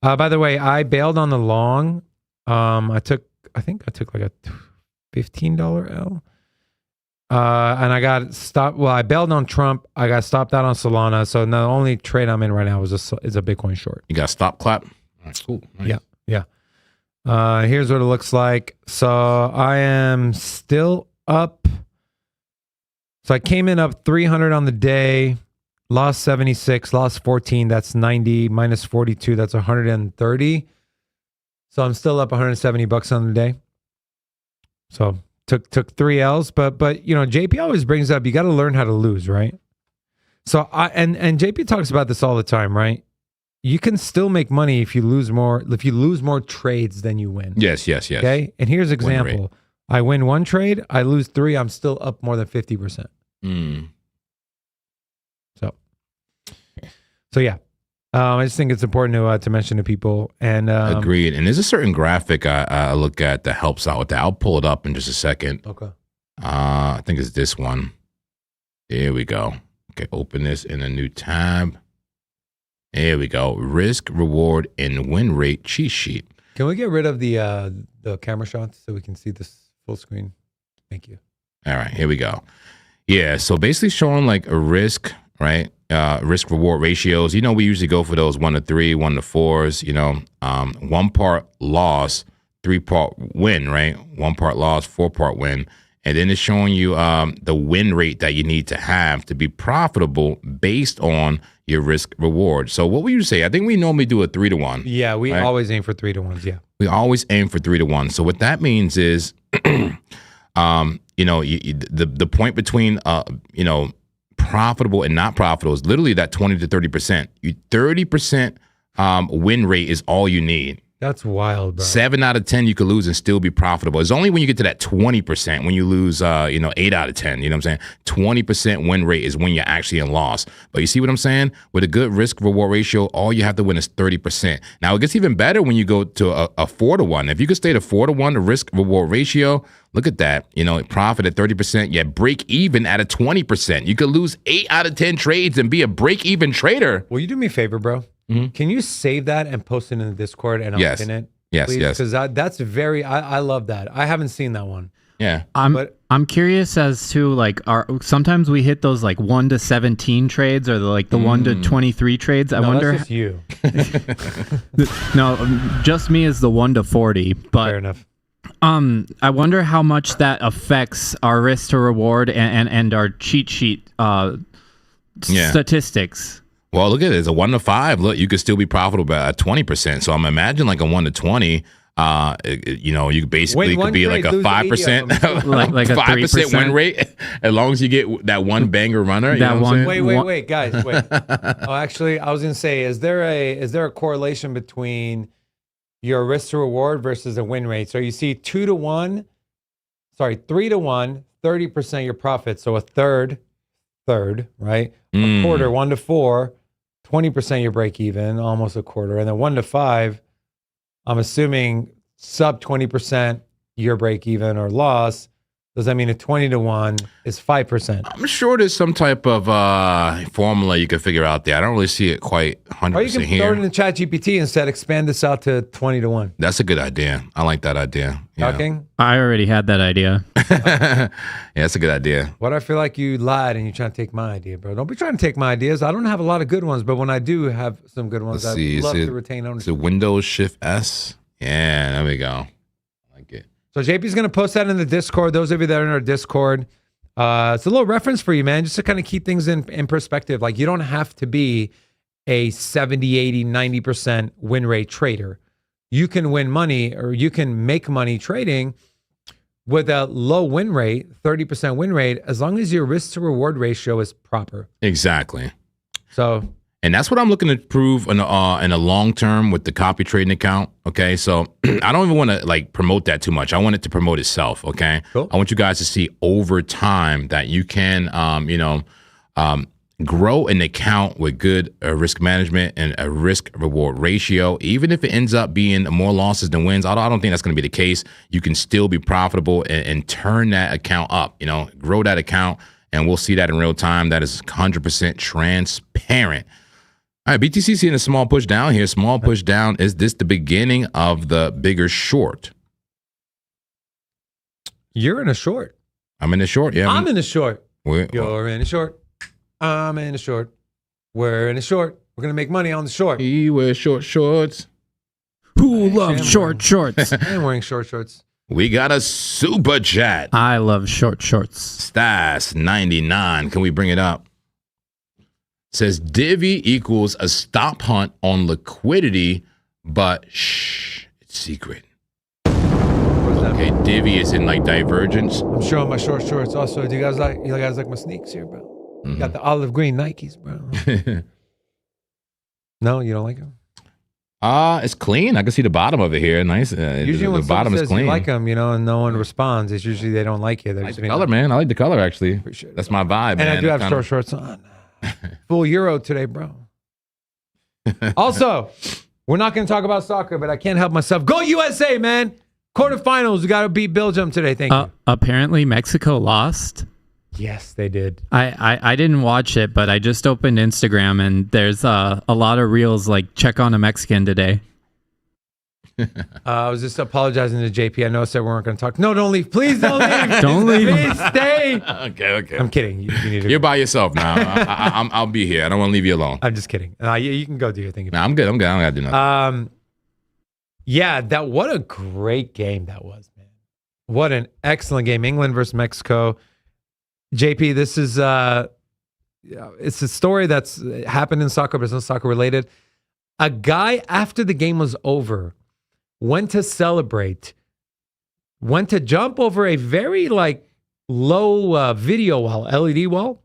By the way, I bailed on the long. I think I took like a $15 L. And I got stopped. Well, I bailed on Trump. I got stopped out on Solana. So the only trade I'm in right now is a Bitcoin short. You got stop clap? That's cool. Nice. Yeah. Here's what it looks like. So I am still up. So I came in up 300 on the day, lost 76, lost 14. That's 90 minus 42. That's 130. So I'm still up $170 on the day. So took 3 L's, but JP always brings up, you got to learn how to lose, right? So and JP talks about this all the time, right? You can still make money if you lose more trades than you win. Yes. Okay. And here's an example. I win 1 trade, I lose 3, I'm still up more than 50%. So yeah. I just think it's important to mention to people. And agreed. And there's a certain graphic I look at that helps out with that. I'll pull it up in just a second. Okay. I think it's this one. There we go. Okay, open this in a new tab. There we go. Risk, reward, and win rate cheat sheet. Can we get rid of the camera shots so we can see this full screen? Thank you. All right, here we go. Yeah, so basically showing like a risk, right? Risk reward ratios. We usually go for those 1 to 3, 1 to 4s. 1 part loss, 3 part win, right? 1 part loss, 4 part win, and then it's showing you the win rate that you need to have to be profitable based on your risk reward. So what would you say? I think we normally do a 3 to 1. Yeah, we always aim for 3 to 1s. Yeah, we always aim for 3 to 1. So what that means is, the point between profitable and not profitable is literally that 20 to 30%. 30% win rate is all you need. That's wild, bro. 7 out of 10 you could lose and still be profitable. It's only when you get to that 20% when you lose 8 out of 10. You know what I'm saying? 20% win rate is when you're actually in loss. But you see what I'm saying? With a good risk reward ratio, all you have to win is 30%. Now it gets even better when you go to a 4-to-1. If you could stay to 4-to-1, the risk reward ratio, look at that. Profit at 30%, yet break even at a 20%. You could lose 8 out of 10 trades and be a break even trader. Will you do me a favor, bro? Can you save that and post it in the Discord and I'll Yes. pin it? Yes, please? yes. Because I love that. I haven't seen that one. Yeah. I'm curious as to sometimes we hit those 1 to 17 trades or the 1 to 23 trades. I wonder. That's just you. No, just me is the 1 to 40. But Fair enough. I wonder how much that affects our risk to reward and our cheat sheet statistics. Well, look at it. It's a 1 to 5. Look, you could still be profitable at 20%. So I'm imagining like a 1 to 20. You basically could be like a 5%, like a 5% win rate, as long as you get that one banger runner. Wait, guys, wait. Oh, actually, I was gonna say, is there a correlation between your risk to reward versus a win rate? So you see 3 to 1, 30% your profit. So a third, right? A quarter, 1 to 4, 20% your break even, almost a quarter, and then 1 to 5. I'm assuming sub 20% your break even or loss. Does that mean a 20 to 1 is 5%? I'm sure there's some type of formula you could figure out there. I don't really see it quite 100% Or you can here. throw it in the chat GPT instead, expand this out to 20 to 1. That's a good idea. I like that idea. Yeah. Talking? I already had that idea. Yeah, that's a good idea. What I feel like you lied and you're trying to take my idea, bro. Don't be trying to take my ideas. I don't have a lot of good ones, but when I do have some good ones, Let's see. I'd love Is to retain Is ownership. it Windows Shift S? Yeah, there we go. I like it. So JP's going to post that in the Discord. Those of you that are in our Discord, it's a little reference for you, man, just to kind of keep things in perspective. Like, you don't have to be a 70, 80, 90% win rate trader. You can win money, or you can make money trading with a low win rate, 30% win rate, as long as your risk to reward ratio is proper. Exactly. So, And that's what I'm looking to prove in a long term with the copy trading account. Okay, so I don't even want to promote that too much. I want it to promote itself. Okay, cool. I want you guys to see over time that you can, grow an account with good risk management and a risk reward ratio. Even if it ends up being more losses than wins, I don't think that's going to be the case. You can still be profitable and turn that account up. Grow that account, and we'll see that in real time. That is 100% transparent. All right, BTC seeing a small push down here. Small push down. Is this the beginning of the bigger short? you're in a short. I'm in a short. Yeah, I'm in a short. We're- You're in a short. I'm in a short. We're in a short. We're going to make money on the short. He wears short shorts. Who am loves short shorts? I am wearing short shorts. We got a super chat. I love short shorts. Stas 99. Can we bring it up? Says divvy equals a stop hunt on liquidity, but shh, it's secret. Okay, divvy is in divergence. I'm showing my short shorts also. Do you guys like my sneaks here, bro? Got the olive green Nikes, bro. No, you don't like them? It's clean. I can see the bottom of it here. Nice. Usually when the bottom someone is says clean. you like them, and no one responds, it's usually they don't like you. They're I like just the being color, man. I like the color, actually. Appreciate it. That's my vibe, And man. I do have Kinda- short shorts on. Full Euro today, bro. Also, we're not going to talk about soccer, but I can't help myself. Go USA, man. Quarterfinals. We got to beat Belgium today. Thank you. Apparently Mexico lost. Yes, they did. I didn't watch it, but I just opened Instagram and there's a lot of reels check on a Mexican today. I was just apologizing to JP. I know I said we weren't going to talk. No, don't leave. Please don't leave. Don't leave. Please stay. Okay. I'm kidding. You need to You're by yourself now. I'll be here. I don't want to leave you alone. I'm just kidding. You can go do your thing. No, I'm good. I don't got to do nothing. Yeah, what a great game that was, man. What an excellent game. England versus Mexico. JP, this is it's a story that's happened in soccer, but it's not soccer related. A guy, after the game was over, went to celebrate, went to jump over a very low video wall, LED wall.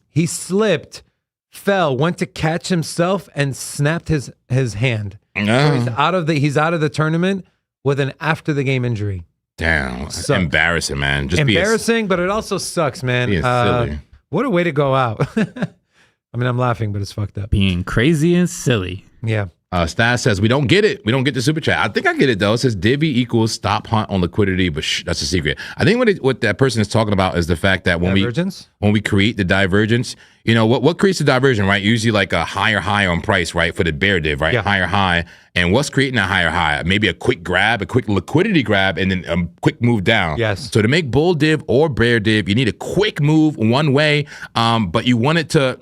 He slipped, fell, went to catch himself, and snapped his hand. So he's out of the tournament with an after the game injury. Damn, Sucks. embarrassing, man. Just Embarrassing, but it also sucks, man. silly. What a way to go out. I mean, I'm laughing, but it's fucked up. Being crazy and silly. Yeah. Stas says, we don't get it. We don't get the super chat. I think I get it, though. It says divvy equals stop hunt on liquidity, but that's a secret. I think what that person is talking about is the fact that when we create the divergence, you know, what creates the diversion, right? Usually like a higher high on price, right? For the bear div, right? Yeah. Higher high. And what's creating a higher high? Maybe a quick grab, a quick liquidity grab, and then a quick move down. Yes. So to make bull div or bear div, you need a quick move one way, but you want it to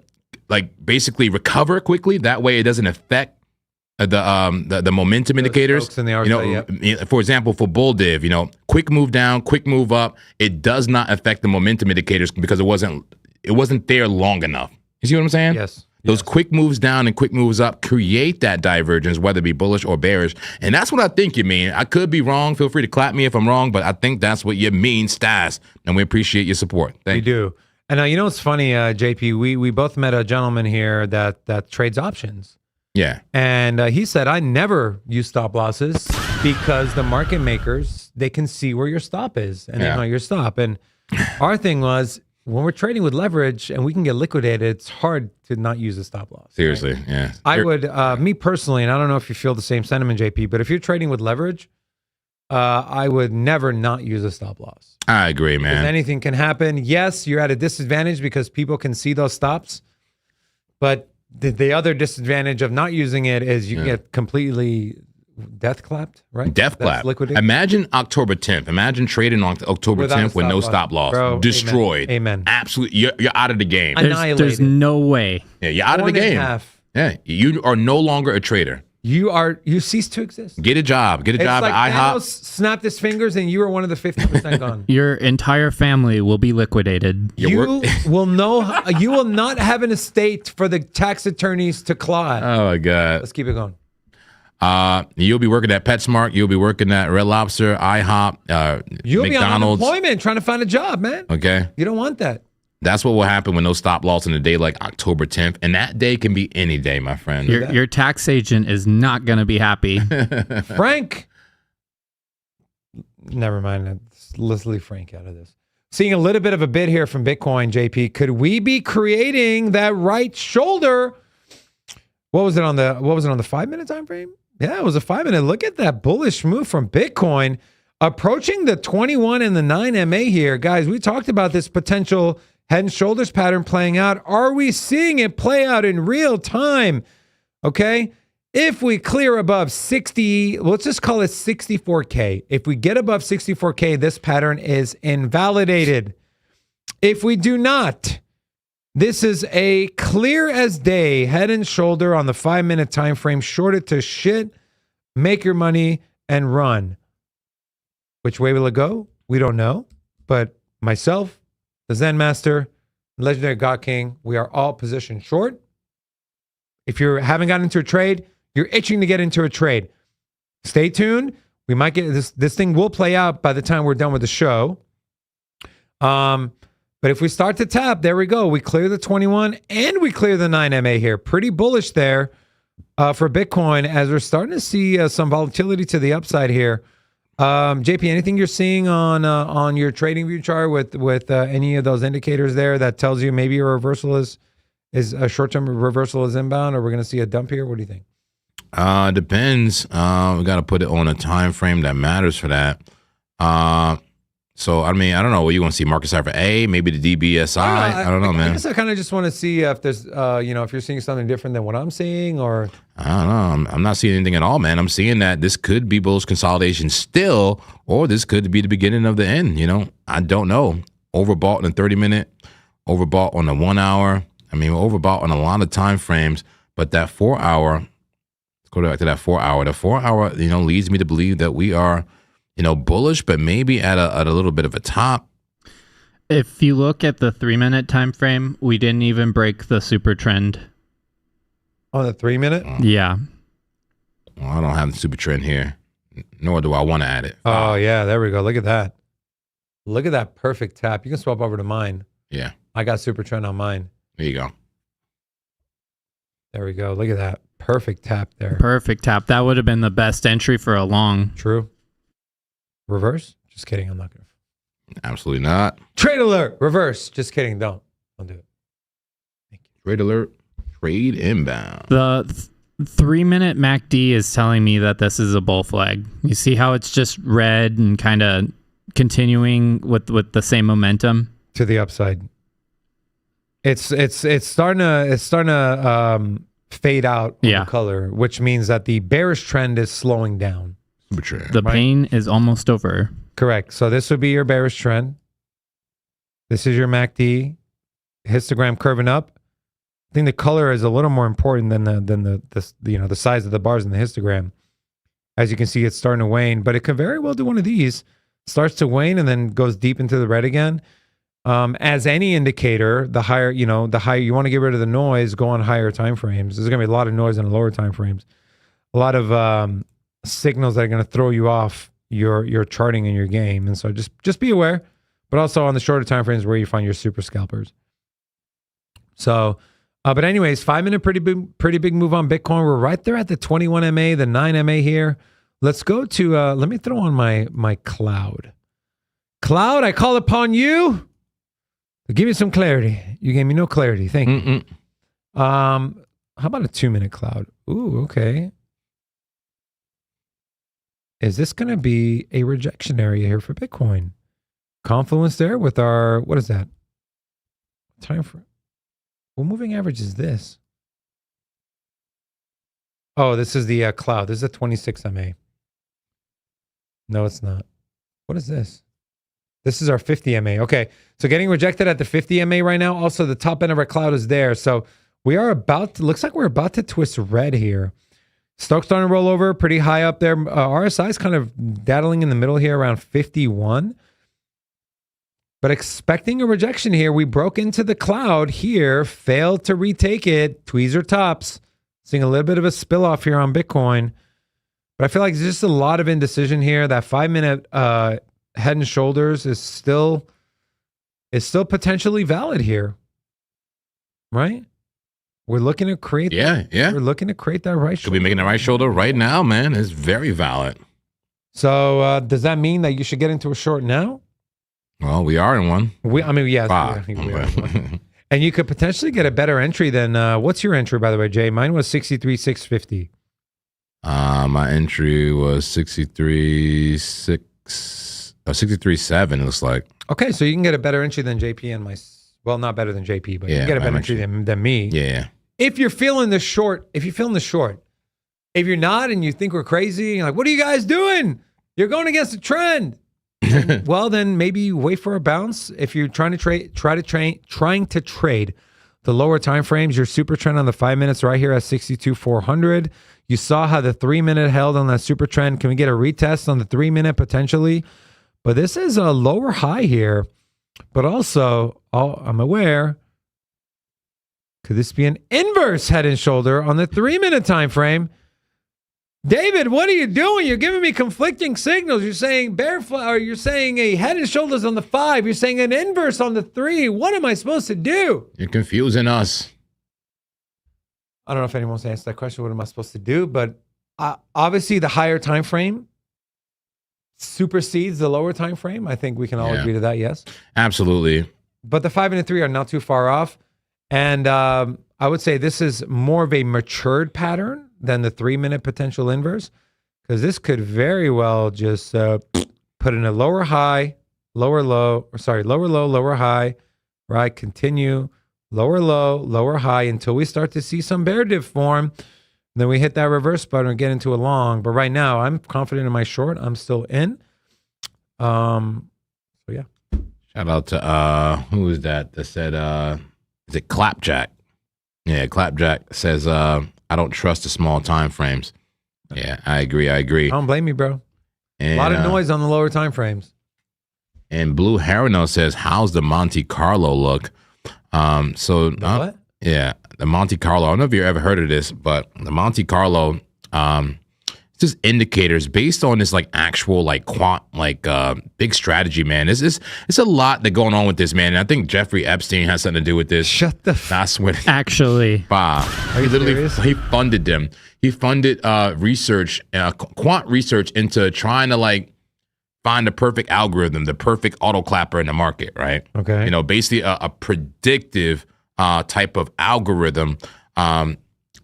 like basically recover quickly. That way it doesn't affect the momentum indicators. In the RSI, for example, for bull div, you know, quick move down, quick move up, it does not affect the momentum indicators because it wasn't there long enough. You see what I'm saying? Yes. Those quick moves down and quick moves up create that divergence, whether it be bullish or bearish. And that's what I think you mean. I could be wrong. Feel free to clap me if I'm wrong, but I think that's what you mean, Stas. And we appreciate your support. Thank you. We do. And you know what's funny, JP? We both met a gentleman here that trades options. Yeah. And he said, I never use stop losses because the market makers, they can see where your stop is and they know your stop. And our thing was, when we're trading with leverage and we can get liquidated, it's hard to not use a stop loss. Seriously, right? yeah. I would, me personally, and I don't know if you feel the same sentiment, JP, but if you're trading with leverage, I would never not use a stop loss. I agree, man. Because anything can happen. Yes, you're at a disadvantage because people can see those stops, but the other disadvantage of not using it is you get completely death clapped, right? Death clap. Liquidated. Imagine October 10th. Imagine trading on October 10th with no stop loss. Bro, destroyed. Amen. Absolutely. You're out of the game. There's no way. Yeah, you're out of the game. Yeah, you are no longer a trader. You cease to exist. Get a job. Get a job like at IHOP. Thanos snapped his fingers and you were one of the 50% gone. Your entire family will be liquidated. You will not have an estate for the tax attorneys to claw at. Oh my God. Let's keep it going. You'll be working at PetSmart. You'll be working at Red Lobster, IHOP, You'll be on McDonald's. unemployment trying to find a job, man. Okay. You don't want that. That's what will happen with no stop loss in a day like October 10th. And that day can be any day, my friend. Your tax agent is not going to be happy. Frank. Never mind. Let's leave Frank out of this. Seeing a little bit of a bid here from Bitcoin, JP. Could we be creating that right shoulder? What was it on the 5-minute time frame? Yeah, it was a 5-minute. Look at that bullish move from Bitcoin approaching the 21 and the 9 MA here. Guys, we talked about this potential head and shoulders pattern playing out. Are we seeing it play out in real time? Okay. If we clear above 60, let's just call it 64K. If we get above 64K, this pattern is invalidated. If we do not, this is a clear as day head and shoulder on the 5-minute time frame, shorted to shit, make your money and run. Which way will it go? We don't know. But myself, the Zen Master, Legendary God King, we are all positioned short. If you haven't gotten into a trade, you're itching to get into a trade. Stay tuned. We might get this thing will play out by the time we're done with the show. But if we start to tap, there we go. We clear the 21 and we clear the 9 MA here. Pretty bullish there for Bitcoin as we're starting to see some volatility to the upside here. JP, anything you're seeing on your trading view chart with any of those indicators there that tells you maybe a reversal is a short-term reversal is inbound, or we're going to see a dump here? What do you think? Depends. We got to put it on a time frame that matters for that. So I mean, I don't know. What you want to see? Market cipher A, maybe the DBSI. I don't know, man. I guess I kind of just want to see if there's, if you're seeing something different than what I'm seeing, or I don't know. I'm not seeing anything at all, man. I'm seeing that this could be bullish consolidation still, or this could be the beginning of the end. I don't know. Overbought in the 30-minute, overbought on the 1 hour. I mean, we're overbought on a lot of time frames, but that 4 hour. Let's go back to that 4 hour. The 4 hour, leads me to believe that we are, bullish, but maybe at a little bit of a top. If you look at the 3-minute time frame, we didn't even break the super trend. On the 3-minute? Yeah. Well, I don't have the super trend here, nor do I want to add it. Oh, yeah, there we go. Look at that. Look at that perfect tap. You can swap over to mine. Yeah. I got super trend on mine. There you go. There we go. Look at that. Perfect tap there. Perfect tap. That would have been the best entry for a long. True. Reverse? Just kidding. I'm not going to. Absolutely not. Trade alert. Reverse. Just kidding. Don't do it. Thank you. Trade alert. Trade inbound. The 3-minute MACD is telling me that this is a bull flag. You see how it's just red and kind of continuing with the same momentum To the upside. It's starting to fade out on the color, which means that the bearish trend is slowing down. The pain is almost over. Correct. So this would be your bearish trend. This is your MACD histogram curving up. I think the color is a little more important than the size of the bars in the histogram. As you can see, it's starting to wane, but it could very well do one of these. Starts to wane and then goes deep into the red again. As any indicator, the higher you want to get rid of the noise, go on higher time frames. There's going to be a lot of noise in lower time frames. A lot of signals that are going to throw you off your charting in your game. And so just be aware, but also on the shorter time frames where you find your super scalpers. So, but anyways, 5-minute pretty big move on Bitcoin. We're right there at the 21 MA, the 9 MA here. Let's go to let me throw on my cloud. Cloud, I call upon you. Give me some clarity. You gave me no clarity. Thank you. How about a 2-minute cloud? Ooh, okay. Is this going to be a rejection area here for Bitcoin? Confluence there with our, what is that? Time for, what moving average is this? Oh, this is the cloud. This is a 26 MA. No, it's not. What is this? This is our 50 MA. Okay, so getting rejected at the 50 MA right now. Also, the top end of our cloud is there. So we are looks like we're about to twist red here. Stoke's starting to roll over pretty high up there. RSI is kind of daddling in the middle here around 51. But expecting a rejection here, we broke into the cloud here, failed to retake it. Tweezer tops. Seeing a little bit of a spill off here on Bitcoin. But I feel like there's just a lot of indecision here. That 5-minute head and shoulders is still potentially valid here, right? We're looking to create. Yeah. We're looking to create that right shoulder. Could be making the right shoulder right now, man. It's very valid. So does that mean that you should get into a short now? Well, we are in one. Yes. We are in one. And you could potentially get a better entry than what's your entry, by the way, Jay? Mine was 63,650. My entry was 63.7, it looks like. Okay, so you can get a better entry than JP and not better than JP, but you can get a better entry than me. Yeah. If you're feeling the short, if you're not and you think we're crazy, you're like, what are you guys doing? You're going against the trend. Well, then maybe wait for a bounce. If you're trying to trade the lower time frames, your super trend on the 5 minutes right here at 62,400. You saw how the 3-minute held on that super trend. Can we get a retest on the 3-minute potentially? But this is a lower high here. But also, I'm aware, could this be an inverse head and shoulder on the 3-minute time frame? David, what are you doing? You're giving me conflicting signals. You're saying you're saying a head and shoulders on the 5. You're saying an inverse on the 3. What am I supposed to do? You're confusing us. I don't know if anyone wants to answer that question. What am I supposed to do? But obviously, the higher time frame supersedes the lower time frame. I think we can all agree to that. Yes, absolutely. But the 5 and the 3 are not too far off, and I would say this is more of a matured pattern than the 3-minute potential inverse, because this could very well just put in a lower high, lower low, lower low, lower high, right? Continue. Lower low, lower high until we start to see some bear dip form. Then we hit that reverse button and get into a long. But right now, I'm confident in my short. I'm still in. So yeah. Shout out to who was that said is it Clapjack? Yeah, Clapjack says I don't trust the small time frames. Yeah, I agree. I don't blame you, bro. And, a lot of noise on the lower time frames. And Blue Harino says, how's the Monte Carlo look? What? Yeah, the Monte Carlo. I don't know if you ever heard of this, but the Monte Carlo, it's just indicators based on this like actual like quant like big strategy, man. It's a lot that going on with this, man. And I think Jeffrey Epstein has something to do with this. Shut the That's what Actually, he literally serious? he funded them. He funded research, quant research into trying to like find the perfect algorithm, the perfect auto clapper in the market, right? Okay. You know, basically a predictive type of algorithm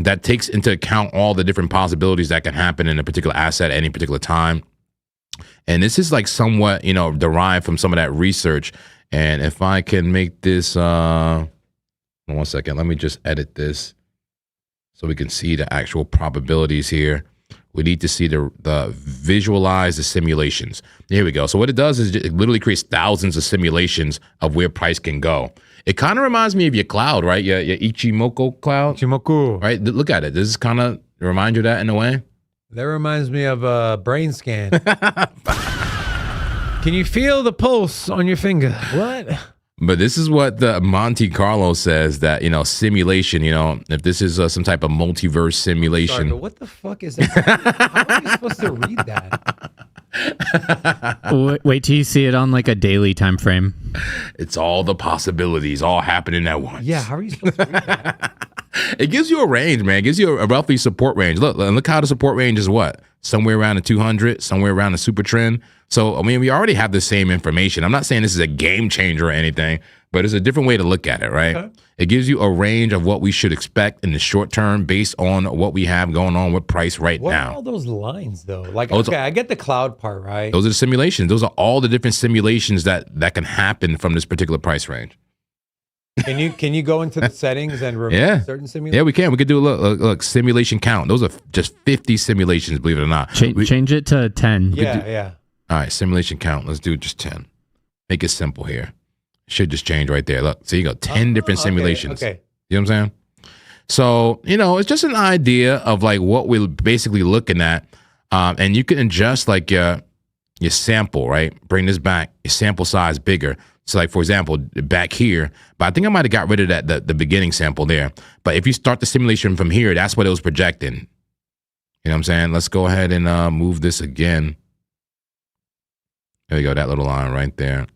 that takes into account all the different possibilities that can happen in a particular asset at any particular time. And this is like somewhat, you know, derived from some of that research. And if I can make this, 1 second, let me just edit this so we can see the actual probabilities here. We need to see the visualize the simulations. Here we go. So what it does is it literally creates thousands of simulations of where price can go. It kind of reminds me of your cloud, right? Your Ichimoku cloud. Ichimoku. Right? Look at it. Does this kind of remind you of that in a way? That reminds me of a brain scan. Can you feel the pulse on your finger? What? But this is what the Monte Carlo says, that, you know, simulation, you know, if this is some type of multiverse simulation. Sorry, but what the fuck is that? How are you supposed to read that? wait till you see it on like a daily time frame. It's all the possibilities all happening at once. Yeah, how are you supposed to read that? It gives you a range, man. It gives you a roughly support range. Look how the support range is what? Somewhere around the 200, somewhere around the super trend. So, I mean, we already have the same information. I'm not saying this is a game changer or anything, but it's a different way to look at it, right? Okay. It gives you a range of what we should expect in the short term based on what we have going on with price now. What are all those lines, though? Like, okay, I get the cloud part, right? Those are the simulations. Those are all the different simulations that can happen from this particular price range. Can you go into the settings and remove certain simulations? Yeah, we can. We could do look simulation count. Those are just 50 simulations, believe it or not. Change it to 10. Yeah. All right, simulation count. Let's do just 10. Make it simple here. Should just change right there. Look, so you got 10 different simulations. Okay. You know what I'm saying? So, you know, it's just an idea of like what we're basically looking at. And you can adjust like your sample, right? Bring this back, your sample size bigger. So like, for example, back here, but I think I might have got rid of that, the beginning sample there. But if you start the simulation from here, that's what it was projecting. You know what I'm saying? Let's go ahead and move this again. There you go, that little line right there.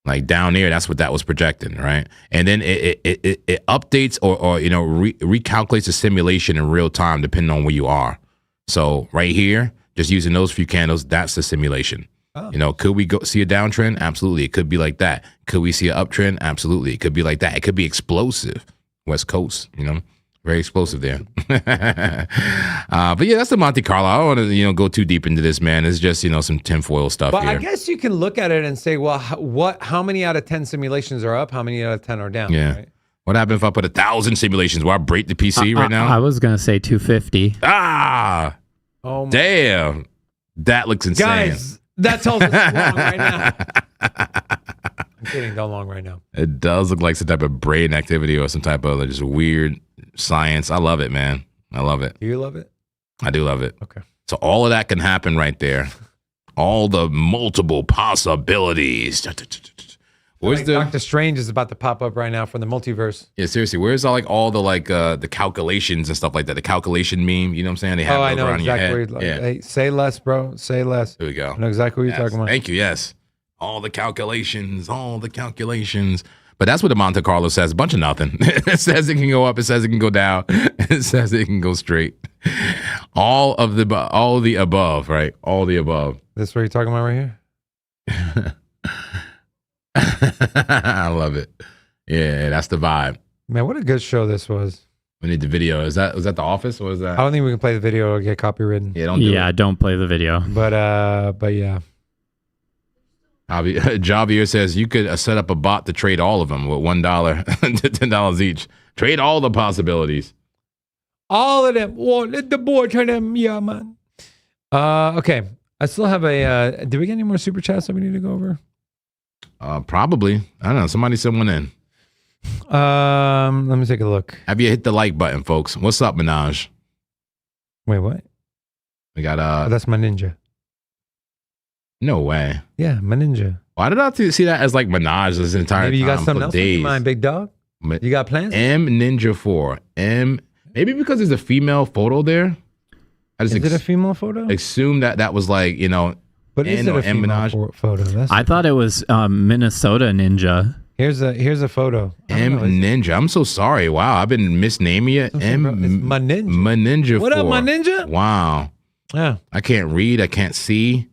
Like down there, that's what that was projecting, right? And then it updates or you know, recalculates the simulation in real time depending on where you are. So right here, just using those few candles, that's the simulation. Oh. You know, could we go see a downtrend? Absolutely. It could be like that. Could we see an uptrend? Absolutely. It could be like that. It could be explosive. West Coast, you know, very explosive there. But yeah, that's the Monte Carlo. I don't want to, you know, go too deep into this, man. It's just, you know, some tinfoil stuff but here. I guess you can look at it and say, well, how many out of 10 simulations are up? How many out of 10 are down? Yeah. Right? What happened if I put 1,000 simulations? Will I break the PC right now? I was going to say 250. Ah! Oh, damn. That looks insane. Guys, that tells us long right now. I'm kidding, don't long right now. It does look like some type of brain activity or some type of just weird science. I love it, man. I love it. Do you love it? I do love it. Okay. So all of that can happen right there. All the multiple possibilities. Where's the Doctor Strange is about to pop up right now from the multiverse. Yeah, seriously. Where's all like all the like the calculations and stuff like that? The calculation meme. You know what I'm saying? They have I it know around exactly. your head. Like, yeah. Hey, say less, bro. Say less. There we go. I know exactly what you're talking about. Thank you. Yes. All the calculations. But that's what the Monte Carlo says. A bunch of nothing. It says it can go up. It says it can go down. It says it can go straight. All the above, right? All the above. This what you're talking about right here? I love it. Yeah, that's the vibe. Man, what a good show this was. We need the video. Was that The Office? Or was that? I don't think we can play the video or get copywritten. Yeah, don't do it. Don't play the video. But yeah. Javier says you could set up a bot to trade all of them with $1 to $10 each. Trade all the possibilities. All of them. Oh, let the board turn them. Yeah, man. Okay. I still have a. Did we get any more super chats that we need to go over? Probably. I don't know. Somebody sent one in. Let me take a look. Have you hit the like button, folks? What's up, Minaj? Wait, what? We got Oh, that's my ninja. No way. Yeah, my ninja. Why did I see that as like Minaj this entire time? Maybe you got something else in mind, big dog? You got plans? M Ninja 4. Maybe because there's a female photo there. I just Is it a female photo? assumed that was like, you know, But is N it or a M female Minaj. photo? That's I thought it was Minnesota Ninja. here's a photo. I don't M know, is it- Ninja. I'm so sorry. Wow, I've been misnaming it. It's my ninja. My Ninja. What up, my ninja? Wow. Yeah, I can't read. I can't see.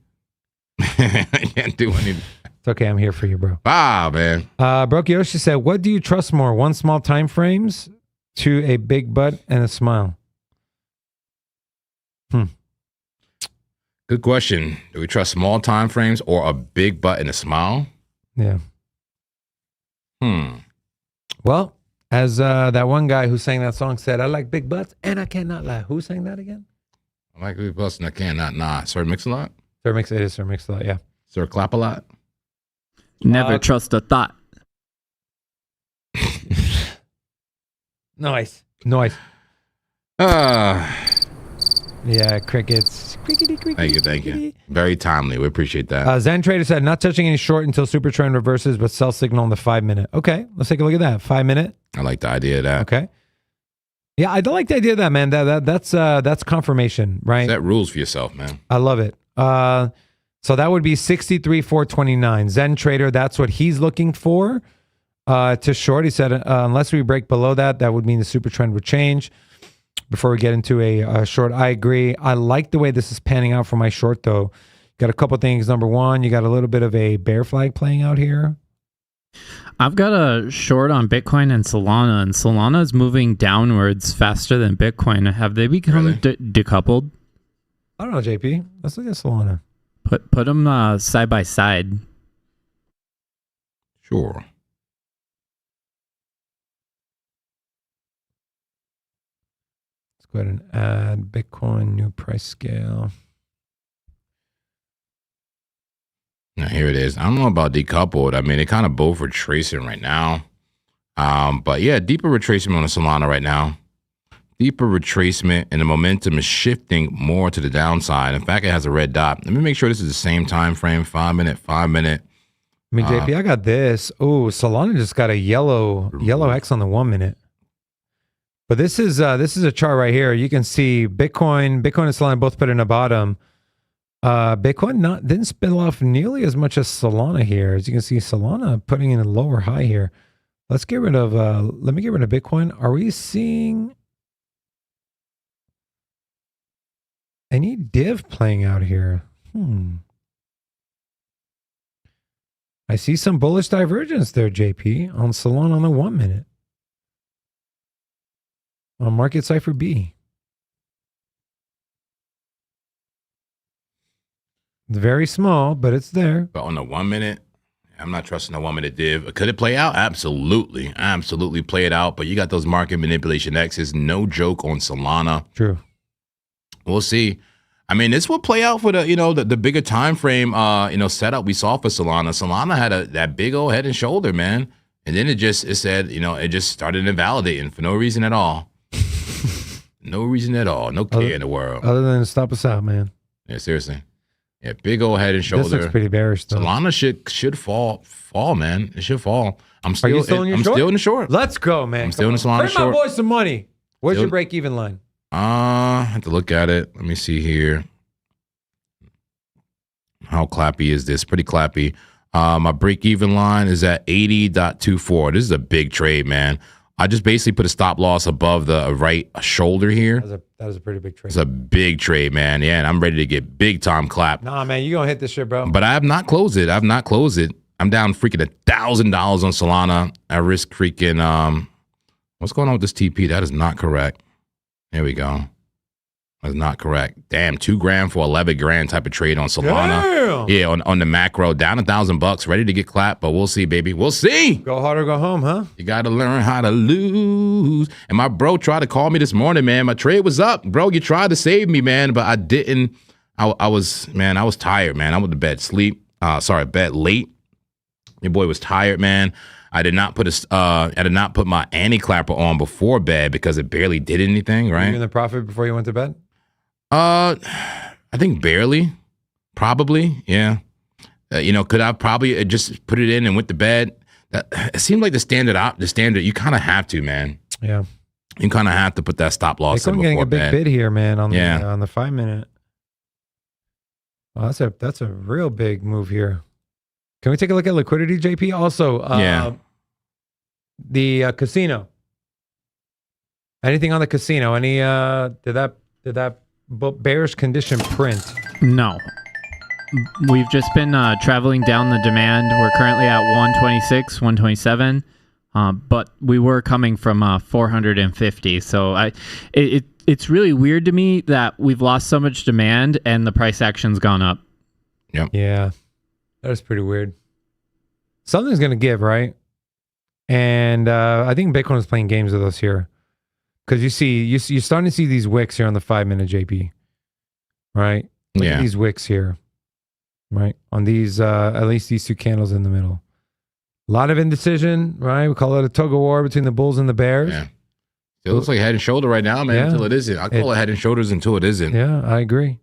I can't do anything. it's okay. I'm here for you, bro. Wow, man. Broke Yoshi said, "What do you trust more? One small time frames to a big butt and a smile?" Good question. Do we trust small time frames or a big butt and a smile? Yeah. Well, as that one guy who sang that song said, "I like big butts and I cannot lie." Who sang that again? I like big butts and I cannot. Sir Mix-a-Lot? Sir Mix. It is Sir Mix-a-Lot. Yeah. Sir Clap-a-Lot? Never trust a thought. Nice. Yeah, crickets. Crickety, crickety. Thank you. Very timely. We appreciate that. Zen Trader said, "Not touching any short until super trend reverses, but sell signal in the 5 minute." Okay, let's take a look at that. 5 minute. I like the idea of that. Okay. Yeah, I don't like the idea of that, man. That's confirmation, right? Set rules for yourself, man. I love it. So that would be 63,429. Zen Trader, that's what he's looking for to short. He said, unless we break below that, that would mean the super trend would change. Before we get into a short, I agree. I like the way this is panning out for my short, though. Got a couple things. Number one, you got a little bit of a bear flag playing out here. I've got a short on Bitcoin and Solana, and Solana is moving downwards faster than Bitcoin. Have they become Really? decoupled? I don't know, JP. Let's look at Solana. Put them side by side. Sure. Let's go ahead and add Bitcoin, new price scale. Now, here it is. I don't know about decoupled. I mean, they kind of both retracing right now. But yeah, deeper retracement on the Solana right now. Deeper retracement, and the momentum is shifting more to the downside. In fact, it has a red dot. Let me make sure this is the same time frame. 5 minute. I mean, JP, I got this. Oh, Solana just got a yellow X on the 1 minute. But this is a chart right here. You can see Bitcoin and Solana both put in a bottom. Bitcoin didn't spill off nearly as much as Solana here. As you can see, Solana putting in a lower high here. Let me get rid of Bitcoin. Are we seeing any div playing out here? I see some bullish divergence there, JP, on Solana on the 1 minute. On Market Cipher B. It's very small, but it's there. But on the 1 minute, I'm not trusting the 1 minute div. Could it play out? Absolutely. Absolutely play it out. But you got those market manipulation X's. No joke on Solana. True. We'll see. I mean, this will play out for the bigger time frame setup we saw for Solana. Solana had that big old head and shoulder, man. And then it said, it just started invalidating for no reason at all. No reason at all. No care in the world. Other than to stop us out, man. Yeah, seriously. Yeah, big old head and shoulder. This looks pretty bearish, though. Solana should fall, man. It should fall. Are you still in your short? I'm still in the short. Let's go, man. I'm still in the Solana Bring short. my boys some money. Where's Still- your break-even line? I have to look at it. Let me see here. How clappy is this? Pretty clappy. My break-even line is at 80.24. This is a big trade, man. I just basically put a stop loss above the right shoulder here. That was a pretty big trade. It's a big trade, man. Yeah, and I'm ready to get big time clap. Nah, man, you gonna hit this shit, bro. But I have not closed it. I'm down freaking $1,000 on Solana. I risk freaking what's going on with this TP? That is not correct. There we go. That's not correct. Damn, $2,000 for 11 grand type of trade on Solana. Damn. Yeah, on the macro, down $1,000, ready to get clapped, but we'll see, baby. We'll see. Go hard or go home, huh? You got to learn how to lose. And my bro tried to call me this morning, man. My trade was up, bro. You tried to save me, man, but I didn't. I was tired, man. I went to bed late. Your boy was tired, man. I did not put my anti-clapper on before bed because it barely did anything, Were you right? in the profit before you went to bed? I think barely, probably, yeah. Could I probably just put it in and went to bed? It seemed like the standard. You kind of have to, man. Yeah. you kind of have to put that stop loss in Bitcoin before getting a big bed. bid here, man, on Yeah. the 5 minute. Well, that's a real big move here. Can we take a look at liquidity, JP? Also, the casino. Anything on the casino? Any did that bearish condition print? No. We've just been traveling down the demand. We're currently at 126, 127, but we were coming from 450. So it's really weird to me that we've lost so much demand and the price action's gone up. Yep. Yeah, that is pretty weird. Something's gonna give, right? And I think Bitcoin is playing games with us here, because you're starting to see these wicks here on the 5 minute, JP. Right? Look at these wicks here. Right, on these at least these two candles in the middle, a lot of indecision. Right, we call it a tug of war between the bulls and the bears. Yeah. It looks like head and shoulder right now, man, until it isn't. I call it head and shoulders until it isn't. Yeah, I agree.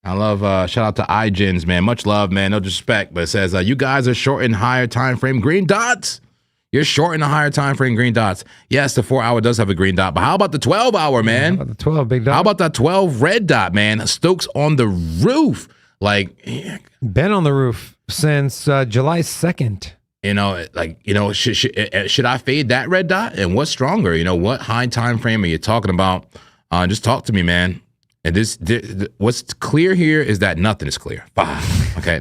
I love, shout out to iGens, man. Much love, man. No disrespect, but it says, you guys are shorting higher time frame green dots. You're shorting a higher time frame green dots. Yes, the 4 hour does have a green dot, but how about the 12 hour, man? How about the 12 big dot? How about that 12 red dot, man? Stokes on the roof. Like, been on the roof since July 2nd. Should I fade that red dot? And what's stronger? What high time frame are you talking about? Just talk to me, man. And what's clear here is that nothing is clear. Okay,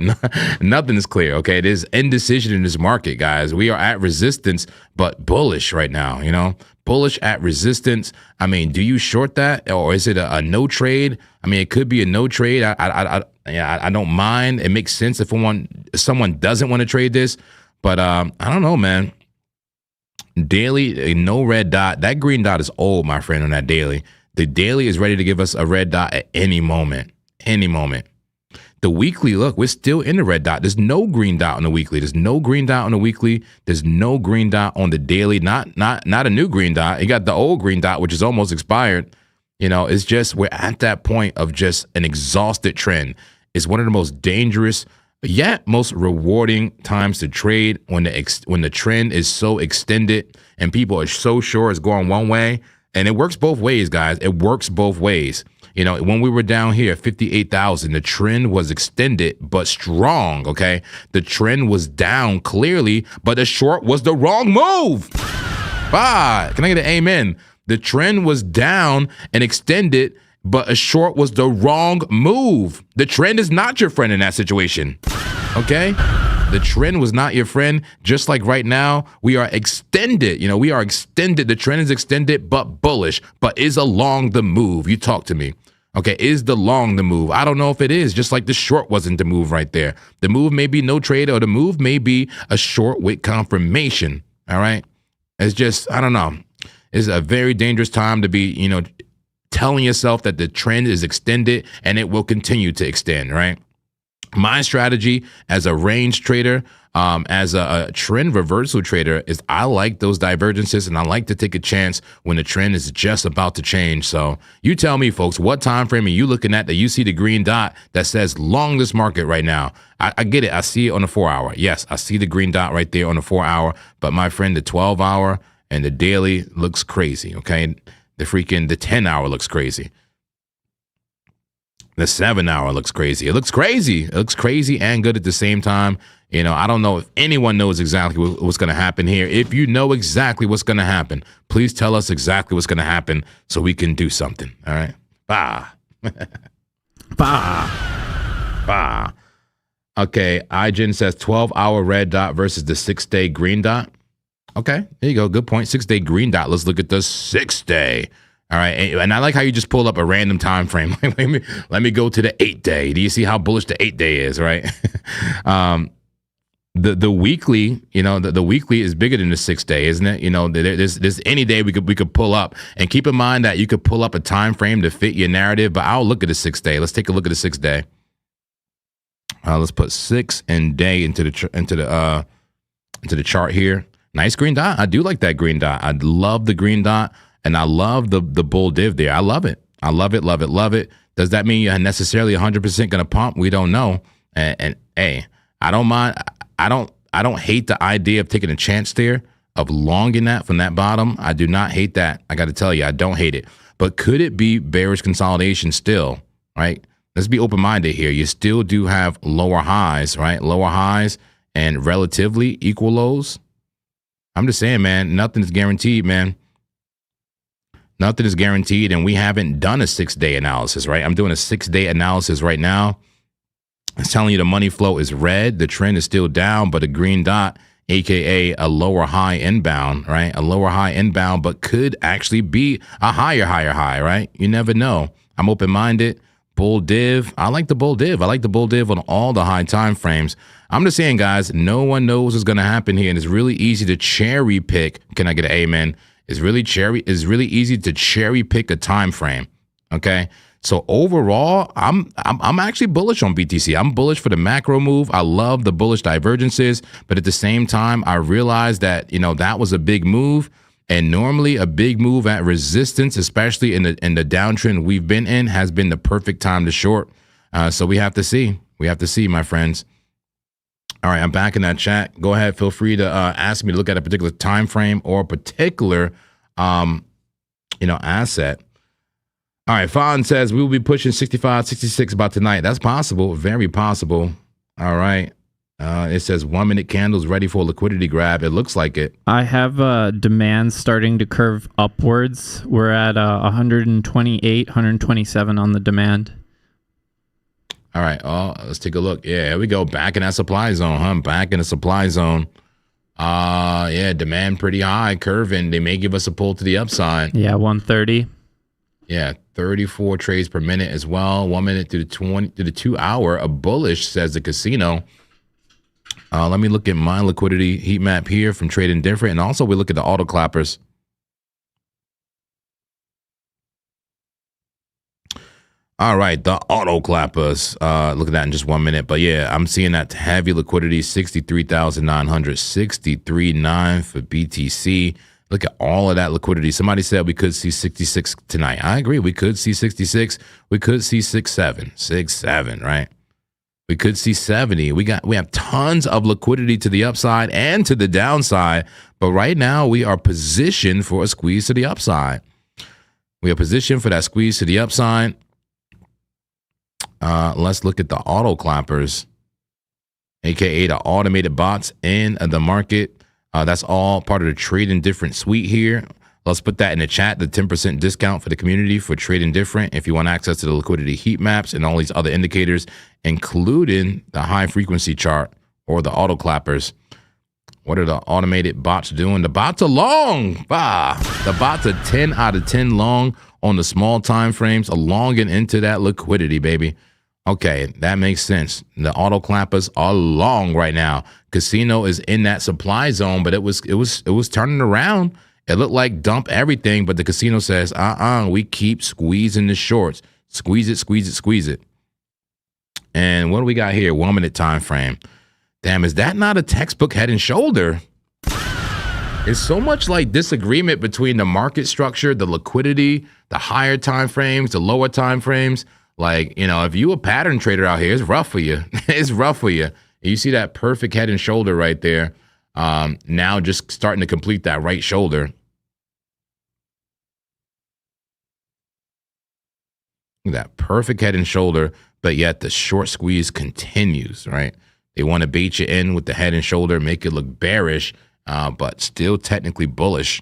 nothing is clear. Okay, there's indecision in this market, guys. We are at resistance, but bullish right now. Bullish at resistance. I mean, do you short that, or is it a no trade? I mean, it could be a no trade. I don't mind. It makes sense if someone doesn't want to trade this, but I don't know, man. Daily, no red dot. That green dot is old, my friend. On that daily. The daily is ready to give us a red dot at any moment. Any moment. The weekly, look, we're still in the red dot. There's no green dot on the weekly. There's no green dot on the weekly. There's no green dot on the daily. Not a new green dot. You got the old green dot, which is almost expired. It's just we're at that point of just an exhausted trend. It's one of the most dangerous yet most rewarding times to trade when the trend is so extended and people are so sure it's going one way. And it works both ways, guys. It works both ways. When we were down here, 58,000, the trend was extended but strong, okay? The trend was down clearly, but the short was the wrong move. Can I get an amen? The trend was down and extended, but a short was the wrong move. The trend is not your friend in that situation, okay? The trend was not your friend. Just like right now, we are extended. We are extended. The trend is extended, but bullish, but is along the move. You talk to me. Okay, is the long the move? I don't know if it is, just like the short wasn't the move right there. The move may be no trade, or the move may be a short with confirmation. All right? It's just, I don't know. It's a very dangerous time to be, telling yourself that the trend is extended and it will continue to extend, right? My strategy as a range trader, as a trend reversal trader, is I like those divergences and I like to take a chance when the trend is just about to change. So you tell me, folks, what time frame are you looking at that you see the green dot that says long this market right now? I get it. I see it on the 4 hour. Yes, I see the green dot right there on the 4 hour. But my friend, the 12 hour and the daily looks crazy. Okay, the 10 hour looks crazy. The 7 hour looks crazy. It looks crazy. It looks crazy and good at the same time. I don't know if anyone knows exactly what's going to happen here. If you know exactly what's going to happen, please tell us exactly what's going to happen so we can do something. All right? Okay, iGen says 12-hour red dot versus the 6-day green dot. Okay, there you go. Good point. 6-day green dot. Let's look at the 6-day. All right, and I like how you just pulled up a random time frame. let me go to the 8-day. Do you see how bullish the 8-day is, right? The weekly, the weekly is bigger than the 6-day, isn't it? There's any day we could pull up, and keep in mind that you could pull up a time frame to fit your narrative. But I'll look at the 6-day. Let's take a look at the 6-day. Let's put 6 and day into the chart here. Nice green dot. I do like that green dot. I love the green dot. And I love the bull div there. I love it. I love it, love it, love it. Does that mean you're necessarily 100% going to pump? We don't know. And hey, I don't mind. I don't hate the idea of taking a chance there. of longing that from that bottom. I do not hate that. I got to tell you, I don't hate it. But could it be bearish consolidation still, right? Let's be open-minded here. You still do have lower highs, right? Lower highs and relatively equal lows. I'm just saying, man, nothing is guaranteed, man. Nothing is guaranteed, and we haven't done a 6-day analysis, right? I'm doing a 6-day analysis right now. It's telling you the money flow is red. The trend is still down, but a green dot, aka a lower high inbound, right? A lower high inbound, but could actually be a higher high, right? You never know. I'm open-minded. Bull div. I like the bull div. I like the bull div on all the high time frames. I'm just saying, guys, no one knows what's going to happen here, and it's really easy to cherry pick. Can I get an amen? It's really easy to cherry pick a time frame. Okay. So overall, I'm actually bullish on BTC. I'm bullish for the macro move. I love the bullish divergences, but at the same time, I realized that, you know, that was a big move, and normally a big move at resistance, especially in the downtrend we've been in, has been the perfect time to short. So we have to see. We have to see, my friends. All right, I'm back in that chat. Go ahead, feel free to ask me to look at a particular time frame or a particular, asset. All right, Fawn says we will be pushing 65, 66 about tonight. That's possible, very possible. All right. It says 1 minute candles ready for a liquidity grab. It looks like it. I have demand starting to curve upwards. We're at 128, 127 on the demand. All right. Oh, let's take a look. Yeah, here we go. Back in that supply zone, huh? Back in the supply zone. Yeah, demand pretty high, curving. They may give us a pull to the upside. Yeah, 130. Yeah, 34 trades per minute as well. 1 minute to the 2 hour. A bullish, says the casino. Let me look at my liquidity heat map here from Trading Different, and also we look at the auto clappers. All right, the auto clappers. Look at that in just 1 minute. But yeah, I'm seeing that heavy liquidity, 63,900, 63.9 for BTC. Look at all of that liquidity. Somebody said we could see 66 tonight. I agree. We could see 66. We could see 67, right? We could see 70. We have tons of liquidity to the upside and to the downside. But right now we are positioned for a squeeze to the upside. We are positioned for that squeeze to the upside. Let's look at the auto clappers, aka the automated bots in the market. That's all part of the Trading Different suite here. Let's put that in the chat, the 10% discount for the community for Trading Different. If you want access to the liquidity heat maps and all these other indicators, including the high frequency chart or the auto clappers. What are the automated bots doing? The bots are long. The bots are 10 out of 10 long on the small time frames, long and into that liquidity, baby. Okay, that makes sense. The auto clappers are long right now. Casino is in that supply zone, but it was turning around. It looked like dump everything, but the casino says, we keep squeezing the shorts. Squeeze it. And what do we got here? 1 minute time frame. Damn, is that not a textbook head and shoulder? It's so much like disagreement between the market structure, the liquidity, the higher time frames, the lower time frames. Like, you know, if you a pattern trader out here, it's rough for you. It's rough for you. You see that perfect head and shoulder right there. Now just starting to complete that right shoulder. That perfect head and shoulder, but yet the short squeeze continues, right? They want to bait you in with the head and shoulder, make it look bearish, but still technically bullish.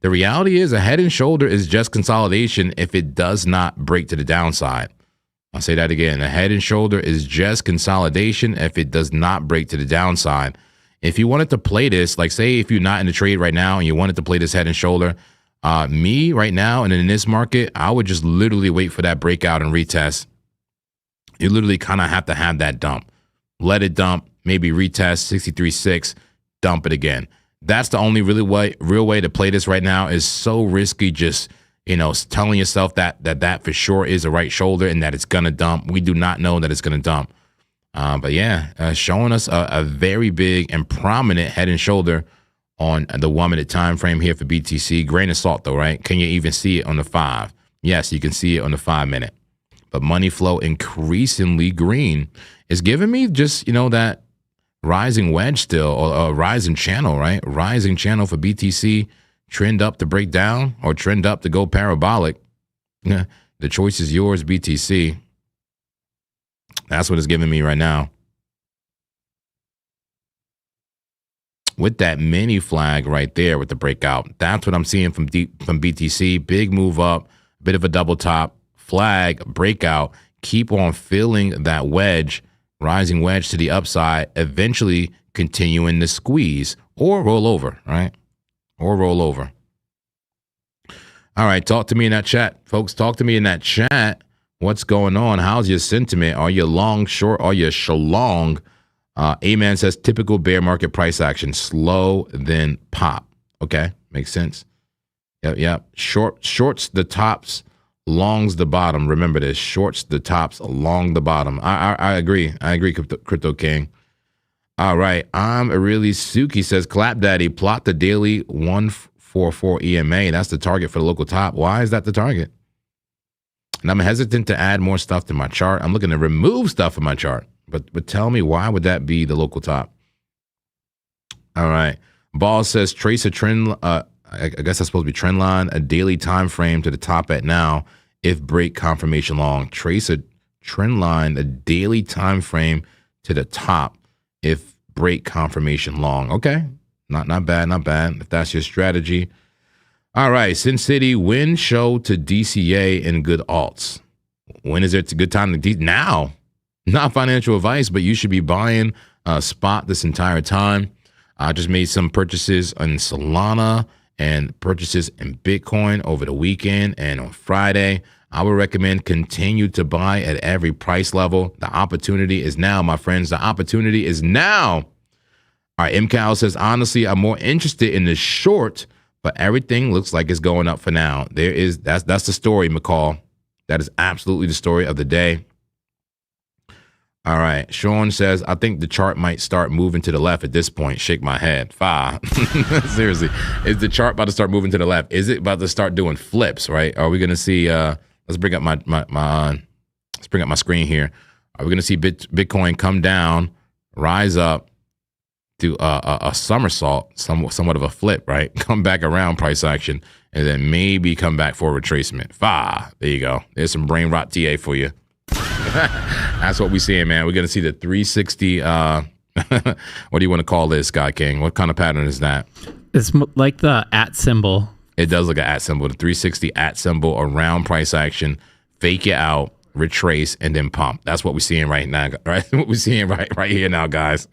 The reality is a head and shoulder is just consolidation if it does not break to the downside. I'll say that again. A head and shoulder is just consolidation if it does not break to the downside. If you wanted to play this, like say if you're not in the trade right now and you wanted to play this head and shoulder, me right now and in this market, I would just literally wait for that breakout and retest. You literally kind of have to have that dump. Let it dump, maybe retest 63.6, dump it again. That's the only real way to play this right now. Is so risky. Just, you know, telling yourself that for sure is a right shoulder and that it's gonna dump. We do not know that it's gonna dump. But yeah, showing us a very big and prominent head and shoulder on the 1 minute time frame here for BTC. Grain of salt though, right? Can you even see it on the 5? Yes, you can see it on the 5 minute. But money flow increasingly green is giving me just, you know, that rising wedge still, or a rising channel, right? Rising channel for BTC, trend up to break down or trend up to go parabolic. Yeah, the choice is yours, BTC. That's what it's giving me right now. With that mini flag right there with the breakout, that's what I'm seeing from BTC. Big move up, bit of a double top, flag, breakout. Keep on filling that wedge, rising wedge to the upside, eventually continuing the squeeze or roll over, right? Or roll over. All right, talk to me in that chat. Folks, talk to me in that chat. What's going on? How's your sentiment? Are you long, short? Are you shalong? A-Man says typical bear market price action, slow then pop. Okay, makes sense. Yep. Shorts the tops, longs the bottom. Remember this: shorts the tops, long the bottom. I agree. Crypto King. All right, I'm really Suki says clap daddy. Plot the daily 144 EMA. That's the target for the local top. Why is that the target? And I'm hesitant to add more stuff to my chart. I'm looking to remove stuff from my chart. But tell me, why would that be the local top? All right. Ball says trace a trend. I guess that's supposed to be trend line, a daily time frame to the top at now. If break confirmation long, trace a trend line, a daily time frame to the top. If break confirmation long. Okay. Not bad. If that's your strategy. All right. Sin City, when show to DCA and good alts? When is it a good time to now? Not financial advice, but you should be buying spot this entire time. I just made some purchases on Solana and purchases in Bitcoin over the weekend and on Friday. I would recommend continue to buy at every price level. The opportunity is now, my friends. The opportunity is now. All right, MCal says, honestly, I'm more interested in the short, but everything looks like it's going up for now. That's the story, McCall. That is absolutely the story of the day. All right. Sean says, I think the chart might start moving to the left at this point. Shake my head. Seriously. Is the chart about to start moving to the left? Is it about to start doing flips, right? Are we going to see, let's bring up let's bring up my screen here. Are we going to see Bitcoin come down, rise up, do a somersault, somewhat of a flip, right? Come back around price action, and then maybe come back for a retracement. There you go. There's some brain rot TA for you. That's what we're seeing, man. We're going to see the 360. What do you want to call this, Guy King? What kind of pattern is that? It's like the at symbol. It does look an at symbol. The 360 at symbol around price action. Fake it out, retrace, and then pump. That's what we're seeing right now, right? What we're seeing right here now, guys.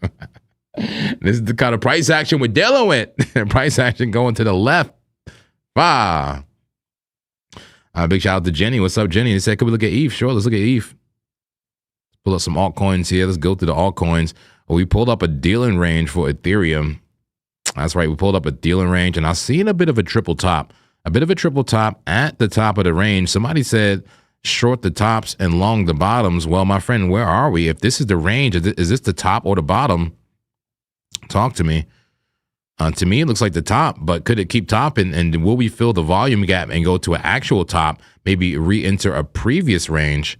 This is the kind of price action we're dealing with. Price action going to the left. Big shout out to Jenny. What's up, Jenny? They said, could we look at ETH? Sure, let's look at ETH. Pull up some altcoins here. Let's go to the altcoins. We pulled up a dealing range for Ethereum. That's right. We pulled up a dealing range, and I've seen a bit of a triple top. A bit of a triple top at the top of the range. Somebody said short the tops and long the bottoms. Well, my friend, where are we? If this is the range, is this the top or the bottom? Talk to me. To me, it looks like the top, but could it keep topping? And will we fill the volume gap and go to an actual top, maybe re-enter a previous range,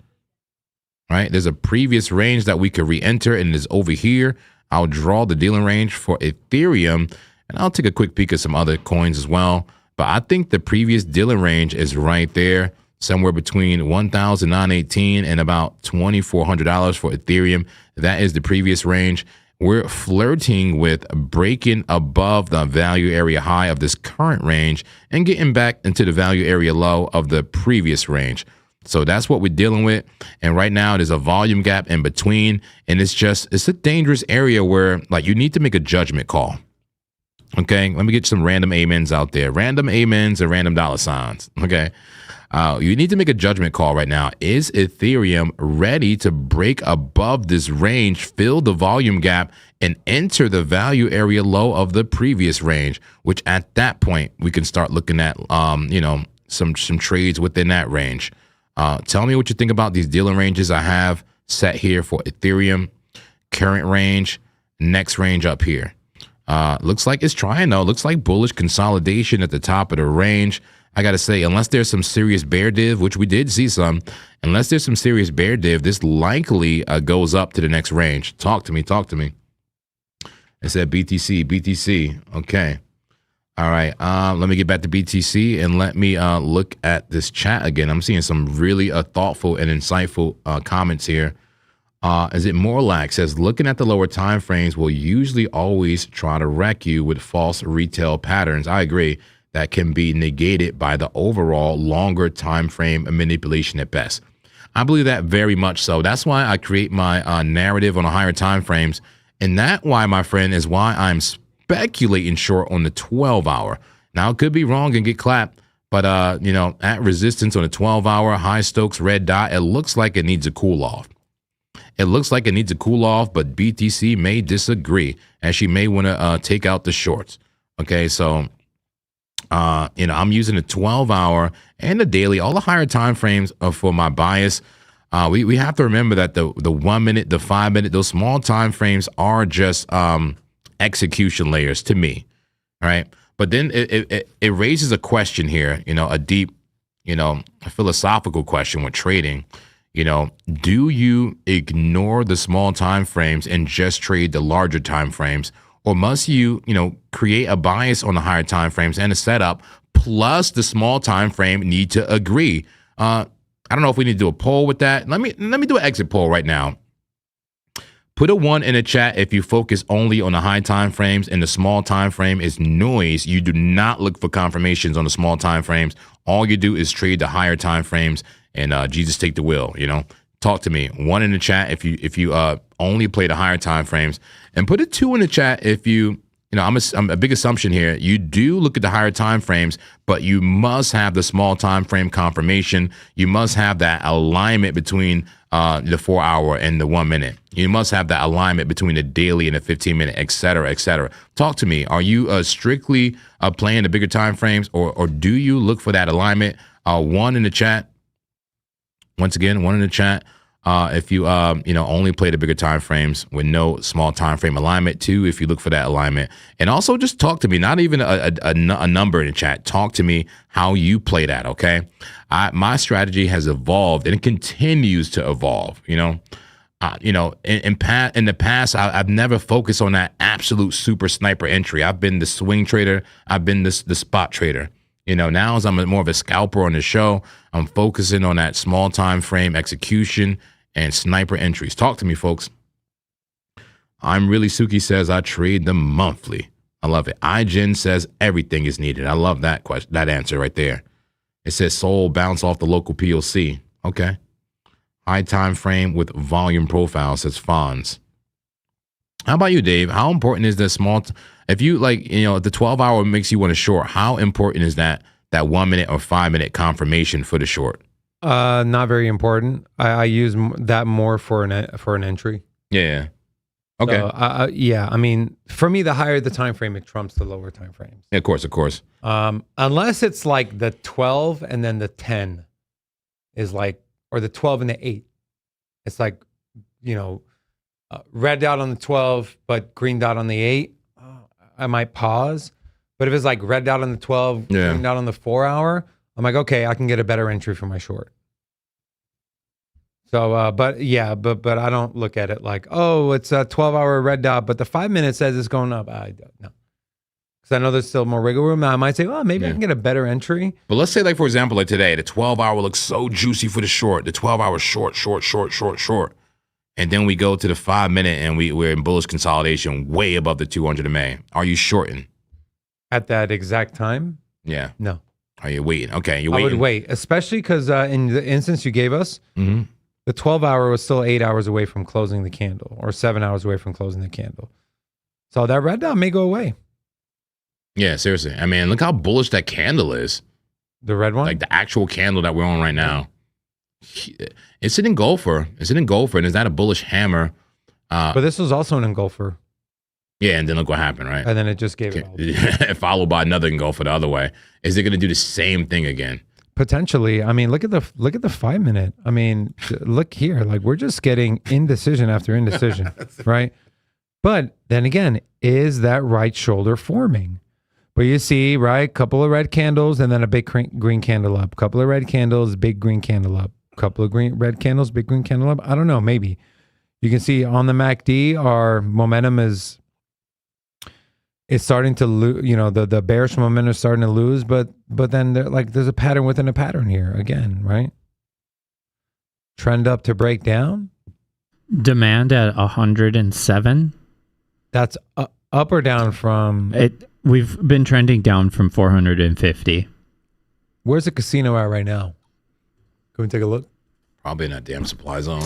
right? There's a previous range that we could re-enter, and it's over here. I'll draw the dealing range for Ethereum, and I'll take a quick peek at some other coins as well. But I think the previous dealing range is right there, somewhere between $1,918 and about $2,400 for Ethereum. That is the previous range. We're flirting with breaking above the value area high of this current range and getting back into the value area low of the previous range. So that's what we're dealing with. And right now there's a volume gap in between. And it's a dangerous area where like you need to make a judgment call. Okay, let me get some random amens out there. Random amens and random dollar signs. Okay. You need to make a judgment call right now. Is Ethereum ready to break above this range, fill the volume gap, and enter the value area low of the previous range? Which at that point we can start looking at, some trades within that range. Tell me what you think about these dealing ranges I have set here for Ethereum. Current range, next range up here. Looks like it's trying though. Looks like bullish consolidation at the top of the range. I got to say, unless there's some serious bear div, which we did see some, unless there's some serious bear div, this likely goes up to the next range. Talk to me. It said BTC. Okay. All right. Let me get back to BTC and let me look at this chat again. I'm seeing some really thoughtful and insightful comments here. Is it Morlack says, looking at the lower time frames will usually always try to wreck you with false retail patterns. I agree. That can be negated by the overall longer time frame manipulation at best. I believe that very much so. That's why I create my narrative on the higher time frames. And that why, my friend, is why I'm speculating short on the 12-hour. Now, it could be wrong and get clapped, but, at resistance on a 12-hour, high Stokes red dot, it looks like it needs a cool off. It looks like it needs a cool off, but BTC may disagree, and she may want to take out the shorts. Okay, so... I'm using the 12-hour and the daily, all the higher time frames for my bias. We have to remember that the 1 minute, the 5 minute, those small time frames are just execution layers to me, right? But then it raises a question here, a deep, a philosophical question with trading. Do you ignore the small time frames and just trade the larger time frames? Or must you, create a bias on the higher time frames and a setup, plus the small time frame need to agree? I don't know if we need to do a poll with that. Let me do an exit poll right now. Put a 1 in the chat if you focus only on the high time frames and the small time frame is noise. You do not look for confirmations on the small time frames. All you do is trade the higher time frames and Jesus take the wheel. Talk to me. 1 in the chat if you only play the higher time frames, and put a 2 in the chat if I'm a big assumption here. You do look at the higher time frames, but you must have the small time frame confirmation. You must have that alignment between the 4-hour and the 1 minute. You must have that alignment between the daily and the 15-minute, et cetera, et cetera. Talk to me. Are you strictly playing the bigger time frames, or do you look for that alignment? 1 in the chat. Once again, 1 in the chat. If you only play the bigger time frames with no small time frame alignment. 2, if you look for that alignment. And also just talk to me, not even a number in the chat. Talk to me how you play that, okay? My strategy has evolved and it continues to evolve, in the past, I've never focused on that absolute super sniper entry. I've been the swing trader. I've been the spot trader. Now as I'm more of a scalper on the show, I'm focusing on that small time frame execution and sniper entries. Talk to me, folks. I'm really Suki says I trade them monthly. I love it. iGen says everything is needed. I love that question, that answer right there. It says Soul bounce off the local POC. Okay. High time frame with volume profile, says Fonz. How about you, Dave? How important is the small? If you if the 12-hour makes you want to short, how important is that 1 minute or 5 minute confirmation for the short? Not very important. I use that more for an entry. Yeah. Okay. So, yeah. I mean, for me, the higher the time frame, it trumps the lower time frames. Yeah, of course. Unless it's like the 12 and then the 10 is or the 12 and the 8. It's like, red dot on the 12, but green dot on the 8. I might pause. But if it's like red dot on the 12, green dot on the 4-hour, I'm like, okay, I can get a better entry for my short. So, but I don't look at it like, oh, it's a 12-hour red dot, but the 5 minute says it's going up. I don't know. Because I know there's still more wiggle room. I might say, well, maybe I can get a better entry. But let's say, for example, today, the 12-hour looks so juicy for the short. The 12-hour short. And then we go to the 5 minute and we're in bullish consolidation way above the 200 MA. Are you shorting? At that exact time? Yeah. No. Are you waiting? Okay, you're waiting. I would wait, especially because in the instance you gave us, the 12-hour was still 8 hours away from closing the candle, or 7 hours away from closing the candle. So that red dot may go away. Yeah, seriously. I mean, look how bullish that candle is. The red one? Like the actual candle that we're on right now. It's an engulfer. And is that a bullish hammer? But this was also an engulfer. Yeah, and then look what happened, right? And then it just gave it all. Followed by another engulfer the other way. Is it going to do the same thing again? Potentially. I mean, look at the 5 minute. I mean, look here. Like, we're just getting indecision after indecision, right? But then again, is that right shoulder forming? But you see, right, couple of red candles and then a big green candle up. Couple of red candles, big green candle up. Couple of red candles, big green candle up. I don't know, maybe. You can see on the MACD, our momentum is it's starting to lose. You know, the bearish momentum is starting to lose, but then there's a pattern within a pattern here again, right? Trend up to break down. Demand at 107. That's up or down from it. We've been trending down from 450. Where's the casino at right now? Can we take a look? Probably in that damn supply zone.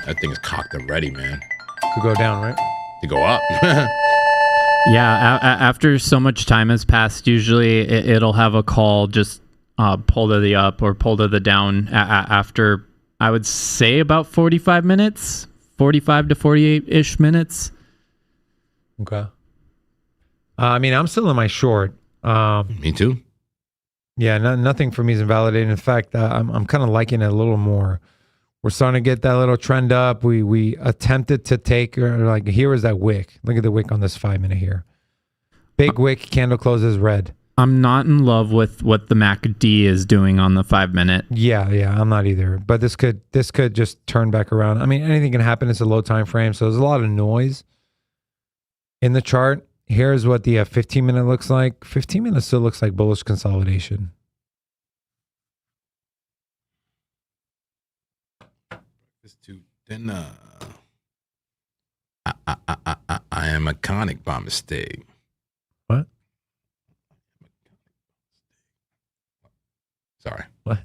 That thing is cocked and ready, man. Could go down, right? To go up. Yeah, after so much time has passed, usually it'll have a call just pull to the up or pull to the down after, I would say, about 45 minutes, 45 to 48-ish minutes. Okay. I mean, I'm still in my short. Me too. Yeah, nothing for me is invalidating. In fact, I'm kind of liking it a little more. We're starting to get that little trend up. We attempted to take, like, here is that wick. Look at the wick on this 5 minute here. Big wick, candle closes red. I'm not in love with what the MACD is doing on the 5 minute. Yeah, I'm not either. But this could just turn back around. I mean, anything can happen. It's a low time frame, so there's a lot of noise in the chart. Here's what the 15 minute looks like. 15 minutes still looks like bullish consolidation. Then I am iconic by mistake. What? Sorry. What?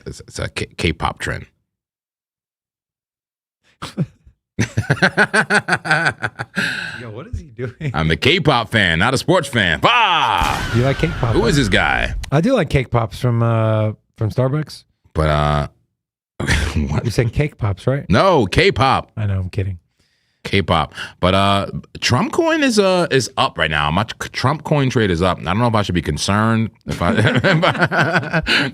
It's a K-pop trend. Yo, what is he doing? I'm a K-pop fan, not a sports fan. Bah! You like cake pops? Who is this guy? I do like cake pops from Starbucks. But what? You said cake pops, right? No, K-pop. I know, I'm kidding. K-pop. But Trump coin is up right now. My Trump coin trade is up. I don't know if I should be concerned, if I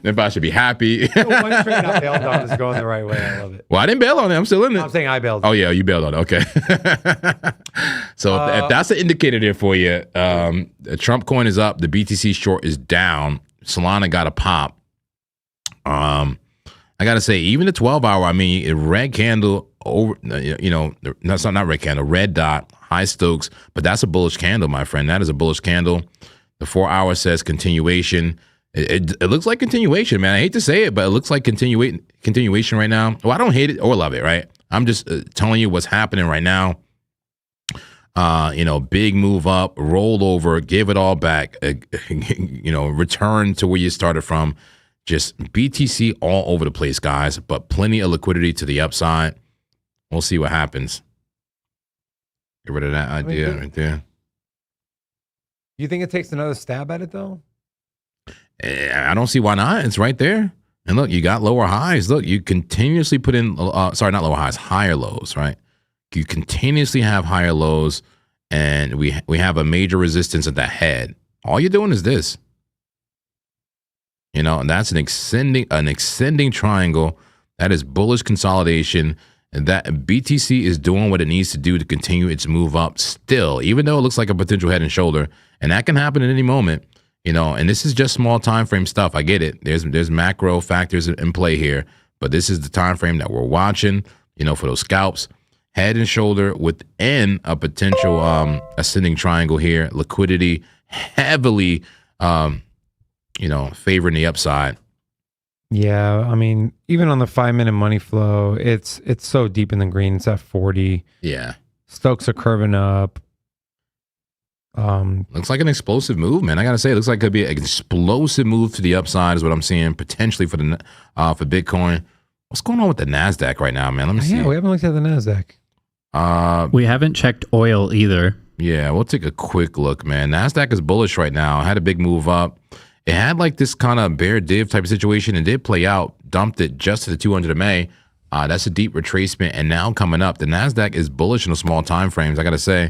if I should be happy. The one trade I bailed on is going the right way. I love it. Well, I didn't bail on it. I'm still in it. I'm saying I bailed. Oh yeah, you bailed on it. Okay. So if that's an indicator there for you, the Trump coin is up. The BTC short is down. Solana got a pop. I gotta say, even the 12-hour. I mean, a red candle over. You know, that's not red candle. Red dot, high Stokes, but that's a bullish candle, my friend. That is a bullish candle. The 4-hour says continuation. It looks like continuation, man. I hate to say it, but it looks like continuation right now. Well, I don't hate it or love it, right? I'm just telling you what's happening right now. Big move up, roll over, give it all back, return to where you started from. Just BTC all over the place, guys, but plenty of liquidity to the upside. We'll see what happens. Get rid of that idea right there. You think it takes another stab at it, though? I don't see why not. It's right there. And look, you got lower highs. Look, you continuously put in, not lower highs, higher lows, right? You continuously have higher lows, and we have a major resistance at the head. All you're doing is this. And that's an extending triangle. That is bullish consolidation. And that BTC is doing what it needs to do to continue its move up still, even though it looks like a potential head and shoulder. And that can happen at any moment, and this is just small time frame stuff. I get it. There's macro factors in play here, but this is the time frame that we're watching, for those scalps. Head and shoulder within a potential ascending triangle here. Liquidity heavily favoring the upside. Yeah, I mean, even on the 5 minute money flow, it's so deep in the green. It's at 40. Yeah. Stokes are curving up. Looks like an explosive move, man. I gotta say, it looks like it could be an explosive move to the upside is what I'm seeing potentially for Bitcoin. What's going on with the NASDAQ right now, man? Let me see. Yeah, we haven't looked at the NASDAQ. We haven't checked oil either. Yeah, we'll take a quick look, man. NASDAQ is bullish right now. Had a big move up. It had like this kind of bear div type of situation and did play out, dumped it just to the 200 MA. That's a deep retracement. And now coming up, the NASDAQ is bullish in the small time frames. I got to say,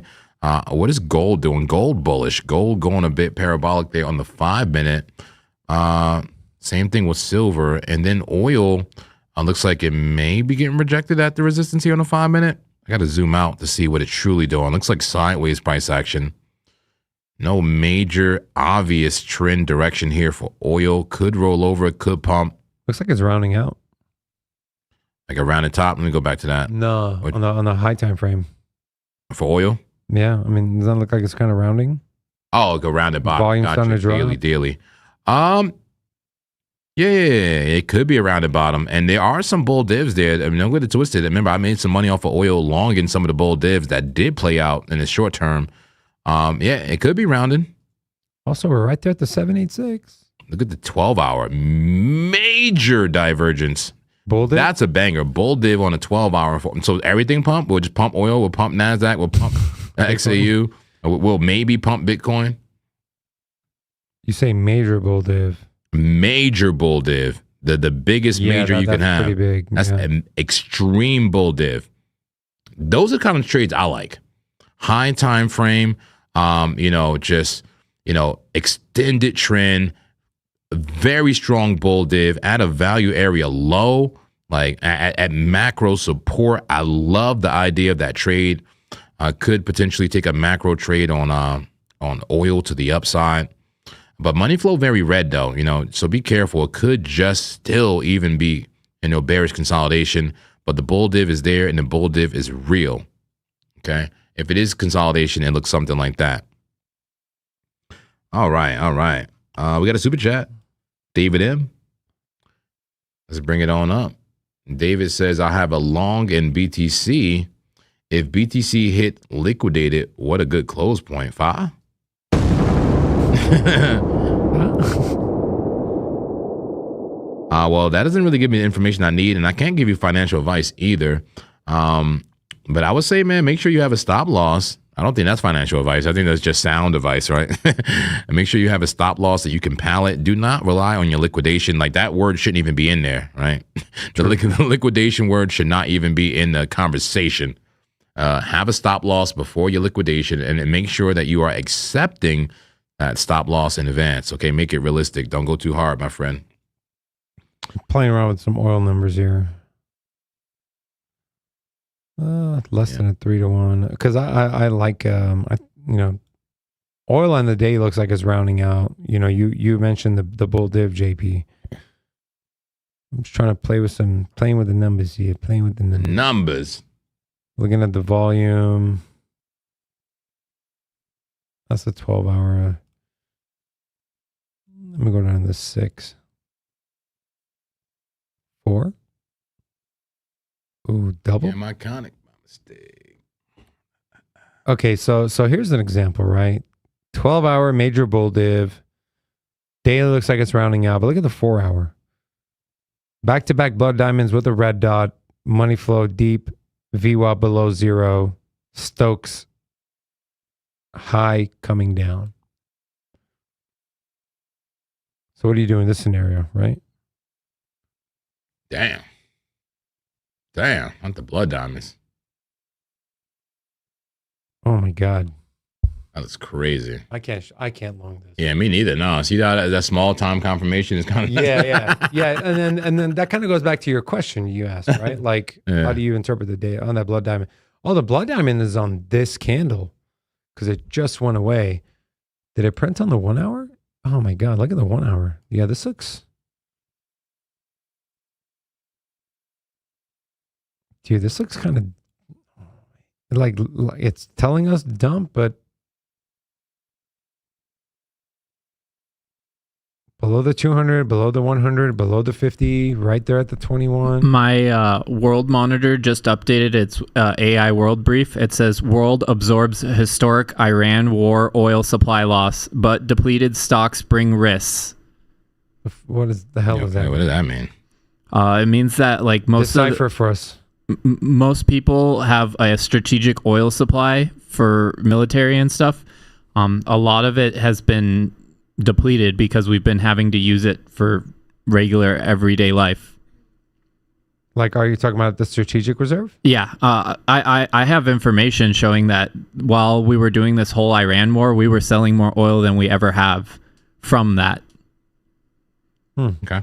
what is gold doing? Gold bullish. Gold going a bit parabolic there on the 5 minute. Same thing with silver. And then oil looks like it may be getting rejected at the resistance here on the 5 minute. I got to zoom out to see what it's truly doing. Looks like sideways price action. No major obvious trend direction here for oil. Could roll over, could pump. Looks like it's rounding out. Like a rounded top. Let me go back to that. No, on the high time frame. For oil? Yeah, I mean, does that look like it's kind of rounding? Oh, go rounded bottom. Volume starting to drop. Daily. Yeah, it could be a rounded bottom, and there are some bull divs there. I mean, don't get it twisted. Remember, I made some money off of oil long in some of the bull divs that did play out in the short term. Yeah, it could be rounded. Also, we're right there at the 786. Look at the 12-hour major divergence. Bull div? That's a banger. Bull div on a 12-hour. So everything pump. We'll just pump oil. We'll pump NASDAQ. We'll pump XAU. We'll maybe pump Bitcoin. You say major bull div. Major bull div. The biggest major you can have. Pretty big. That's an extreme bull div. Those are kind of trades I like. High time frame. Extended trend. Very strong bull div at a value area low, like at macro support. I love the idea of that trade. Could potentially take a macro trade on oil to the upside, but money flow very red though. So be careful. It could just still even be bearish consolidation, but the bull div is there and the bull div is real. Okay, if it is consolidation, it looks something like that. All right. We got a super chat. David M. Let's bring it on up. David says, I have a long in BTC. If BTC hit liquidated, what a good close point. 5? Well, that doesn't really give me the information I need, and I can't give you financial advice either. But I would say, man, make sure you have a stop loss. I don't think that's financial advice. I think that's just sound advice, right? And make sure you have a stop loss that you can pallet. Do not rely on your liquidation. Like that word shouldn't even be in there, right? The liquidation word should not even be in the conversation. Have a stop loss before your liquidation and make sure that you are accepting that stop loss in advance. Okay, make it realistic. Don't go too hard, my friend. Playing around with some oil numbers here. Less than a 3-to-1 because I like oil on the day looks like it's rounding out. You mentioned the bull div, JP. I'm just trying to playing with the numbers here. Playing with the numbers. Looking at the volume. That's the 12-hour. Let me go down to the 6. 4. Ooh, double? Yeah, my iconic mistake. Okay, so here's an example, right? 12-hour major bull div. Daily looks like it's rounding out, but look at the 4-hour. Back-to-back blood diamonds with a red dot. Money flow deep. VWAP below 0. Stokes high coming down. So what do you do in this scenario, right? Damn, not the blood diamonds. Oh my God. That was crazy. I can't long this. Yeah, me neither. No, see that small time confirmation is kind of yeah. And then that kind of goes back to your question you asked, right? Like, How do you interpret the data on that blood diamond? Oh, the blood diamond is on this candle because it just went away. Did it print on the 1 hour? Oh my God, look at the 1 hour. Yeah, this looks. Dude, this looks kind of like it's telling us dump, but below the 200, below the 100, below the 50, right there at the 21. My world monitor just updated its AI world brief. It says world absorbs historic Iran war oil supply loss, but depleted stocks bring risks. What is the hell is that? What does that mean? It means that like decipher for us. Most people have a strategic oil supply for military and stuff. A lot of it has been depleted because we've been having to use it for regular everyday life. Like, are you talking about the strategic reserve? Yeah. I have information showing that while we were doing this whole Iran war, we were selling more oil than we ever have from that. Okay.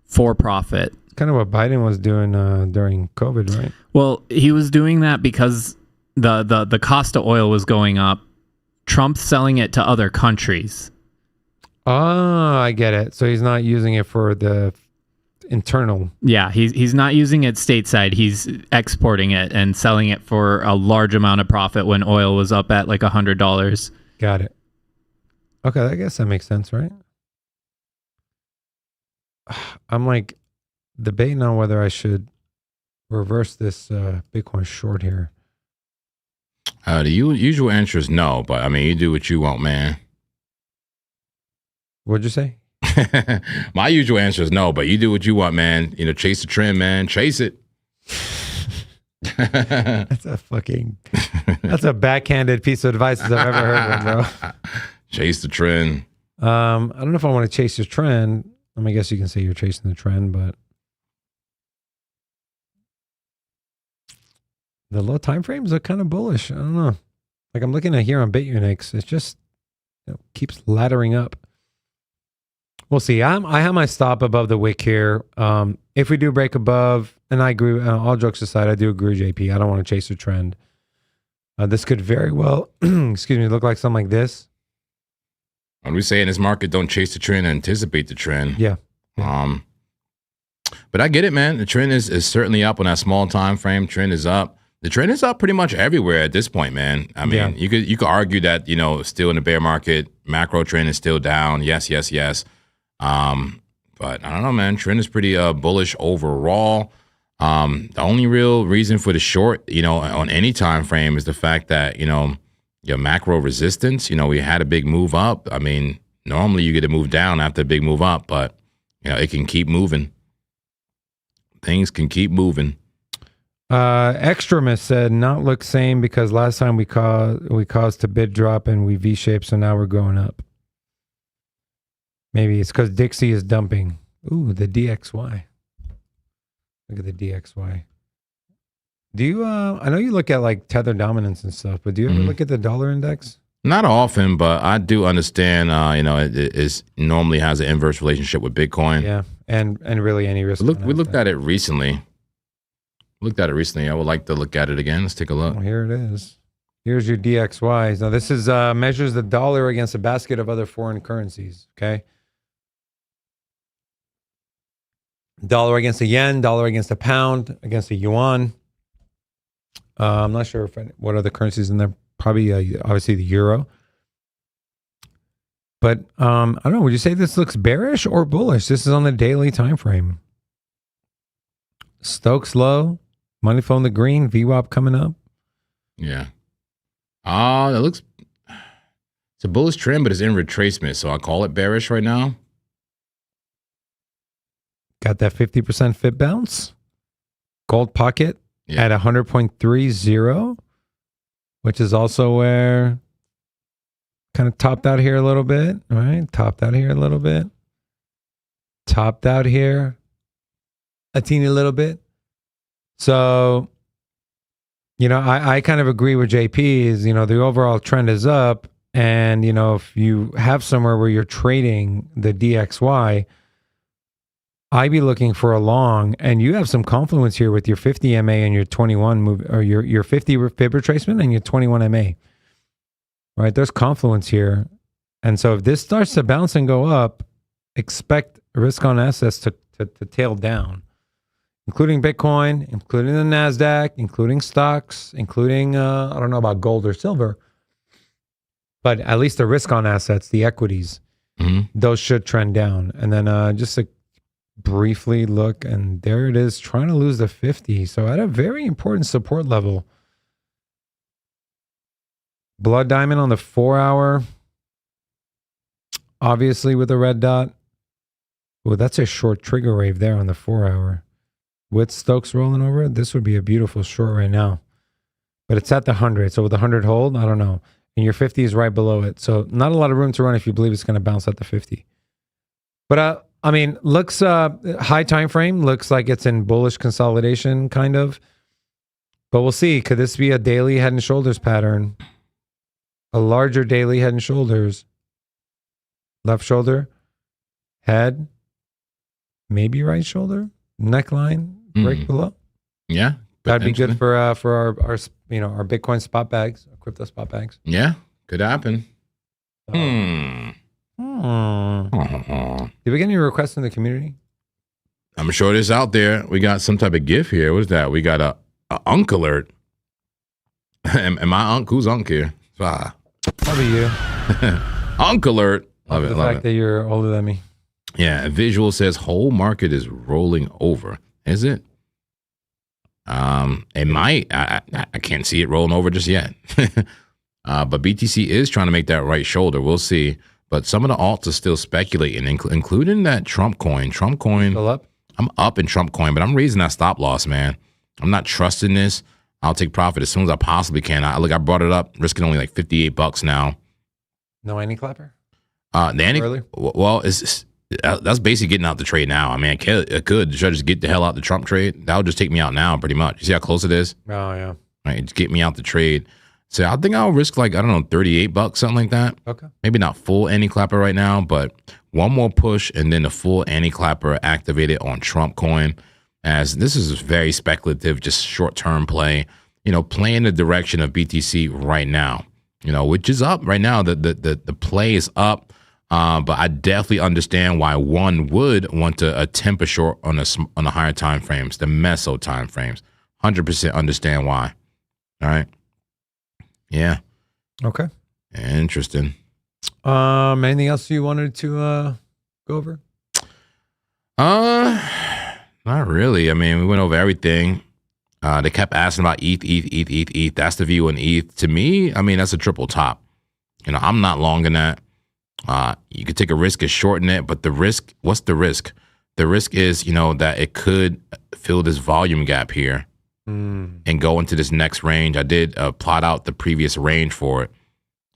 For profit. Kind of what Biden was doing during COVID, right? Well, he was doing that because the cost of oil was going up. Trump's selling it to other countries. Oh, I get it. So he's not using it for the internal. Yeah, he's not using it stateside. He's exporting it and selling it for a large amount of profit when oil was up at like $100. Got it. Okay, I guess that makes sense, right? I'm like debating on whether I should reverse this Bitcoin short here. The usual answer is no, but I mean, you do what you want, man. What'd you say? My usual answer is no, but you do what you want, man. You know, chase the trend, man. Chase it. That's a backhanded piece of advice I've ever heard one, bro. Chase the trend. I don't know if I want to chase the trend. I mean, I guess you can say you're chasing the trend, but the low time frames are kind of bullish. I don't know. Like I'm looking at here on BitUnix, it just keeps laddering up. We'll see. I have my stop above the wick here. If we do break above, and I agree, all jokes aside, I do agree, JP. I don't want to chase a trend. This could very well, excuse me, look like something like this. When we say in this market, don't chase the trend, anticipate the trend. Yeah. But I get it, man. The trend is certainly up on that small time frame. Trend is up. The trend is up pretty much everywhere at this point, man. I mean, you could argue that, you know, still in the bear market, macro trend is still down. Yes. But I don't know, man. Trend is pretty bullish overall. The only real reason for the short, you know, on any time frame is the fact that, you know, your macro resistance, you know, we had a big move up. I mean, normally you get a move down after a big move up, but, you know, it can keep moving. Things can keep moving. Extremist said not look same because last time we caused a bid drop and we V-shaped, so now we're going up. Maybe it's because Dixie is dumping. Ooh, the DXY. Look at the DXY. Do you, I know you look at like tether dominance and stuff, but do you ever look at the dollar index? Not often, but I do understand, you know, it normally has an inverse relationship with Bitcoin. Yeah, and really any risk. We looked at it recently. I would like to look at it again. Let's take a look. Well, here it is. Here's your DXYs. Now this is measures the dollar against a basket of other foreign currencies, okay? Dollar against the yen, dollar against the pound, against the yuan. I'm not sure what other currencies in there. Probably, obviously, the euro. But I don't know. Would you say this looks bearish or bullish? This is on the daily time frame. Stokes low, money flow in the green, VWAP coming up. Yeah. That looks. It's a bullish trend, but it's in retracement, so I call it bearish right now. Got that 50% fit bounce. Gold pocket. At 100.30, which is also where kind of topped out here a little bit, right? Topped out here a little bit. Topped out here a teeny little bit. So, you know, I kind of agree with JP is, you know, the overall trend is up. And, you know, if you have somewhere where you're trading the DXY, I'd be looking for a long, and you have some confluence here with your 50 MA and your 21 move, or your 50 fib retracement and your 21 MA. Right, there's confluence here, and so if this starts to bounce and go up, expect risk on assets to tail down, including Bitcoin, including the Nasdaq, including stocks, including I don't know about gold or silver, but at least the risk on assets, the equities, those should trend down, and then just a briefly look, and there it is, trying to lose the 50. So at a very important support level. Blood diamond on the 4-hour, obviously with a red dot. Well, that's a short trigger wave there on the 4-hour. With Stokes rolling over it, this would be a beautiful short right now. But it's at the 100, so with the 100 hold, I don't know. And your 50 is right below it. So not a lot of room to run if you believe it's going to bounce at the 50. But I mean, looks high time frame, looks like it's in bullish consolidation, kind of. But we'll see. Could this be a daily head and shoulders pattern? A larger daily head and shoulders. Left shoulder, head, maybe right shoulder, neckline, break below. Yeah, that'd be good for our you know, our Bitcoin spot bags, our crypto spot bags. Yeah, could happen. Did we get any requests in the community? I'm sure it's out there. We got some type of GIF here. What is that? We got a Unk alert. Am I Unk? Who's Unk here? Probably you. Unk alert. Love The it. Love fact it. that you're older than me. Yeah. Visual says whole market is rolling over. Is it? It might. I can't see it rolling over just yet. But BTC is trying to make that right shoulder. We'll see. But some of the alts are still speculating, including that Trump coin. Trump coin. Still up? I'm up in Trump coin, but I'm raising that stop loss, man. I'm not trusting this. I'll take profit as soon as I possibly can. I brought it up, risking only like $58 now. No any clapper? Early? Well, that's basically getting out the trade now. I mean, should I just get the hell out the Trump trade? That would just take me out now, pretty much. You see how close it is? Oh, yeah. Right, just get me out the trade. So I think I'll risk like, I don't know, $38, something like that. Okay. Maybe not full anti-clapper right now, but one more push and then the full anti-clapper activated on Trump coin. As this is very speculative, just short-term play, playing the direction of BTC right now, which is up right now. The play is up, but I definitely understand why one would want to attempt a short on the higher time frames, the meso time frames. 100% understand why. All right. Yeah. Okay. Interesting. Anything else you wanted to go over? Not really. I mean, we went over everything. They kept asking about ETH. That's the view on ETH. To me, I mean, that's a triple top. I'm not long in that. You could take a risk of shorting it, but the risk, what's the risk? The risk is, that it could fill this volume gap here and go into this next range. I did plot out the previous range for it.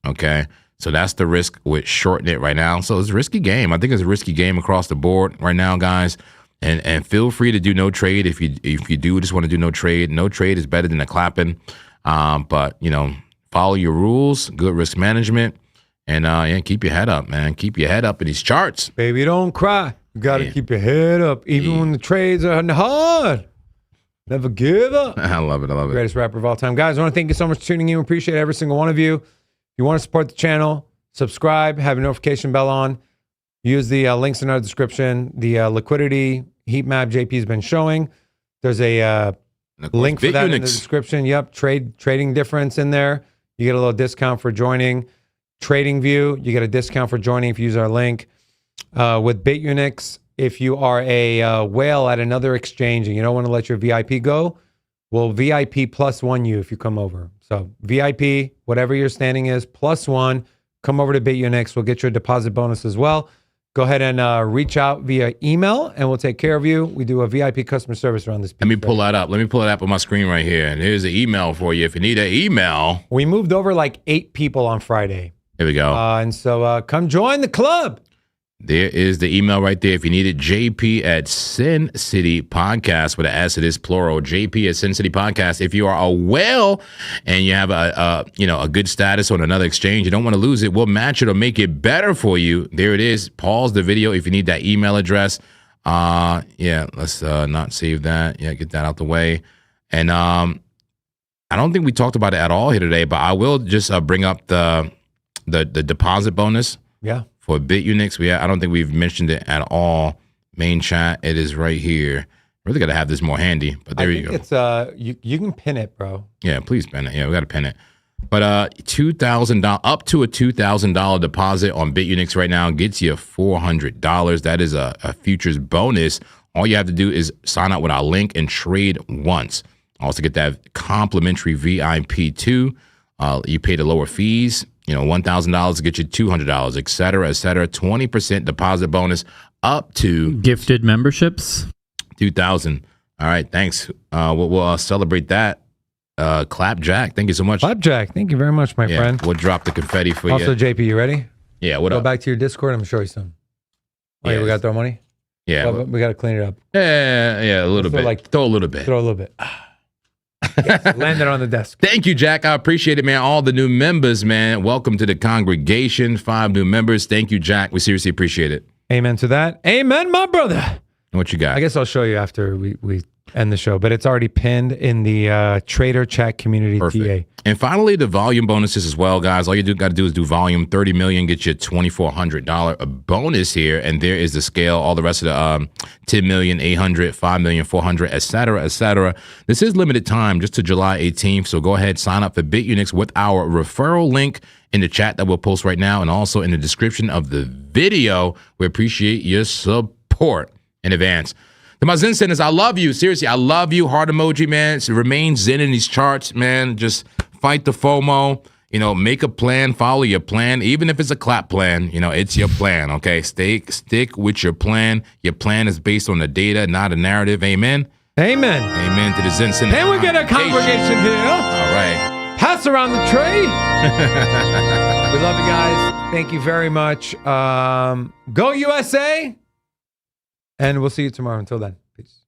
Okay. So that's the risk with shorting it right now. So it's a risky game. I think it's a risky game across the board right now, guys. And feel free to do no trade if you do just want to do no trade. No trade is better than a clapping. But follow your rules, good risk management, and keep your head up, man. Keep your head up in these charts. Baby, don't cry. You got to keep your head up, even when the trades are hard. Never give up. I love it. Greatest rapper of all time. Guys, I want to thank you so much for tuning in. We appreciate every single one of you. If you want to support the channel, subscribe, have a notification bell on. Use the links in our description. The liquidity heat map JP's been showing. There's a link for that in the description. Yep, trading difference in there. You get a little discount for joining. Trading View, you get a discount for joining if you use our link. With BitUnix, if you are a whale at another exchange and you don't want to let your VIP go, we'll VIP +1 you if you come over. So VIP, whatever your standing is, +1, come over to BitUnix. We'll get your deposit bonus as well. Go ahead and reach out via email, and we'll take care of you. We do a VIP customer service around this piece. Let me pull that up. Let me pull it up on my screen right here. And here's the email for you. If you need an email. We moved over like 8 people on Friday. Here we go. And so come join the club. There is the email right there. If you need it, JP at Sin City Podcast with an S. It is plural. JP at Sin City Podcast. If you are a whale and you have a good status on another exchange, you don't want to lose it, we'll match it or make it better for you. There it is. Pause the video if you need that email address. Let's not save that. Yeah, get that out the way. And I don't think we talked about it at all here today, but I will just bring up the deposit bonus. Yeah. For BitUnix, I don't think we've mentioned it at all. Main chat, it is right here. Really got to have this more handy, but there you go. It's you can pin it, bro. Yeah, please pin it. Yeah, we got to pin it. But $2,000 up to a $2,000 deposit on BitUnix right now gets you $400. That is a futures bonus. All you have to do is sign up with our link and trade once. Also get that complimentary VIP too. You pay the lower fees. $1,000 to get you $200, et cetera, et cetera. 20% deposit bonus up to gifted memberships. 2,000. All right, thanks. We'll celebrate that. Clapjack, thank you so much. Clapjack, thank you very much, my friend. We'll drop the confetti for you. Also, JP, you ready? Yeah. What Go up? back to your Discord. I'm gonna show you some. Oh, yeah, we got to throw money. Yeah, we got to clean it up. Yeah, a little bit. Throw a little bit. Throw a little bit. Yes, land it on the desk. Thank you, Jack. I appreciate it, man. All the new members, man. Welcome to the congregation. 5 new members. Thank you, Jack. We seriously appreciate it. Amen to that. Amen, my brother. What you got? I guess I'll show you after we end the show, but it's already pinned in the trader chat community. Perfect. And finally, the volume bonuses as well, guys. All you got to do is do volume. 30 million get you $2,400 bonus here, and there is the scale. All the rest of the 10 million, 800, 5 million, 400, et cetera, et cetera. This is limited time, just to July 18th. So go ahead, sign up for BitUnix with our referral link in the chat that we'll post right now, and also in the description of the video. We appreciate your support in advance. To my Zen centers, I love you. Seriously, I love you. Heart emoji, man. So remain Zen in these charts, man. Just fight the FOMO. You know, make a plan, follow your plan. Even if it's a clap plan, you know, it's your plan, okay? Stick with your plan. Your plan is based on the data, not a narrative. Amen? Amen. Amen to the Zen center. And we get a congregation here. All right. Pass around the tray. We love you guys. Thank you very much. Go USA. And we'll see you tomorrow. Until then, peace.